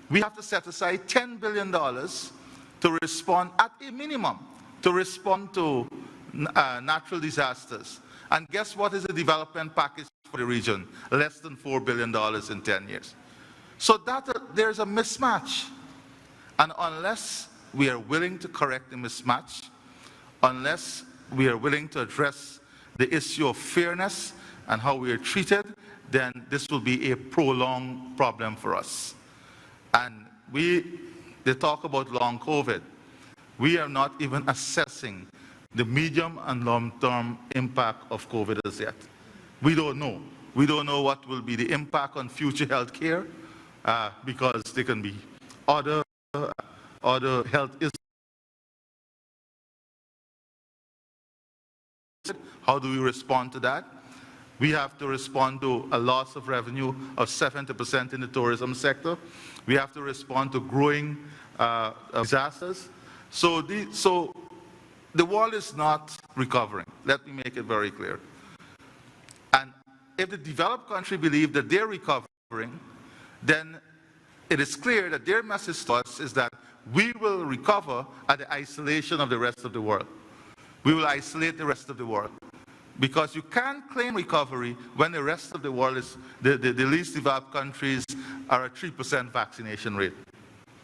we have to set aside $10 billion to respond, at a minimum, to respond to natural disasters. And guess what is the development package for the region? Less than $4 billion in 10 years. So there's a mismatch. And unless we are willing to correct the mismatch, unless we are willing to address the issue of fairness and how we are treated, then this will be a prolonged problem for us. And they talk about long COVID. We are not even assessing the medium and long-term impact of COVID as yet. We don't know. We don't know what will be the impact on future health care because there can be other health issues. How do we respond to that? We have to respond to a loss of revenue of 70% in the tourism sector. We have to respond to growing disasters. So the world is not recovering. Let me make it very clear. And if the developed country believe that they're recovering, then it is clear that their message to us is that we will recover at the isolation of the rest of the world. We will isolate the rest of the world. Because you can't claim recovery when the rest of the world is, the least developed countries are at 3% vaccination rate.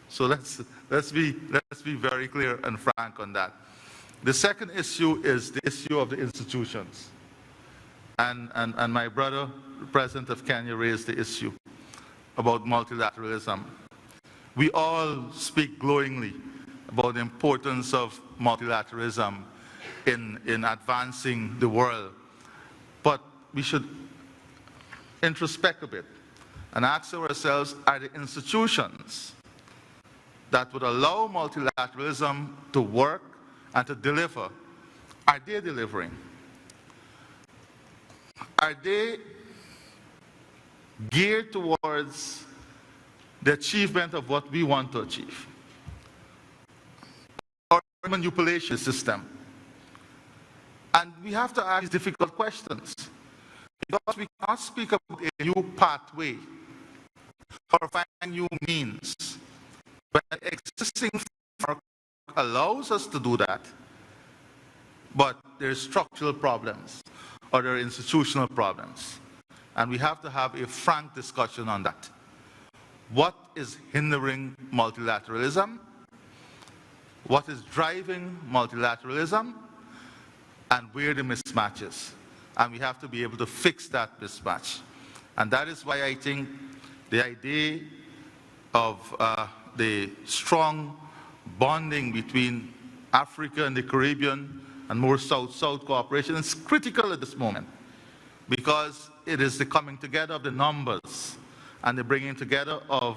So let's be very clear and frank on that. The second issue is the issue of the institutions. And my brother, the President of Kenya, raised the issue about multilateralism. We all speak glowingly about the importance of multilateralism in advancing the world. But we should introspect a bit and ask ourselves, are the institutions that would allow multilateralism to work and to deliver, are they delivering? Are they geared towards the achievement of what we want to achieve? Or manipulation system? And we have to ask these difficult questions, because we cannot speak about a new pathway or find new means when existing framework allows us to do that, but there are structural problems or there are institutional problems. And we have to have a frank discussion on that. What is hindering multilateralism? What is driving multilateralism? And where the mismatches. And we have to be able to fix that mismatch. And that is why I think the idea of the strong bonding between Africa and the Caribbean and more South-South cooperation is critical at this moment, because it is the coming together of the numbers and the bringing together of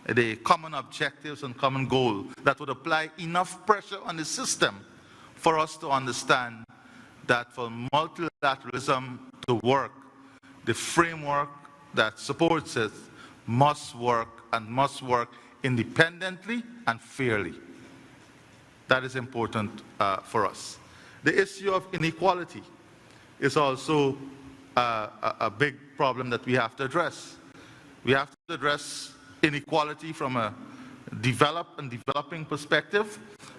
the common objectives and common goal that would apply enough pressure on the system for us to understand that for multilateralism to work, the framework that supports it must work, and must work independently and fairly. That is important for us. The issue of inequality is also a big problem that we have to address. We have to address inequality from a developed and developing perspective.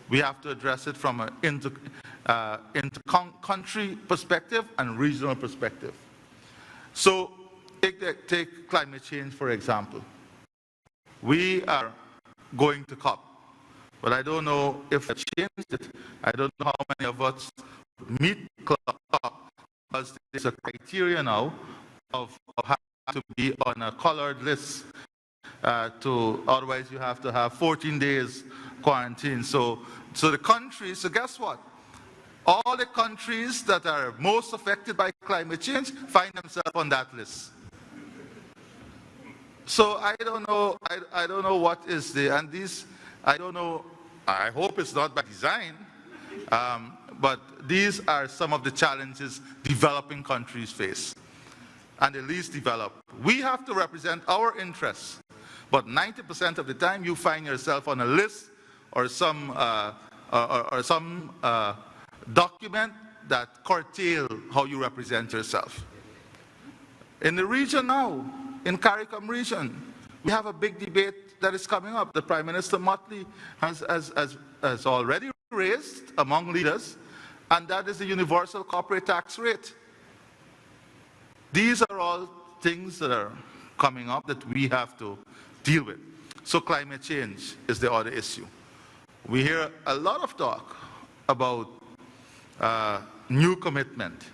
We have to address it from an inter-country perspective and regional perspective. So take climate change, for example. We are going to COP, but I don't know if it changed it. I don't know how many of us meet COP, because there's a criteria now of having to be on a colored list. Otherwise you have to have 14 days quarantine. So the countries, so guess what? All the countries that are most affected by climate change find themselves on that list. So I don't know what is the, and these, I don't know, I hope it's not by design, but these are some of the challenges developing countries face, and the least developed. We have to represent our interests, but 90% of the time you find yourself on a list or some document that curtail how you represent yourself. In the region now, in CARICOM region, we have a big debate that is coming up. The Prime Minister Motley has already raised among leaders, and that is the universal corporate tax rate. These are all things that are coming up that we have to deal with. So climate change is the other issue. We hear a lot of talk about new commitment.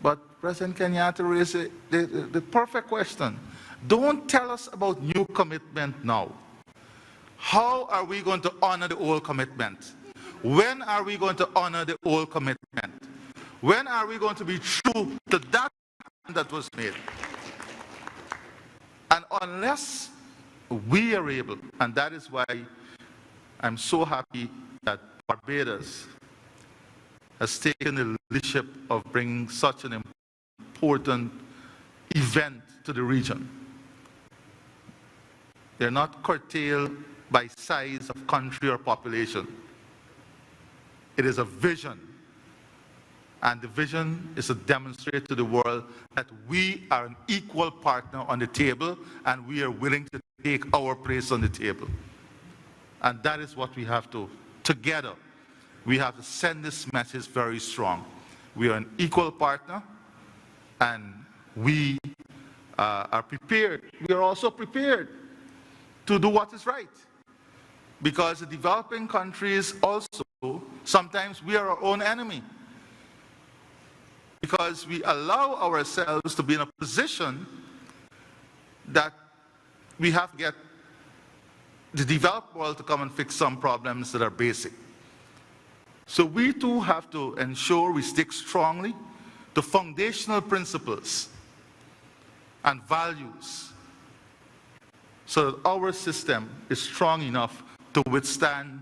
But President Kenyatta raised the perfect question. Don't tell us about new commitment now. How are we going to honor the old commitment? When are we going to honor the old commitment? When are we going to be true to that was made? And unless we are able, and that is why I'm so happy that Barbados has taken the leadership of bringing such an important event to the region. They're not curtailed by size of country or population. It is a vision. And the vision is to demonstrate to the world that we are an equal partner on the table and we are willing to take our place on the table. And that is what we have to, together, we have to send this message very strong. We are an equal partner and we are prepared. We are also prepared to do what is right. Because the developing countries also, sometimes we are our own enemy. Because we allow ourselves to be in a position that we have to get the developed world to come and fix some problems that are basic. So we too have to ensure we stick strongly to foundational principles and values so that our system is strong enough to withstand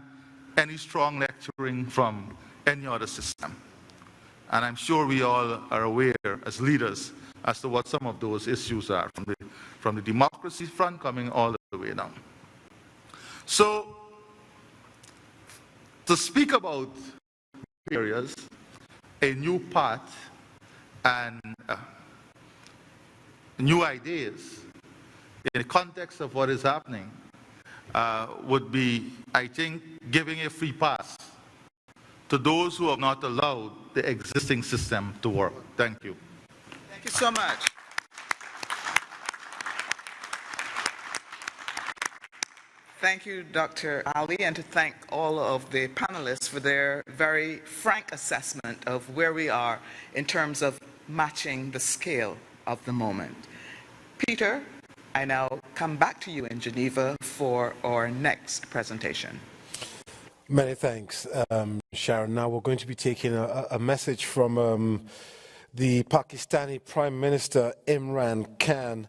any strong lecturing from any other system. And I'm sure we all are aware as leaders as to what some of those issues are, from the democracy front coming all the way down. So, to speak about areas, a new path, and new ideas in the context of what is happening would be, I think, giving a free pass to those who have not allowed the existing system to work. Thank you. Thank you so much. Thank you, Dr. Ali, and to thank all of the panelists for their very frank assessment of where we are in terms of matching the scale of the moment. Peter, I now come back to you in Geneva for our next presentation. Many thanks, Sharon. Now we're going to be taking a message from the Pakistani Prime Minister Imran Khan,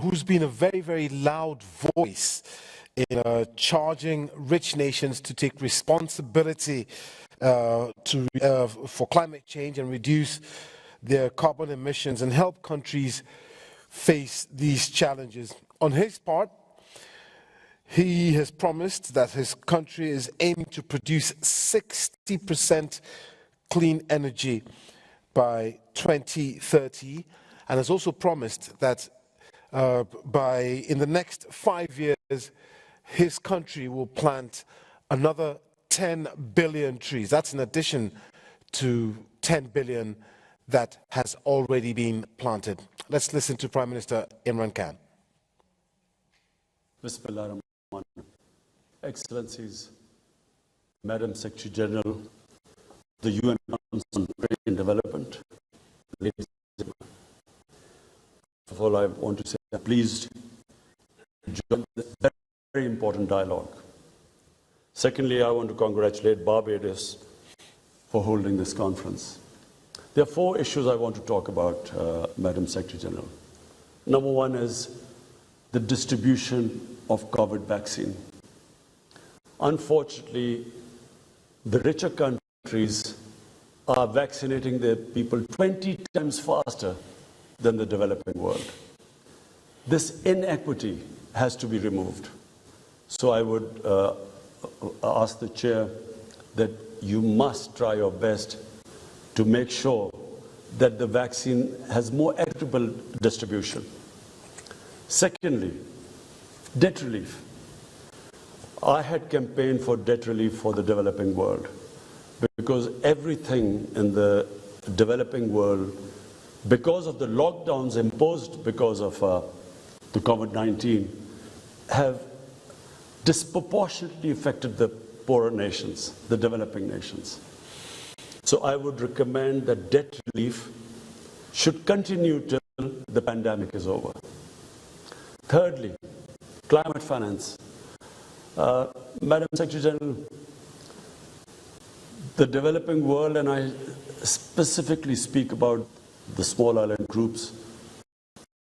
who's been a very, very loud voice in charging rich nations to take responsibility for climate change and reduce their carbon emissions and help countries face these challenges. On his part, he has promised that his country is aiming to produce 60% clean energy by 2030, and has also promised that in the next 5 years, his country will plant another 10 billion trees. That's in addition to 10 billion that has already been planted. Let's listen to Prime Minister Imran Khan. Excellencies, Madam Secretary General, the UN Council on Trade and Development, ladies and gentlemen. First of all, I want to say I'm pleased to join this very important dialogue. Secondly, I want to congratulate Barbados for holding this conference. There are 4 issues I want to talk about, Madam Secretary General. Number 1 is the distribution of COVID vaccine. Unfortunately, the richer countries are vaccinating their people 20 times faster than the developing world. This inequity has to be removed. So I would ask the Chair that you must try your best to make sure that the vaccine has more equitable distribution. Secondly, debt relief. I had campaigned for debt relief for the developing world because everything in the developing world, because of the lockdowns imposed because of the COVID-19, have disproportionately affected the poorer nations, the developing nations. So I would recommend that debt relief should continue till the pandemic is over. Thirdly, climate finance. Madam Secretary General, the developing world, and I specifically speak about the small island groups,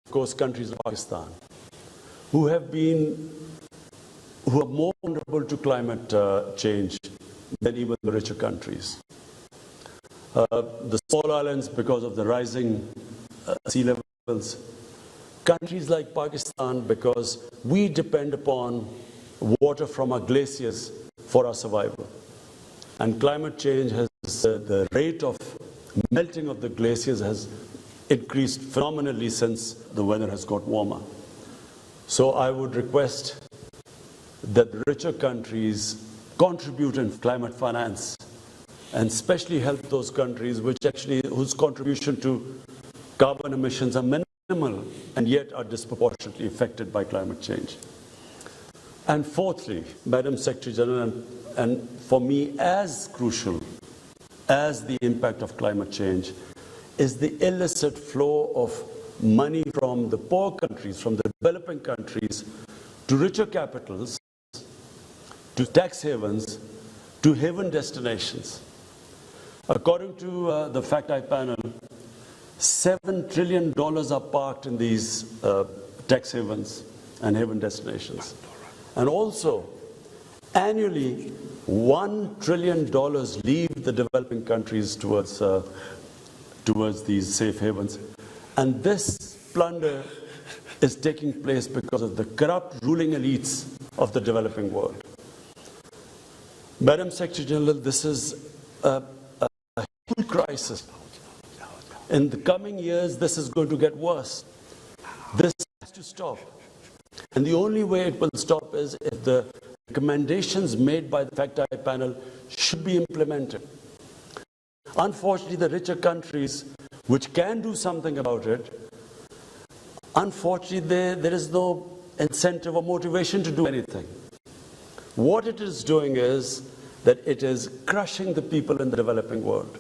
of course countries like Pakistan, who are more vulnerable to climate change than even the richer countries. The small islands, because of the rising sea levels, countries like Pakistan, because we depend upon water from our glaciers for our survival. And climate change has the rate of melting of the glaciers has increased phenomenally since the weather has got warmer. So I would request that the richer countries contribute in climate finance and especially help those countries whose contribution to carbon emissions are minimal and yet are disproportionately affected by climate change. And fourthly, Madam Secretary General, and for me as crucial as the impact of climate change, is the illicit flow of money from the poor countries, from the developing countries, to richer capitals, to tax havens, to haven destinations. According to the Fact-I panel, $7 trillion are parked in these tax havens and haven destinations. And also, annually, $1 trillion leave the developing countries towards these safe havens. And this plunder is taking place because of the corrupt ruling elites of the developing world. Madam Secretary General, this is a huge crisis. In the coming years, this is going to get worse. This has to stop. And the only way it will stop is if the recommendations made by the Fact-I panel should be implemented. Unfortunately, the richer countries, which can do something about it, unfortunately, there is no incentive or motivation to do anything. What it is doing is that it is crushing the people in the developing world.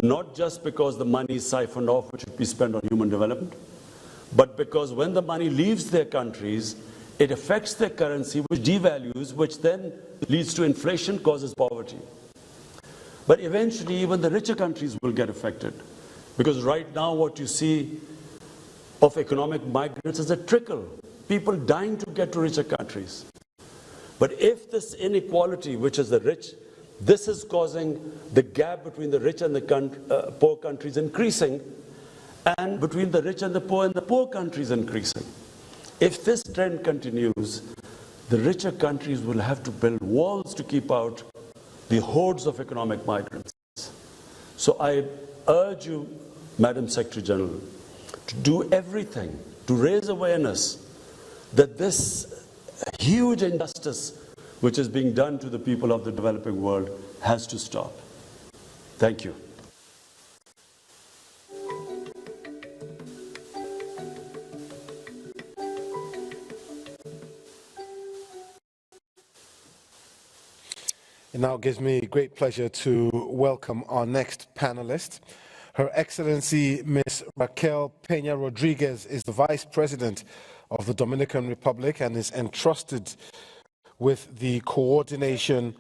Not just because the money is siphoned off, which should be spent on human development, but because when the money leaves their countries, it affects their currency, which devalues, which then leads to inflation, causes poverty. But eventually, even the richer countries will get affected. Because right now, what you see of economic migrants is a trickle. People dying to get to richer countries. But if this inequality, which is the rich, this is causing the gap between the rich and the poor countries increasing, and between the rich and the poor countries increasing. If this trend continues, the richer countries will have to build walls to keep out the hordes of economic migrants. So I urge you, Madam Secretary General, to do everything to raise awareness that this huge injustice which is being done to the people of the developing world has to stop. Thank you. It now gives me great pleasure to welcome our next panelist. Her Excellency Ms. Raquel Peña Rodriguez is the Vice President of the Dominican Republic and is entrusted with the coordination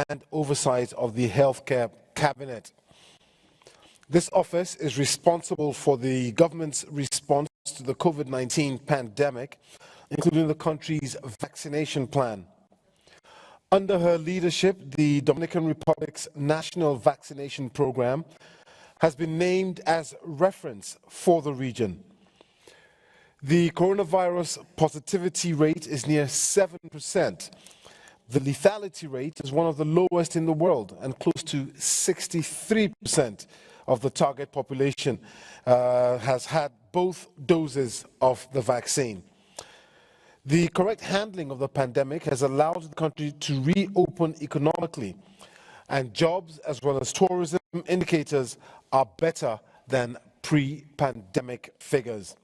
and oversight of the Healthcare Cabinet. This office is responsible for the government's response to the COVID-19 pandemic, including the country's vaccination plan. Under her leadership, the Dominican Republic's National Vaccination Program has been named as reference for the region. The coronavirus positivity rate is near 7%. The lethality rate is one of the lowest in the world, and close to 63% of the target population has had both doses of the vaccine. The correct handling of the pandemic has allowed the country to reopen economically, and jobs as well as tourism indicators are better than pre-pandemic figures.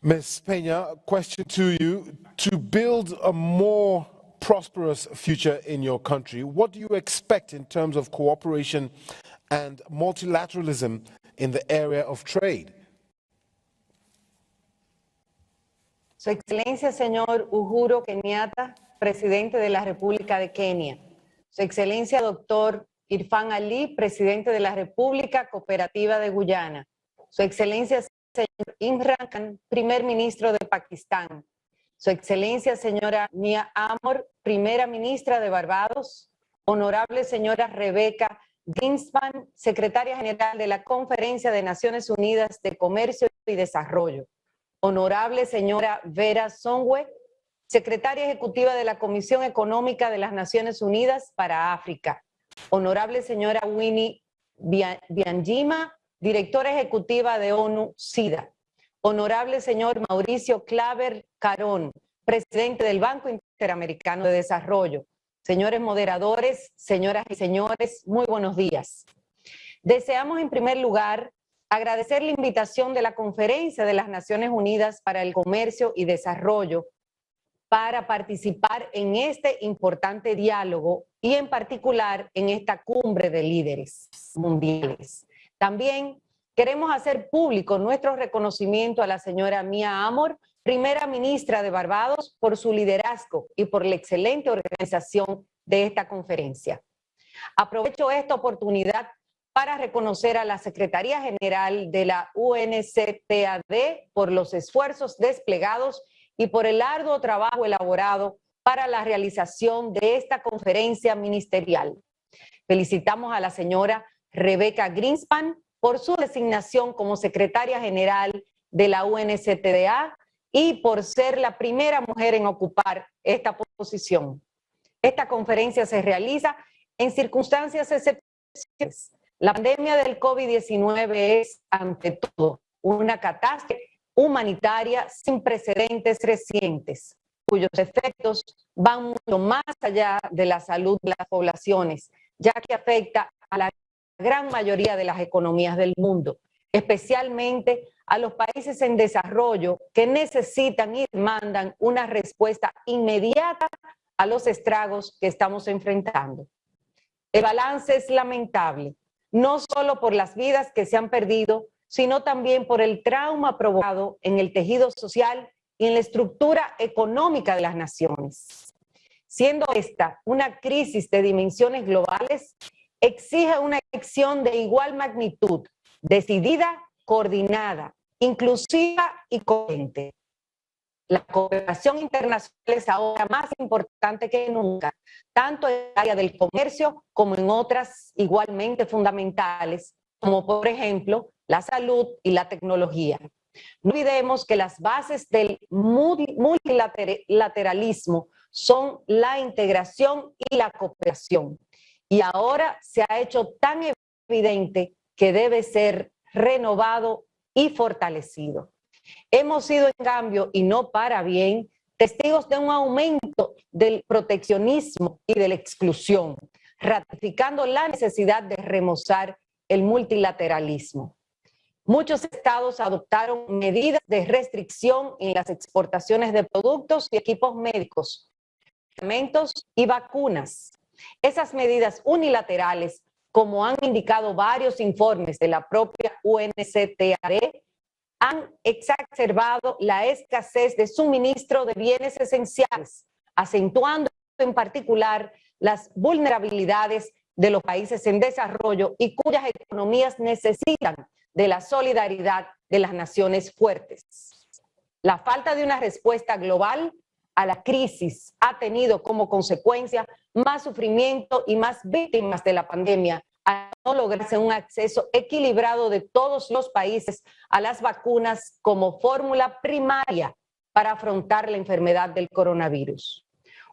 Ms. Peña, question to you. To build a more prosperous future in your country, what do you expect in terms of cooperation and multilateralism in the area of trade? Su Excelencia, señor Uhuru Kenyatta, Presidente de la República de Kenia. Su Excelencia, doctor Irfan Ali, Presidente de la República Cooperativa de Guyana. Su Excelencia, señor Imran Khan, Primer Ministro de Pakistán. Su Excelencia, señora Mia Amor, Primera Ministra de Barbados. Honorable señora Rebecca Greenspan, Secretaria General de la Conferencia de Naciones Unidas de Comercio y Desarrollo. Honorable señora Vera Songwe, Secretaria Ejecutiva de la Comisión Económica de las Naciones Unidas para África. Honorable señora Winnie Byanyima, directora ejecutiva de ONU-SIDA. Honorable señor Mauricio Claver Carón, presidente del Banco Interamericano de Desarrollo. Señores moderadores, señoras y señores, muy buenos días. Deseamos en primer lugar agradecer la invitación de la Conferencia de las Naciones Unidas para el Comercio y Desarrollo para participar en este importante diálogo y en particular en esta cumbre de líderes mundiales. También queremos hacer público nuestro reconocimiento a la señora Mia Amor, primera ministra de Barbados, por su liderazgo y por la excelente organización de esta conferencia. Aprovecho esta oportunidad para reconocer a la Secretaría General de la UNCTAD por los esfuerzos desplegados y por el arduo trabajo elaborado para la realización de esta conferencia ministerial. Felicitamos a la señora Rebecca Greenspan por su designación como secretaria general de la UNCTAD y por ser la primera mujer en ocupar esta posición. Esta conferencia se realiza en circunstancias excepcionales. La pandemia del COVID-19 es, ante todo, una catástrofe humanitaria sin precedentes recientes, cuyos efectos van mucho más allá de la salud de las poblaciones, ya que afecta a la gran mayoría de las economías del mundo, especialmente a los países en desarrollo que necesitan y demandan una respuesta inmediata a los estragos que estamos enfrentando. El balance es lamentable, no solo por las vidas que se han perdido, sino también por el trauma provocado en el tejido social y en la estructura económica de las naciones. Siendo esta una crisis de dimensiones globales, exige una acción de igual magnitud, decidida, coordinada, inclusiva y coherente. La cooperación internacional es ahora más importante que nunca, tanto en el área del comercio como en otras igualmente fundamentales, como por ejemplo la salud y la tecnología. No olvidemos que las bases del multilateralismo son la integración y la cooperación. Y ahora se ha hecho tan evidente que debe ser renovado y fortalecido. Hemos sido, en cambio, y no para bien, testigos de un aumento del proteccionismo y de la exclusión, ratificando la necesidad de remozar el multilateralismo. Muchos estados adoptaron medidas de restricción en las exportaciones de productos y equipos médicos, medicamentos y vacunas. Esas medidas unilaterales, como han indicado varios informes de la propia UNCTAD, han exacerbado la escasez de suministro de bienes esenciales, acentuando en particular las vulnerabilidades de los países en desarrollo y cuyas economías necesitan de la solidaridad de las naciones fuertes. La falta de una respuesta global a la crisis ha tenido como consecuencia más sufrimiento y más víctimas de la pandemia, a no lograrse un acceso equilibrado de todos los países a las vacunas como fórmula primaria para afrontar la enfermedad del coronavirus.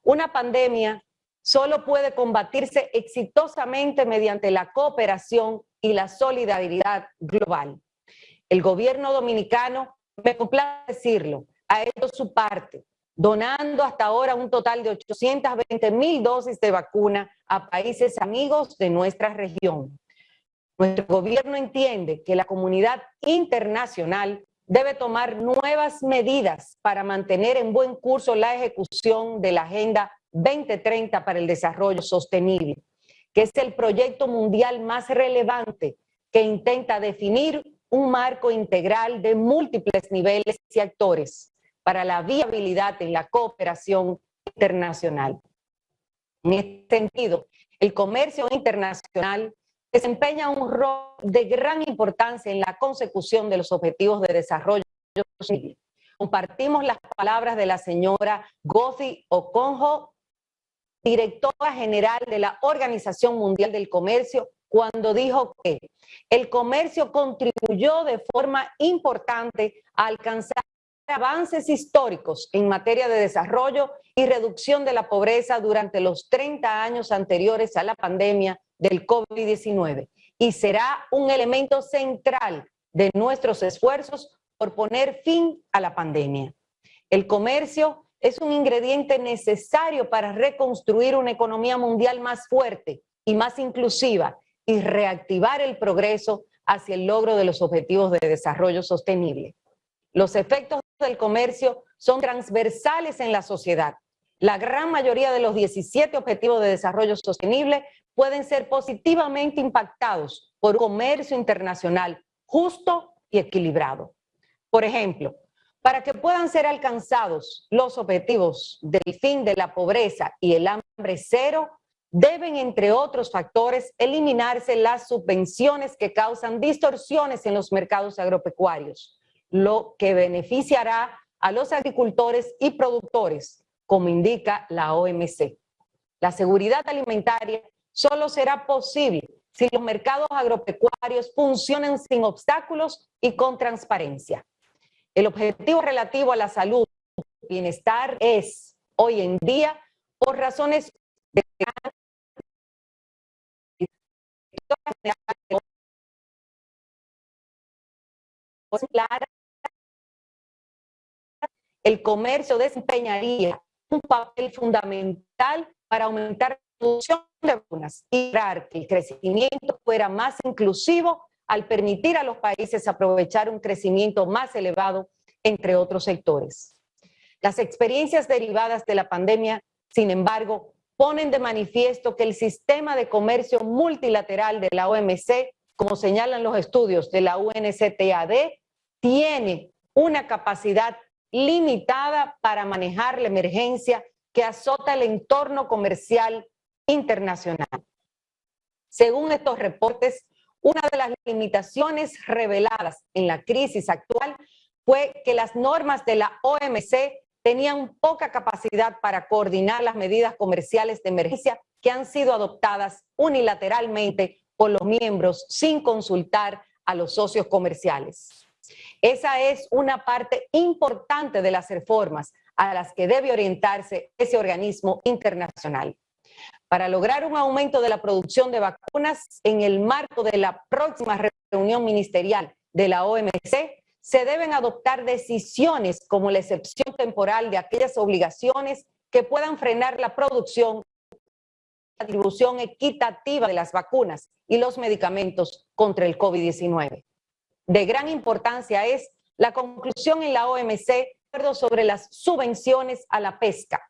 Una pandemia solo puede combatirse exitosamente mediante la cooperación y la solidaridad global. El gobierno dominicano, me complace decirlo, ha hecho su parte, donando hasta ahora un total de 820,000 dosis de vacuna a países amigos de nuestra región. Nuestro gobierno entiende que la comunidad internacional debe tomar nuevas medidas para mantener en buen curso la ejecución de la Agenda 2030 para el Desarrollo Sostenible, que es el proyecto mundial más relevante que intenta definir un marco integral de múltiples niveles y actores para la viabilidad en la cooperación internacional. En este sentido, el comercio internacional desempeña un rol de gran importancia en la consecución de los objetivos de desarrollo sostenible. Compartimos las palabras de la señora Gozi Okonjo, directora general de la Organización Mundial del Comercio, cuando dijo que el comercio contribuyó de forma importante a alcanzar avances históricos en materia de desarrollo y reducción de la pobreza durante los 30 años anteriores a la pandemia del COVID-19 y será un elemento central de nuestros esfuerzos por poner fin a la pandemia. El comercio es un ingrediente necesario para reconstruir una economía mundial más fuerte y más inclusiva y reactivar el progreso hacia el logro de los objetivos de desarrollo sostenible. Los efectos del comercio son transversales en la sociedad. La gran mayoría de los 17 objetivos de desarrollo sostenible pueden ser positivamente impactados por un comercio internacional justo y equilibrado. Por ejemplo, para que puedan ser alcanzados los objetivos del fin de la pobreza y el hambre cero, deben, entre otros factores, eliminarse las subvenciones que causan distorsiones en los mercados agropecuarios, lo que beneficiará a los agricultores y productores, como indica la OMC. La seguridad alimentaria solo será posible si los mercados agropecuarios funcionan sin obstáculos y con transparencia. El objetivo relativo a la salud y bienestar es, hoy en día, por razones de el comercio desempeñaría un papel fundamental para aumentar la producción de vacunas y lograr que el crecimiento fuera más inclusivo al permitir a los países aprovechar un crecimiento más elevado, entre otros sectores. Las experiencias derivadas de la pandemia, sin embargo, ponen de manifiesto que el sistema de comercio multilateral de la OMC, como señalan los estudios de la UNCTAD, tiene una capacidad limitada para manejar la emergencia que azota el entorno comercial internacional. Según estos reportes, una de las limitaciones reveladas en la crisis actual fue que las normas de la OMC tenían poca capacidad para coordinar las medidas comerciales de emergencia que han sido adoptadas unilateralmente por los miembros sin consultar a los socios comerciales. Esa es una parte importante de las reformas a las que debe orientarse ese organismo internacional. Para lograr un aumento de la producción de vacunas en el marco de la próxima reunión ministerial de la OMC, se deben adoptar decisiones como la excepción temporal de aquellas obligaciones que puedan frenar la producción y la distribución equitativa de las vacunas y los medicamentos contra el COVID-19. De gran importancia es la conclusión en la OMC sobre las subvenciones a la pesca.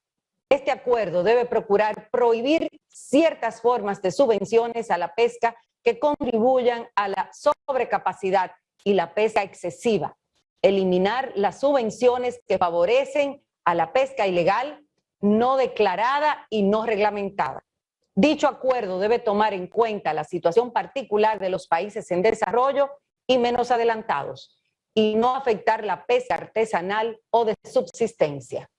Este acuerdo debe procurar prohibir ciertas formas de subvenciones a la pesca que contribuyan a la sobrecapacidad y la pesca excesiva, eliminar las subvenciones que favorecen a la pesca ilegal, no declarada y no reglamentada. Dicho acuerdo debe tomar en cuenta la situación particular de los países en desarrollo y menos adelantados, y no afectar la pesca artesanal o de subsistencia.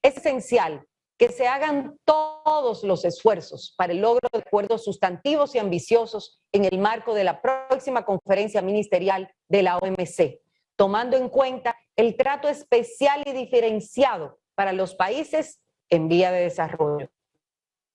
Es esencial que se hagan todos los esfuerzos para el logro de acuerdos sustantivos y ambiciosos en el marco de la próxima conferencia ministerial de la OMC, tomando en cuenta el trato especial y diferenciado para los países en vía de desarrollo.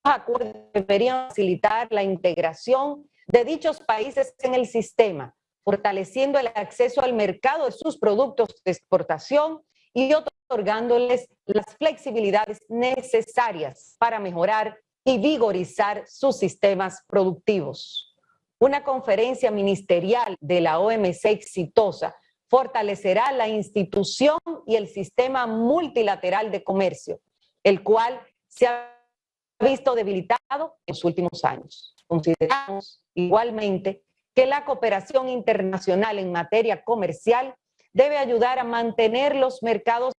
Los acuerdos deberían facilitar la integración de dichos países en el sistema, fortaleciendo el acceso al mercado de sus productos de exportación y otorgándoles las flexibilidades necesarias para mejorar y vigorizar sus sistemas productivos. Una conferencia ministerial de la OMC exitosa fortalecerá la institución y el sistema multilateral de comercio, el cual se ha visto debilitado en los últimos años. Consideramos igualmente que la cooperación internacional en materia comercial debe ayudar a mantener los mercados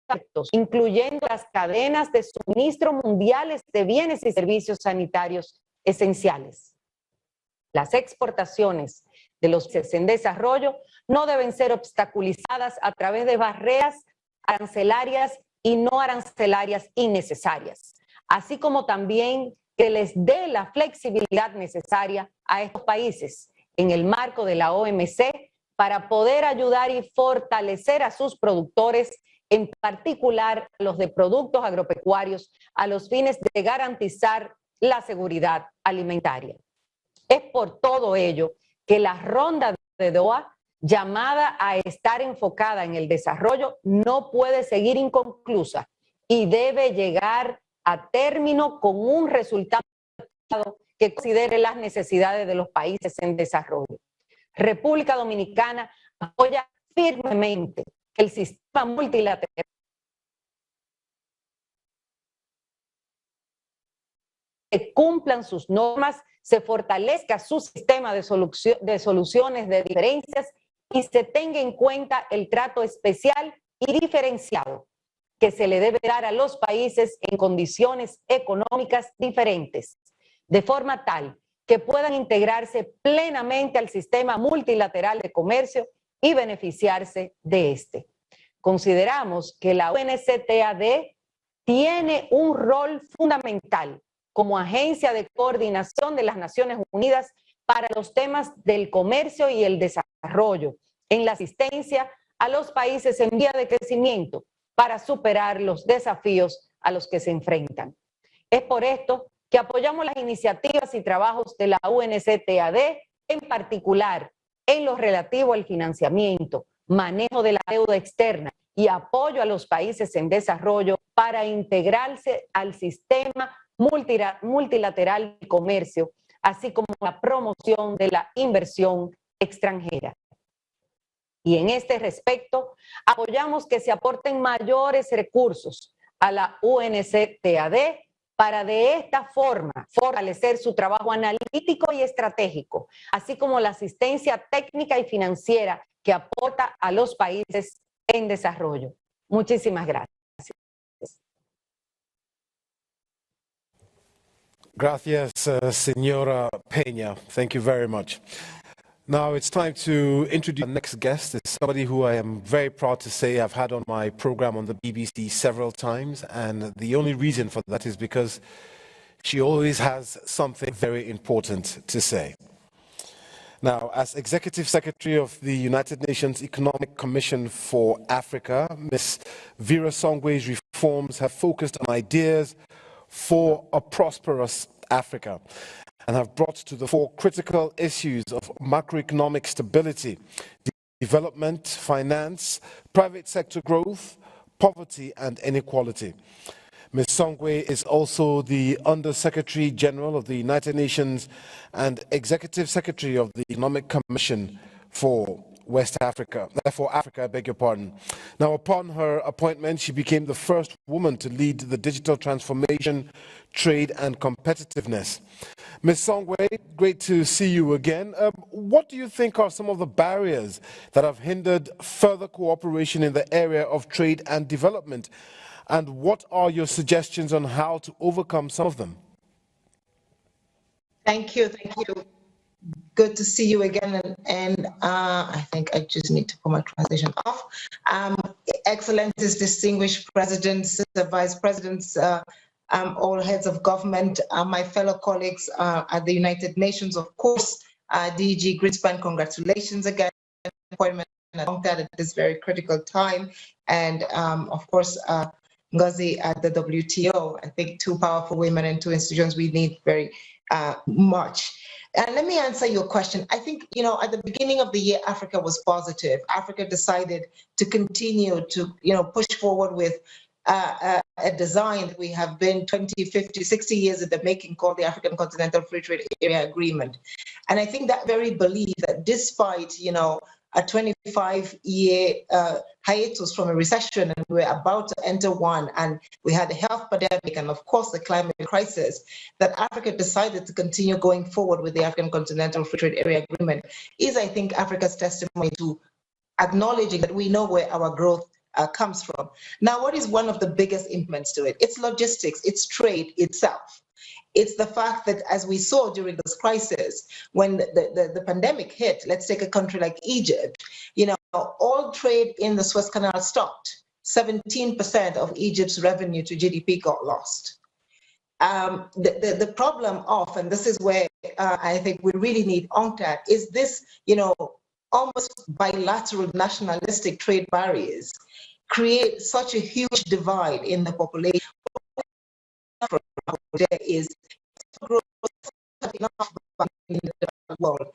abiertos, incluyendo las cadenas de suministro mundiales de bienes y servicios sanitarios esenciales. Las exportaciones de los países en desarrollo no deben ser obstaculizadas a través de barreras arancelarias y no arancelarias innecesarias, así como también que les dé la flexibilidad necesaria a estos países en el marco de la OMC para poder ayudar y fortalecer a sus productores, en particular los de productos agropecuarios, a los fines de garantizar la seguridad alimentaria. Es por todo ello que la ronda de Doha, llamada a estar enfocada en el desarrollo, no puede seguir inconclusa y debe llegar a término con un resultado que considere las necesidades de los países en desarrollo. República Dominicana apoya firmemente que el sistema multilateral que cumplan sus normas, se fortalezca su sistema de soluciones de diferencias y se tenga en cuenta el trato especial y diferenciado que se le debe dar a los países en condiciones económicas diferentes, de forma tal que puedan integrarse plenamente al sistema multilateral de comercio y beneficiarse de este. Consideramos que la UNCTAD tiene un rol fundamental como agencia de coordinación de las Naciones Unidas para los temas del comercio y el desarrollo, en la asistencia a los países en vía de crecimiento para superar los desafíos a los que se enfrentan. Es por esto que apoyamos las iniciativas y trabajos de la UNCTAD, en particular en lo relativo al financiamiento, manejo de la deuda externa y apoyo a los países en desarrollo para integrarse al sistema multilateral de comercio, así como la promoción de la inversión extranjera. Y en este respecto, apoyamos que se aporten mayores recursos a la UNCTAD para de esta forma fortalecer su trabajo analítico y estratégico, así como la asistencia técnica y financiera que aporta a los países en desarrollo. Muchísimas gracias. Gracias, Senora Peña. Thank you very much. Now it's time to introduce our next guest. It's somebody who I am very proud to say I've had on my program on the BBC several times, and the only reason for that is because she always has something very important to say. Now, as Executive Secretary of the United Nations Economic Commission for Africa, Ms. Vera Songwe's reforms have focused on ideas for a prosperous Africa and have brought to the fore critical issues of macroeconomic stability, development, finance, private sector growth, poverty and inequality. Ms. Songwe is also the Under-Secretary General of the United Nations and Executive Secretary of the Economic Commission for West Africa, for Africa, I beg your pardon. Now, upon her appointment, she became the first woman to lead the digital transformation, trade and competitiveness. Ms. Songwe, great to see you again. What do you think are some of the barriers that have hindered further cooperation in the area of trade and development? And what are your suggestions on how to overcome some of them? Thank you. Good to see you again. And I think I just need to put my translation off. Excellencies, distinguished presidents, vice presidents, all heads of government, my fellow colleagues at the United Nations, of course, DG Grinspan, congratulations again on the appointment at this very critical time. And of course, Ngozi at the WTO. I think two powerful women and two institutions we need very much. And let me answer your question. I think, at the beginning of the year, Africa was positive. Africa decided to continue to, push forward with a design that we have been 20, 50, 60 years in the making called the African Continental Free Trade Area Agreement. And I think that very belief that despite, a 25-year hiatus from a recession, and we're about to enter one, and we had the health pandemic and, of course, the climate crisis, that Africa decided to continue going forward with the African Continental Free Trade Area Agreement is, I think, Africa's testimony to acknowledging that we know where our growth comes from. Now, what is one of the biggest impediments to it? It's logistics, it's trade itself. It's the fact that, as we saw during this crisis, when the pandemic hit, let's take a country like Egypt, all trade in the Suez Canal stopped. 17% of Egypt's revenue to GDP got lost. The problem of, and this is where I think we really need UNCTAD, is this, almost bilateral nationalistic trade barriers create such a huge divide in the population. There is growth enough in the developed world.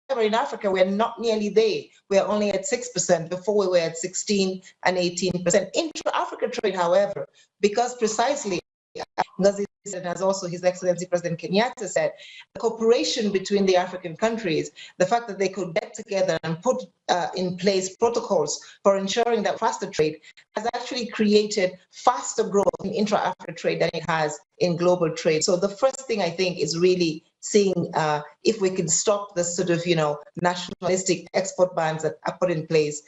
However, in Africa, we're not nearly there. We're only at 6%. Before we were at 16 and 18%. Intra-African trade, however, because precisely, as also His Excellency President Kenyatta said, the cooperation between the African countries, the fact that they could get together and put in place protocols for ensuring that faster trade has actually created faster growth in intra-African trade than it has in global trade. So the first thing I think is really seeing if we can stop the sort of, nationalistic export bans that are put in place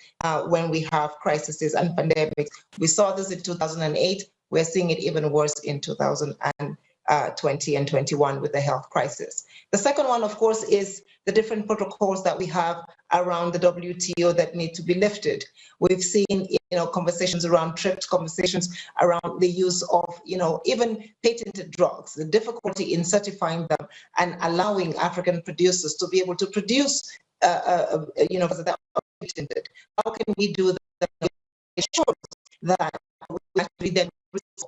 when we have crises and pandemics. We saw this in 2008. We're seeing it even worse in 2020 and 21 with the health crisis. The second one, of course, is the different protocols that we have around the WTO that need to be lifted. We've seen, conversations around TRIPS, conversations around the use of, even patented drugs, the difficulty in certifying them and allowing African producers to be able to produce, that are patented. How can we do that? Ensure that we actually then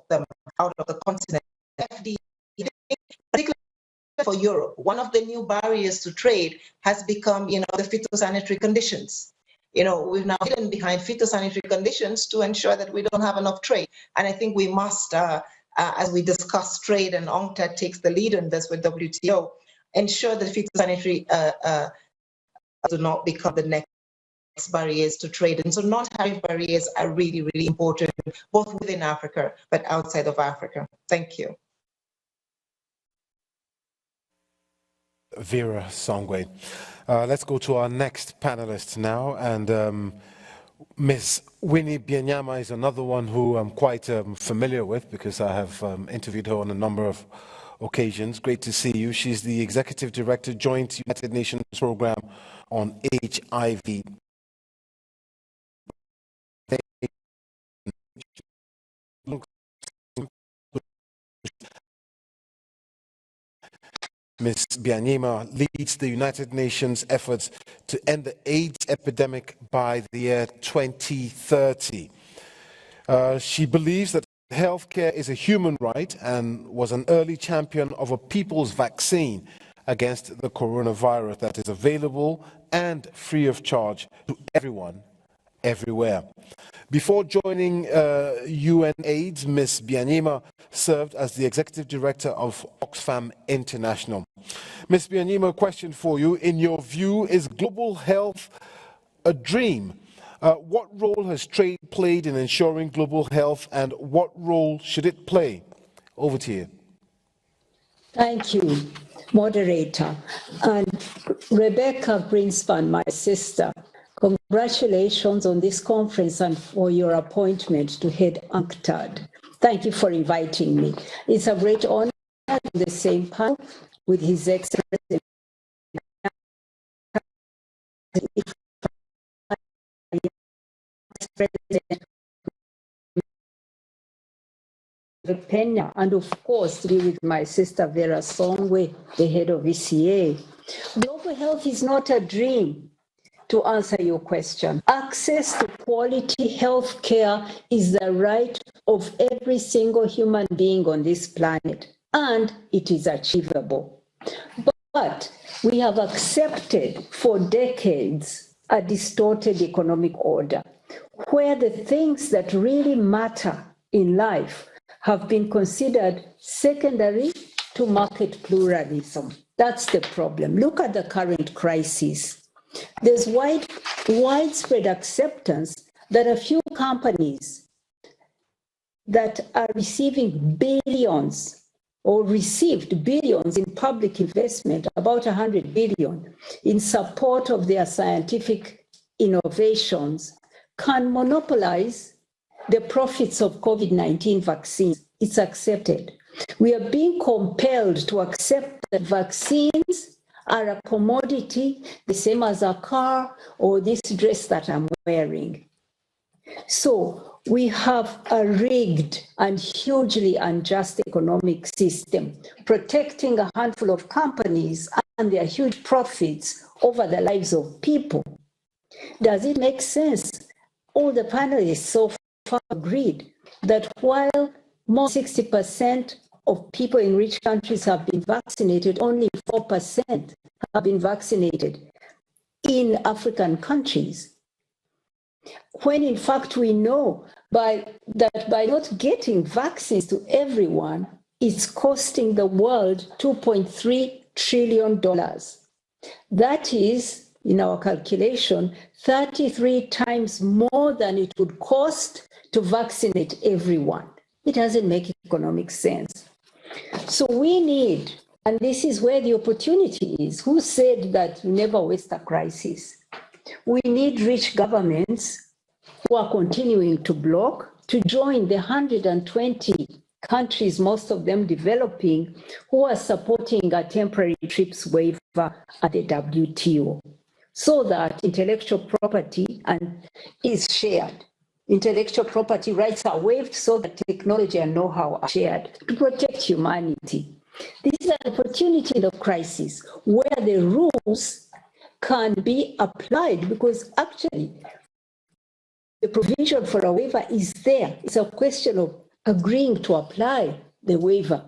them out of the continent. FDA, particularly for Europe, one of the new barriers to trade has become, the phytosanitary conditions. We've now hidden behind phytosanitary conditions to ensure that we don't have enough trade. And I think we must, as we discuss trade, and UNCTAD takes the lead in this with WTO, ensure that phytosanitary do not become the next barriers to trade. And so non-tariff barriers are really, really important, both within Africa, but outside of Africa. Thank you. Vera Songwe. Let's go to our next panelist now. And Ms. Winnie Byanyima is another one who I'm quite familiar with because I have interviewed her on a number of occasions. Great to see you. She's the Executive Director, Joint United Nations Program on HIV. Ms. Byanyima leads the United Nations efforts to end the AIDS epidemic by the year 2030. She believes that healthcare is a human right and was an early champion of a people's vaccine against the coronavirus that is available and free of charge to everyone, everywhere. Before joining UNAIDS, Ms. Byanyima served as the Executive Director of Oxfam International. Ms. Byanyima, question for you. In your view, is global health a dream? What role has trade played in ensuring global health, and what role should it play? Over to you. Thank you, moderator. And Rebecca Greenspan, my sister, congratulations on this conference and for your appointment to head UNCTAD. Thank you for inviting me. It's a great honor to be the same panel with His Excellency President Pena, and of course, to be with my sister Vera Songwe, the head of ECA. Global health is not a dream. To answer your question, access to quality health care is the right of every single human being on this planet, and it is achievable. But we have accepted for decades a distorted economic order, where the things that really matter in life have been considered secondary to market pluralism. That's the problem. Look at the current crisis. There's widespread acceptance that a few companies that are receiving billions or received billions in public investment, about 100 billion, in support of their scientific innovations, can monopolize the profits of COVID-19 vaccines. It's accepted. We are being compelled to accept that vaccines are a commodity, the same as a car or this dress that I'm wearing. So we have a rigged and hugely unjust economic system, protecting a handful of companies and their huge profits over the lives of people. Does it make sense? All the panelists so far agreed that while more 60% of people in rich countries have been vaccinated, only 4% have been vaccinated in African countries. When in fact we know that by not getting vaccines to everyone, it's costing the world $2.3 trillion. That is, in our calculation, 33 times more than it would cost to vaccinate everyone. It doesn't make economic sense. So we need, and this is where the opportunity is. Who said that we never waste a crisis? We need rich governments who are continuing to block to join the 120 countries, most of them developing, who are supporting a temporary TRIPS waiver at the WTO, so that intellectual property is shared. Intellectual property rights are waived so that technology and know-how are shared to protect humanity. This is an opportunity in the crisis where the rules can be applied, because actually the provision for a waiver is there. It's a question of agreeing to apply the waiver.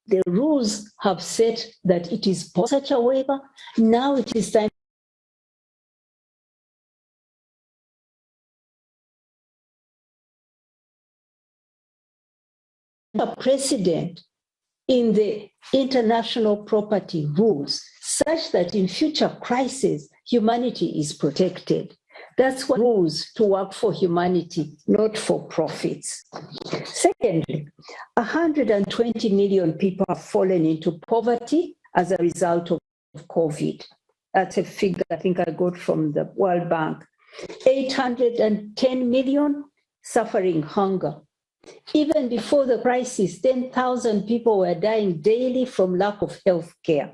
The rules have said that it is such a waiver. Now it is time a precedent in the international property rules such that in future crises, humanity is protected. That's what rules to work for humanity, not for profits. Secondly, 120 million people have fallen into poverty as a result of COVID. That's a figure I think I got from the World Bank. 810 million suffering hunger. Even before the crisis, 10,000 people were dying daily from lack of health care.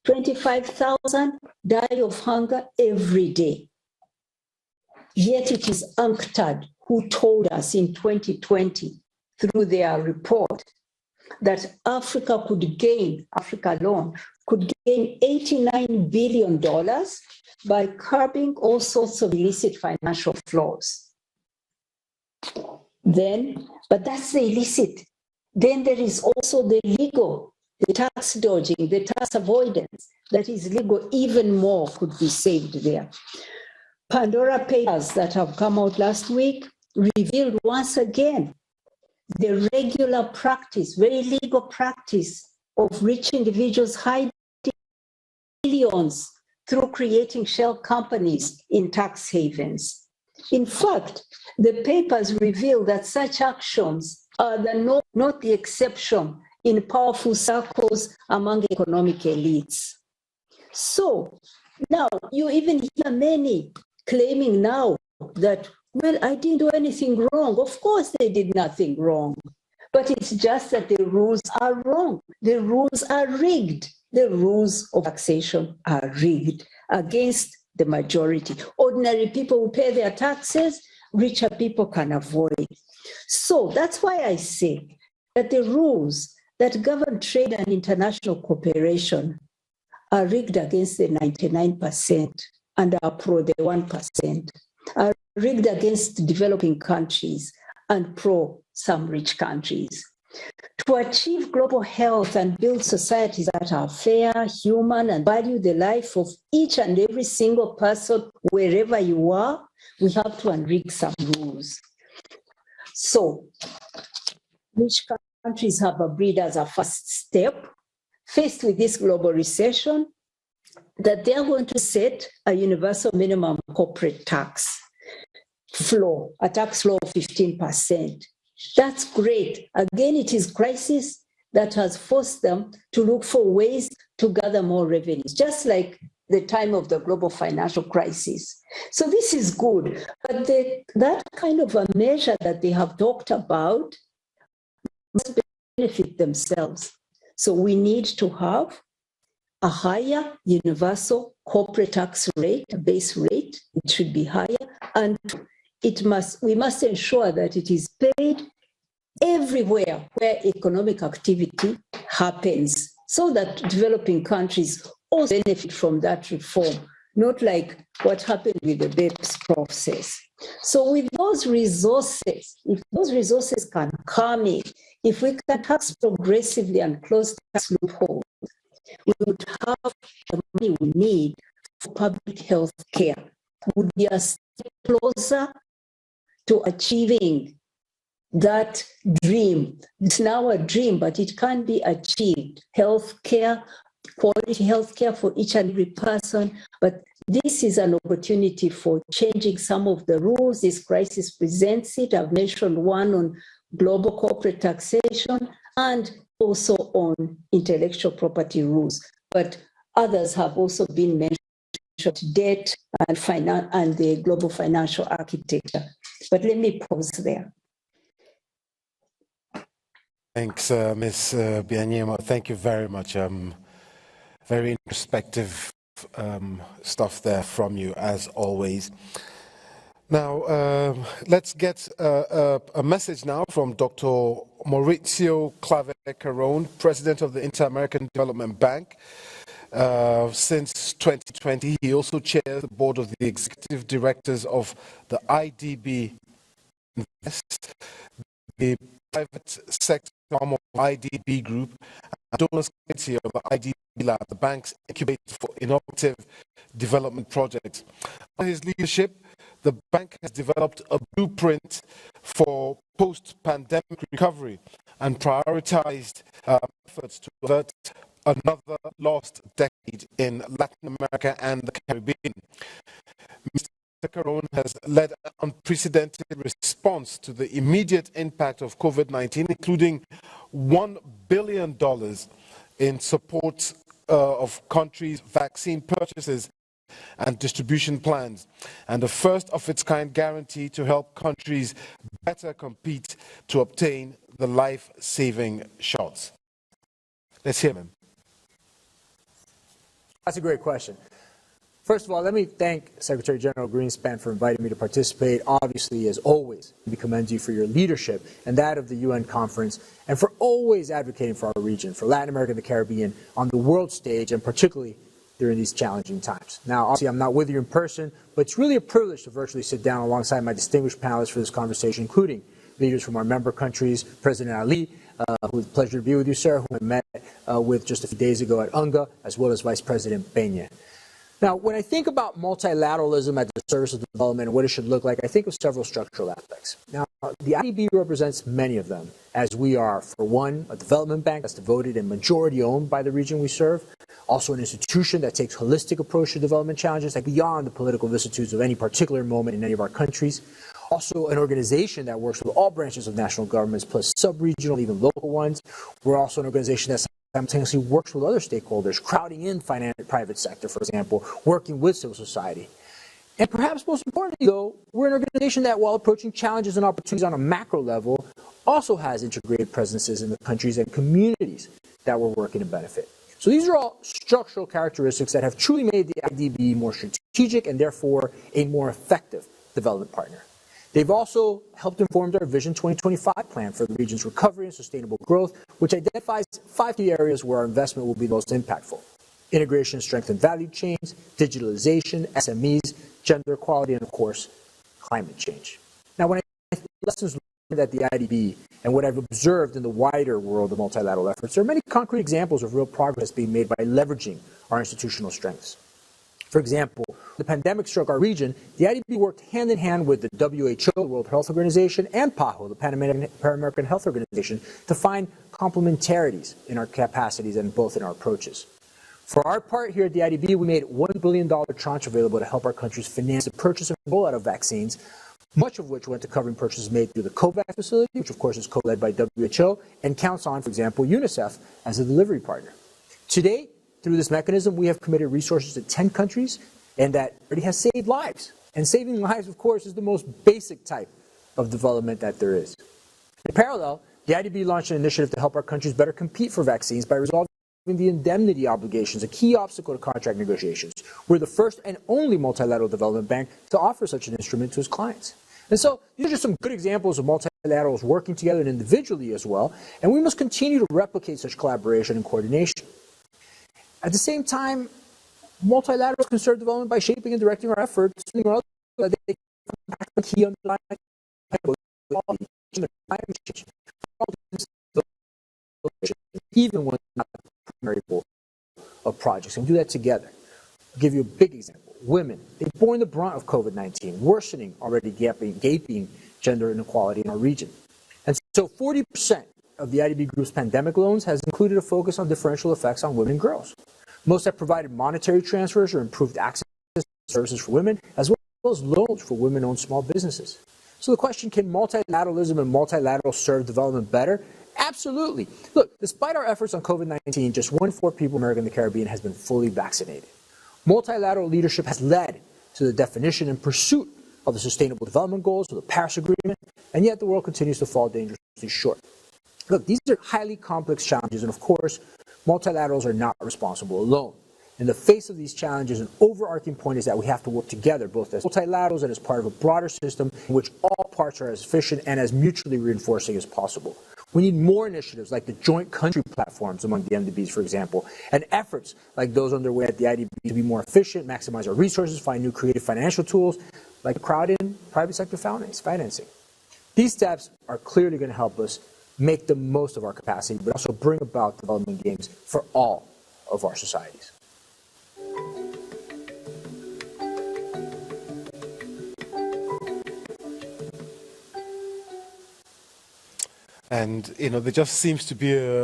25,000 die of hunger every day. Yet it is UNCTAD who told us in 2020 through their report that Africa alone could gain $89 billion by curbing all sorts of illicit financial flows. But that's the illicit. Then there is also the legal, the tax dodging, the tax avoidance that is legal. Even more could be saved there. Pandora Papers that have come out last week revealed once again the regular practice, very legal practice of rich individuals hiding billions through creating shell companies in tax havens. In fact, the papers reveal that such actions are not the exception in powerful circles among economic elites. So now you even hear many claiming now that, well, I didn't do anything wrong. Of course they did nothing wrong. But it's just that the rules are wrong. The rules are rigged. The rules of taxation are rigged against the majority. Ordinary people who pay their taxes, richer people can avoid. So that's why I say that the rules that govern trade and international cooperation are rigged against the 99% and are pro the 1%, are rigged against developing countries and pro some rich countries. To achieve global health and build societies that are fair, human, and value the life of each and every single person, wherever you are, we have to unrig some rules. So, rich countries have agreed as a first step, faced with this global recession, that they're going to set a universal minimum corporate tax floor, a tax floor of 15%. That's great. Again, it is crisis that has forced them to look for ways to gather more revenues, just like the time of the global financial crisis. So this is good. But that kind of a measure that they have talked about must benefit themselves. So we need to have a higher universal corporate tax rate, a base rate. It should be higher, and we must ensure that it is paid everywhere where economic activity happens, so that developing countries also benefit from that reform, not like what happened with the BEPS process. So with those resources, if those resources can come in, if we can tax progressively and close tax loopholes, we would have the money we need for public health care. Would be a step closer to achieving that dream. It's now a dream, but it can be achieved. Healthcare, quality healthcare for each and every person. But this is an opportunity for changing some of the rules this crisis presents it. I've mentioned one on global corporate taxation and also on intellectual property rules. But others have also been mentioned, debt and finance and the global financial architecture. But let me pause there. Thanks, Ms. Byanyima. Thank you very much. Very introspective stuff there from you, as always. Now, let's get a message now from Dr. Mauricio Claver-Carón, President of the Inter-American Development Bank. Since 2020, he also chairs the board of the executive directors of the IDB Invest, the private sector arm of IDB Group, and donors committee of the IDB Lab, the bank's incubator for innovative development projects. Under his leadership, the bank has developed a blueprint for post-pandemic recovery and prioritized efforts to avert another lost decade in Latin America and the Caribbean. Mr. Carón has led an unprecedented response to the immediate impact of COVID-19, including $1 billion in support of countries' vaccine purchases and distribution plans, and a first-of-its-kind guarantee to help countries better compete to obtain the life-saving shots. Let's hear him. That's a great question. First of all, let me thank Secretary General Greenspan for inviting me to participate. Obviously, as always, we commend you for your leadership and that of the UN conference, and for always advocating for our region, for Latin America and the Caribbean, on the world stage, and particularly during these challenging times. Now, obviously, I'm not with you in person, but it's really a privilege to virtually sit down alongside my distinguished panelists for this conversation, including leaders from our member countries, President Ali, who was a pleasure to be with you, sir, who I met with just a few days ago at UNGA, as well as Vice President Peña. Now, when I think about multilateralism at the service of development and what it should look like, I think of several structural aspects. Now, the IDB represents many of them, as we are, for one, a development bank that's devoted and majority owned by the region we serve, also an institution that takes a holistic approach to development challenges that beyond the political vicissitudes of any particular moment in any of our countries. Also an organization that works with all branches of national governments, plus sub-regional, even local ones. We're also an organization that simultaneously works with other stakeholders, crowding in private sector, for example, working with civil society. And perhaps most importantly, though, we're an organization that, while approaching challenges and opportunities on a macro level, also has integrated presences in the countries and communities that we're working to benefit. So these are all structural characteristics that have truly made the IDB more strategic and therefore a more effective development partner. They've also helped inform our Vision 2025 plan for the region's recovery and sustainable growth, which identifies 5 key areas where our investment will be most impactful: integration, strengthened value chains, digitalization, SMEs, gender equality, and of course, climate change. Now, when I think lessons learned at the IDB and what I've observed in the wider world of multilateral efforts, there are many concrete examples of real progress being made by leveraging our institutional strengths. For example, the pandemic struck our region, the IDB worked hand in hand with the WHO, the World Health Organization, and PAHO, the Pan-American Health Organization, to find complementarities in our capacities and both in our approaches. For our part here at the IDB, we made $1 billion tranche available to help our countries finance the purchase and rollout of vaccines, much of which went to covering purchases made through the COVAX facility, which of course is co-led by WHO, and counts on, for example, UNICEF as a delivery partner. To date, through this mechanism, we have committed resources to 10 countries, and that already has saved lives. And saving lives, of course, is the most basic type of development that there is. In parallel, the IDB launched an initiative to help our countries better compete for vaccines by resolving the indemnity obligations, a key obstacle to contract negotiations. We're the first and only multilateral development bank to offer such an instrument to its clients. And so these are just some good examples of multilaterals working together and individually as well, and we must continue to replicate such collaboration and coordination. At the same time, Multilaterals can serve development by shaping and directing our efforts, that they come back to the key underlying even when not the primary goal of projects, and do that together. I'll give you a big example. Women, they've borne the brunt of COVID-19, worsening already gaping gender inequality in our region. And so 40% of the IDB Group's pandemic loans has included a focus on differential effects on women and girls. Most have provided monetary transfers or improved access to services for women, as well as loans for women-owned small businesses. So the question, can multilateralism and multilateral serve development better? Absolutely. Look, despite our efforts on COVID-19, just 1 in 4 people in America and the Caribbean has been fully vaccinated. Multilateral leadership has led to the definition and pursuit of the Sustainable Development Goals, of the Paris Agreement, and yet the world continues to fall dangerously short. Look, these are highly complex challenges, and of course, multilaterals are not responsible alone. In the face of these challenges, an overarching point is that we have to work together, both as multilaterals and as part of a broader system in which all parts are as efficient and as mutually reinforcing as possible. We need more initiatives like the joint country platforms among the MDBs, for example, and efforts like those underway at the IDB to be more efficient, maximize our resources, find new creative financial tools, like crowd-in private sector financing. These steps are clearly going to help us make the most of our capacity, but also bring about development gains for all of our societies. And, there just seems to be a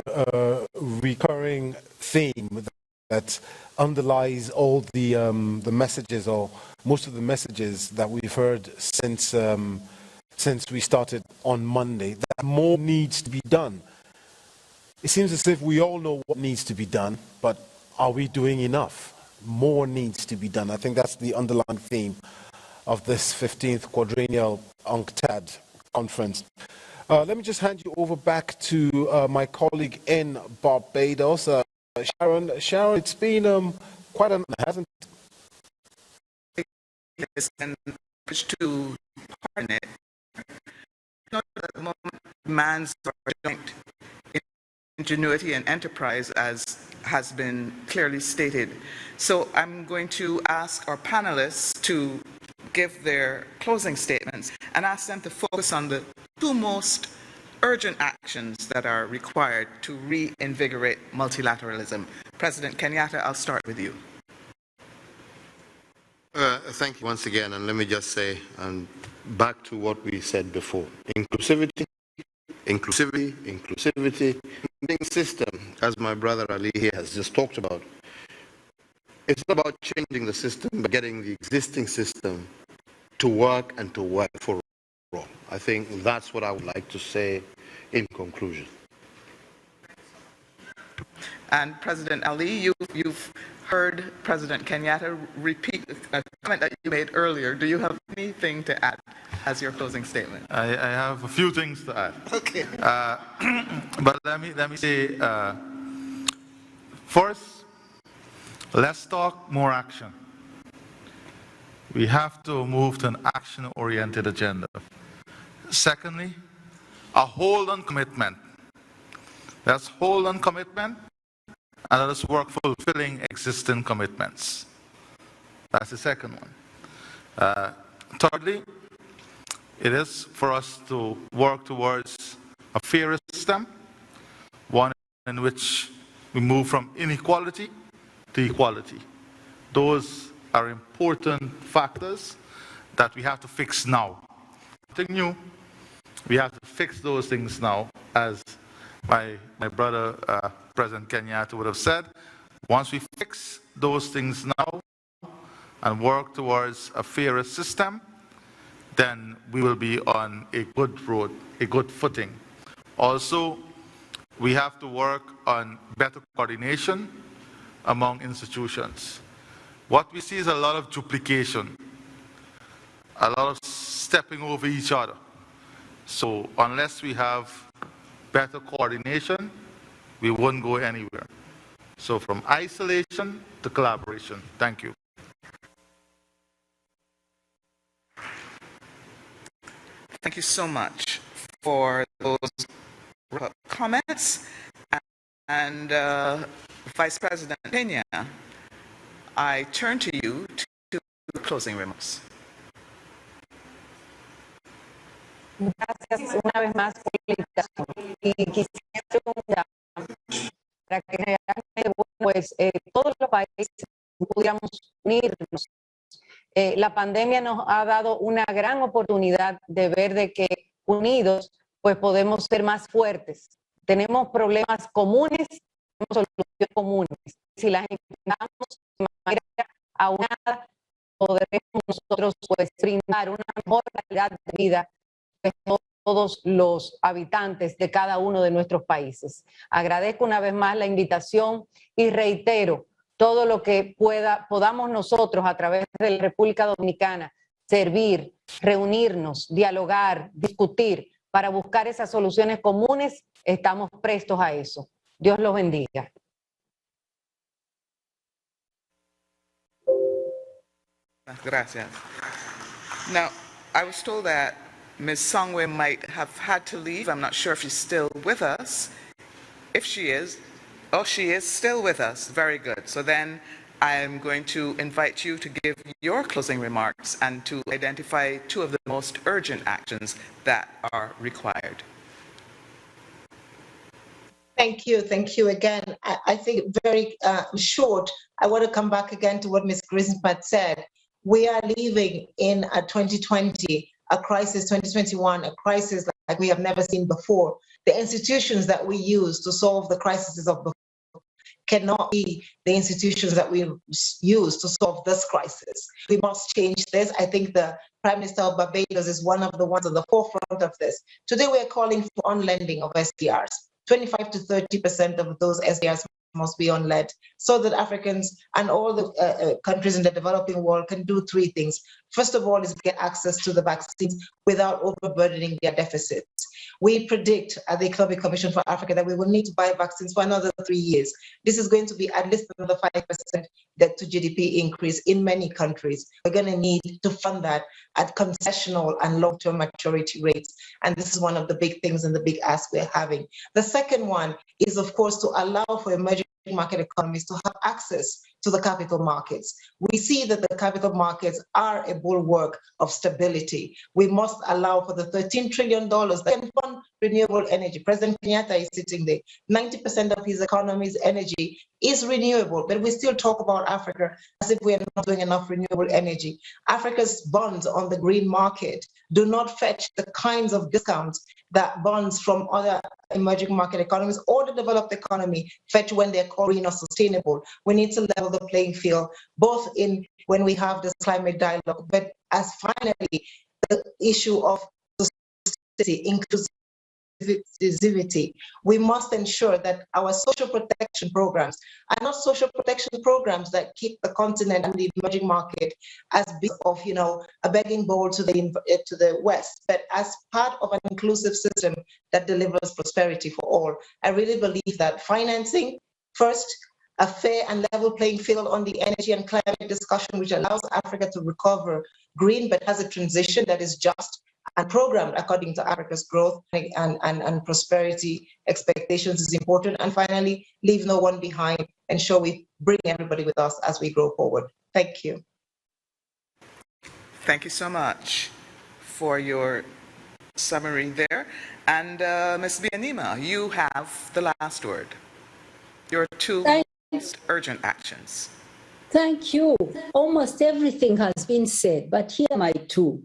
recurring theme that underlies all the messages, or most of the messages that we've heard since we started on Monday, that more needs to be done. It seems as if we all know what needs to be done, but are we doing enough? More needs to be done. I think that's the underlying theme of this 15th quadrennial UNCTAD conference. Let me just hand you over back to my colleague in Barbados, Sharon. Sharon, it's been quite an, hasn't it? And to partner it. Not at the moment demands joint ingenuity and enterprise, as has been clearly stated. So I'm going to ask our panelists to give their closing statements and ask them to focus on the 2 most urgent actions that are required to reinvigorate multilateralism. President Kenyatta, I'll start with you. Thank you once again, and let me just say, back to what we said before, inclusivity, system, as my brother Ali here has just talked about. It's not about changing the system, but getting the existing system to work and to work for all. I think that's what I would like to say in conclusion. And President Ali, you've heard President Kenyatta repeat a comment that you made earlier. Do you have anything to add as your closing statement? I have a few things to add. Okay. But let me say, first, let's talk more action. We have to move to an action-oriented agenda. Secondly, a hold-on commitment. Let's hold on commitment, and let us work fulfilling existing commitments. That's the second one. Thirdly, it is for us to work towards a fairer system, one in which we move from inequality to equality. Those are important factors that we have to fix now. Nothing new. We have to fix those things now, as my brother, President Kenyatta, would have said. Once we fix those things now and work towards a fairer system, then we will be on a good road, a good footing. Also, we have to work on better coordination among institutions. What we see is a lot of duplication, a lot of stepping over each other. So unless we have better coordination, we won't go anywhere. So from isolation to collaboration. Thank you. Thank you so much for those comments. And Vice President Kenya, I turn to you to closing remarks. Gracias una vez más por la invitación. Y quisiera preguntar para que realmente, pues, todos los países pudiéramos unirnos. La pandemia nos ha dado una gran oportunidad de ver de que unidos, pues podemos ser más fuertes. Tenemos problemas comunes, tenemos soluciones comunes. Si las enfrentamos de manera aunada, podremos nosotros, pues, brindar una mejor calidad de vida a todos los habitantes de cada uno de nuestros países. Agradezco una vez más la invitación y reitero todo lo que podamos nosotros a través de la República Dominicana servir, reunirnos, dialogar, discutir para buscar esas soluciones comunes. Estamos prestos a eso. Dios los bendiga. Gracias. Now, I was told that Ms. Songwe might have had to leave. I'm not sure if she's still with us. If she is, oh, she is still with us. Very good. So then I'm going to invite you to give your closing remarks and to identify two of the most urgent actions that are required. Thank you again. I think very short, I want to come back again to what Ms. Greenspan said. We are living in a 2020, a crisis, 2021, a crisis like we have never seen before. The institutions that we use to solve the crises of before cannot be the institutions that we use to solve this crisis. We must change this. I think the Prime Minister of Barbados is one of the ones on the forefront of this. Today we're calling for on-lending of SDRs. 25 to 30% of those SDRs must be on lead so that Africans and all the countries in the developing world can do three things. First of all is get access to the vaccines without overburdening their deficits. We predict at the Economic Commission for Africa that we will need to buy vaccines for another 3 years. This is going to be at least another 5% debt to GDP increase in many countries. We're going to need to fund that at concessional and long-term maturity rates. And this is one of the big things and the big ask we're having. The second one is, of course, to allow for emerging market economies to have access to the capital markets. We see that the capital markets are a bulwark of stability. We must allow for the $13 trillion that can fund renewable energy. President Kenyatta is sitting there. 90% of his economy's energy is renewable, but we still talk about Africa as if we are not doing enough renewable energy. Africa's bonds on the green market do not fetch the kinds of discounts that bonds from other emerging market economies or the developed economy fetch when they're green or sustainable. We need to level the playing field, both in when we have this climate dialogue, but as finally the issue of sustainability, inclusivity. We must ensure that our social protection programs are not social protection programs that keep the continent and the emerging market as big of, a begging bowl to the West, but as part of an inclusive system that delivers prosperity for all. I really believe that financing first, a fair and level playing field on the energy and climate discussion, which allows Africa to recover green, but has a transition that is just and programmed according to Africa's growth and prosperity expectations is important. And finally, leave no one behind, ensure we bring everybody with us as we grow forward. Thank you. Thank you so much for your summary there. And Ms. Bianima, you have the last word. Your two most urgent actions. Thank you. Almost everything has been said, but here are my two.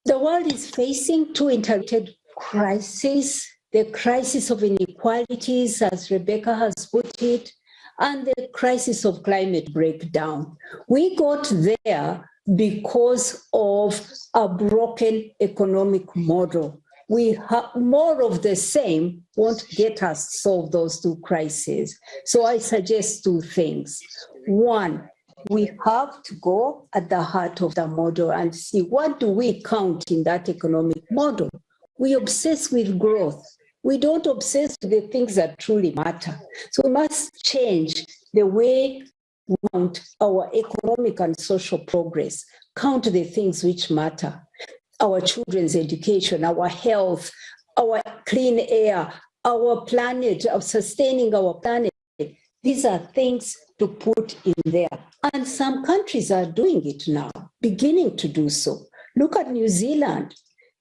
The world is facing two interrelated crises, the crisis of inequalities, as Rebecca has put it, and the crisis of climate breakdown. We got there because of a broken economic model. We have more of the same won't get us solve those two crises. So I suggest two things. One, we have to go at the heart of the model and see what do we count in that economic model. We obsess with growth. We don't obsess with the things that truly matter. So we must change the way we count our economic and social progress, count the things which matter. Our children's education, our health, our clean air, our planet, of sustaining our planet. These are things to put in there. And some countries are doing it now, beginning to do so. Look at New Zealand.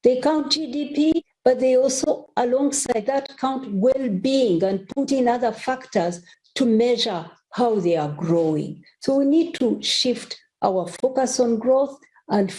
They count GDP, but they also, alongside that, count well-being and put in other factors to measure how they are growing. So we need to shift our focus on growth and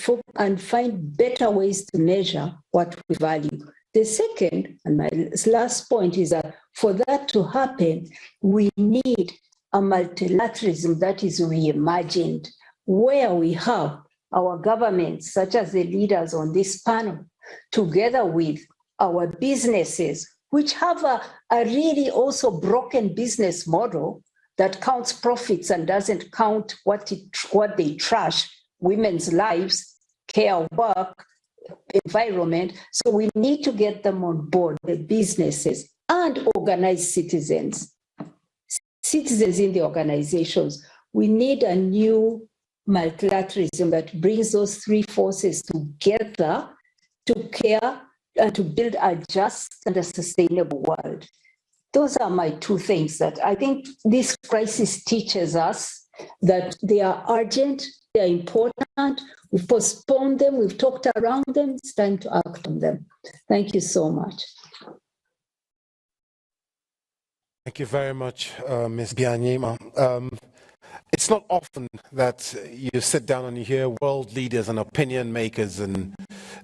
find better ways to measure what we value. The second, and my last point, is that for that to happen, we need a multilateralism that is reimagined, where we have our governments, such as the leaders on this panel, together with our businesses, which have a really also broken business model that counts profits and doesn't count what they trash, women's lives, care of work, environment. So we need to get them on board, the businesses, and organized citizens in the organizations. We need a new multilateralism that brings those three forces together to care and to build a just and a sustainable world. Those are my two things that I think this crisis teaches us, that they are urgent, they are important. We've postponed them, we've talked around them, it's time to act on them. Thank you so much. Thank you very much, Ms. Byanyima. It's not often that you sit down and you hear world leaders and opinion makers and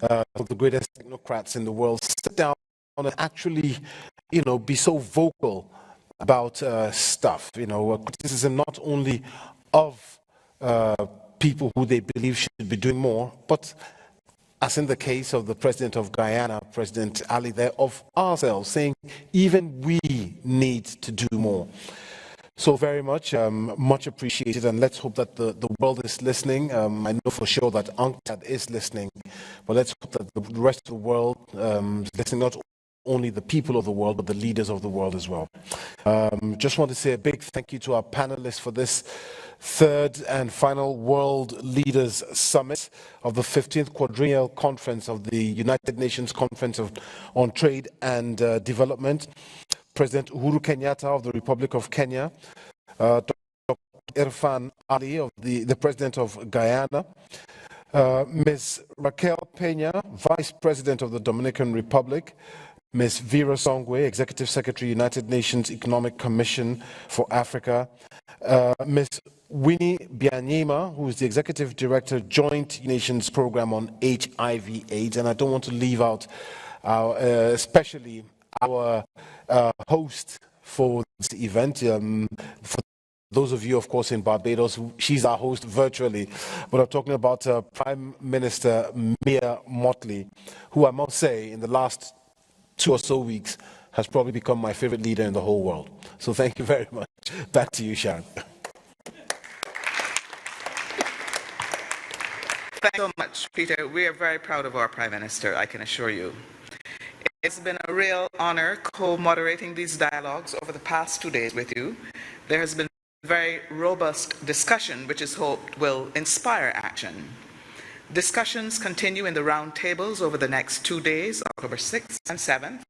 the greatest technocrats in the world sit down and actually, be so vocal about stuff. Criticism not only of people who they believe should be doing more, but as in the case of the president of Guyana, President Ali there, of ourselves, saying even we need to do more. So very much, much appreciated, and let's hope that the world is listening. I know for sure that UNCTAD is listening, but let's hope that the rest of the world is listening, not only the people of the world, but the leaders of the world as well. Just want to say a big thank you to our panelists for this third and final World Leaders Summit of the 15th Quadrennial Conference of the United Nations Conference on Trade and Development. President Uhuru Kenyatta of the Republic of Kenya, Dr. Irfan Ali, of the President of Guyana, Ms. Raquel Peña, Vice President of the Dominican Republic, Ms. Vera Songwe, Executive Secretary, United Nations Economic Commission for Africa, Ms. Winnie Byanyima, who is the Executive Director, Joint Nations Program on HIV/AIDS, and I don't want to leave out especially our host for this event. For those of you, of course, in Barbados, she's our host virtually, but I'm talking about Prime Minister Mia Mottley, who I must say in the last 2 or so weeks has probably become my favorite leader in the whole world. So thank you very much. Back to you, Sharon. Thanks so much, Peter. We are very proud of our Prime Minister, I can assure you. It's been a real honor co-moderating these dialogues over the past 2 days with you. There has been very robust discussion, which is hoped will inspire action. Discussions continue in the roundtables over the next 2 days, October 6th and 7th.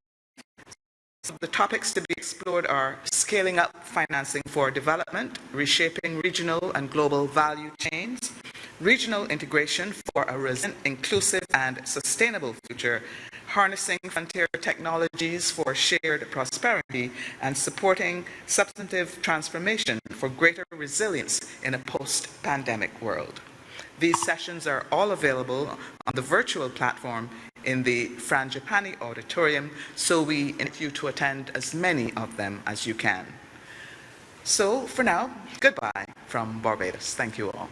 The topics to be explored are scaling up financing for development, reshaping regional and global value chains, regional integration for a resilient, inclusive and sustainable future, harnessing frontier technologies for shared prosperity, and supporting substantive transformation for greater resilience in a post-pandemic world. These sessions are all available on the virtual platform in the Frangipani Auditorium, so we invite you to attend as many of them as you can. So for now, goodbye from Barbados. Thank you all.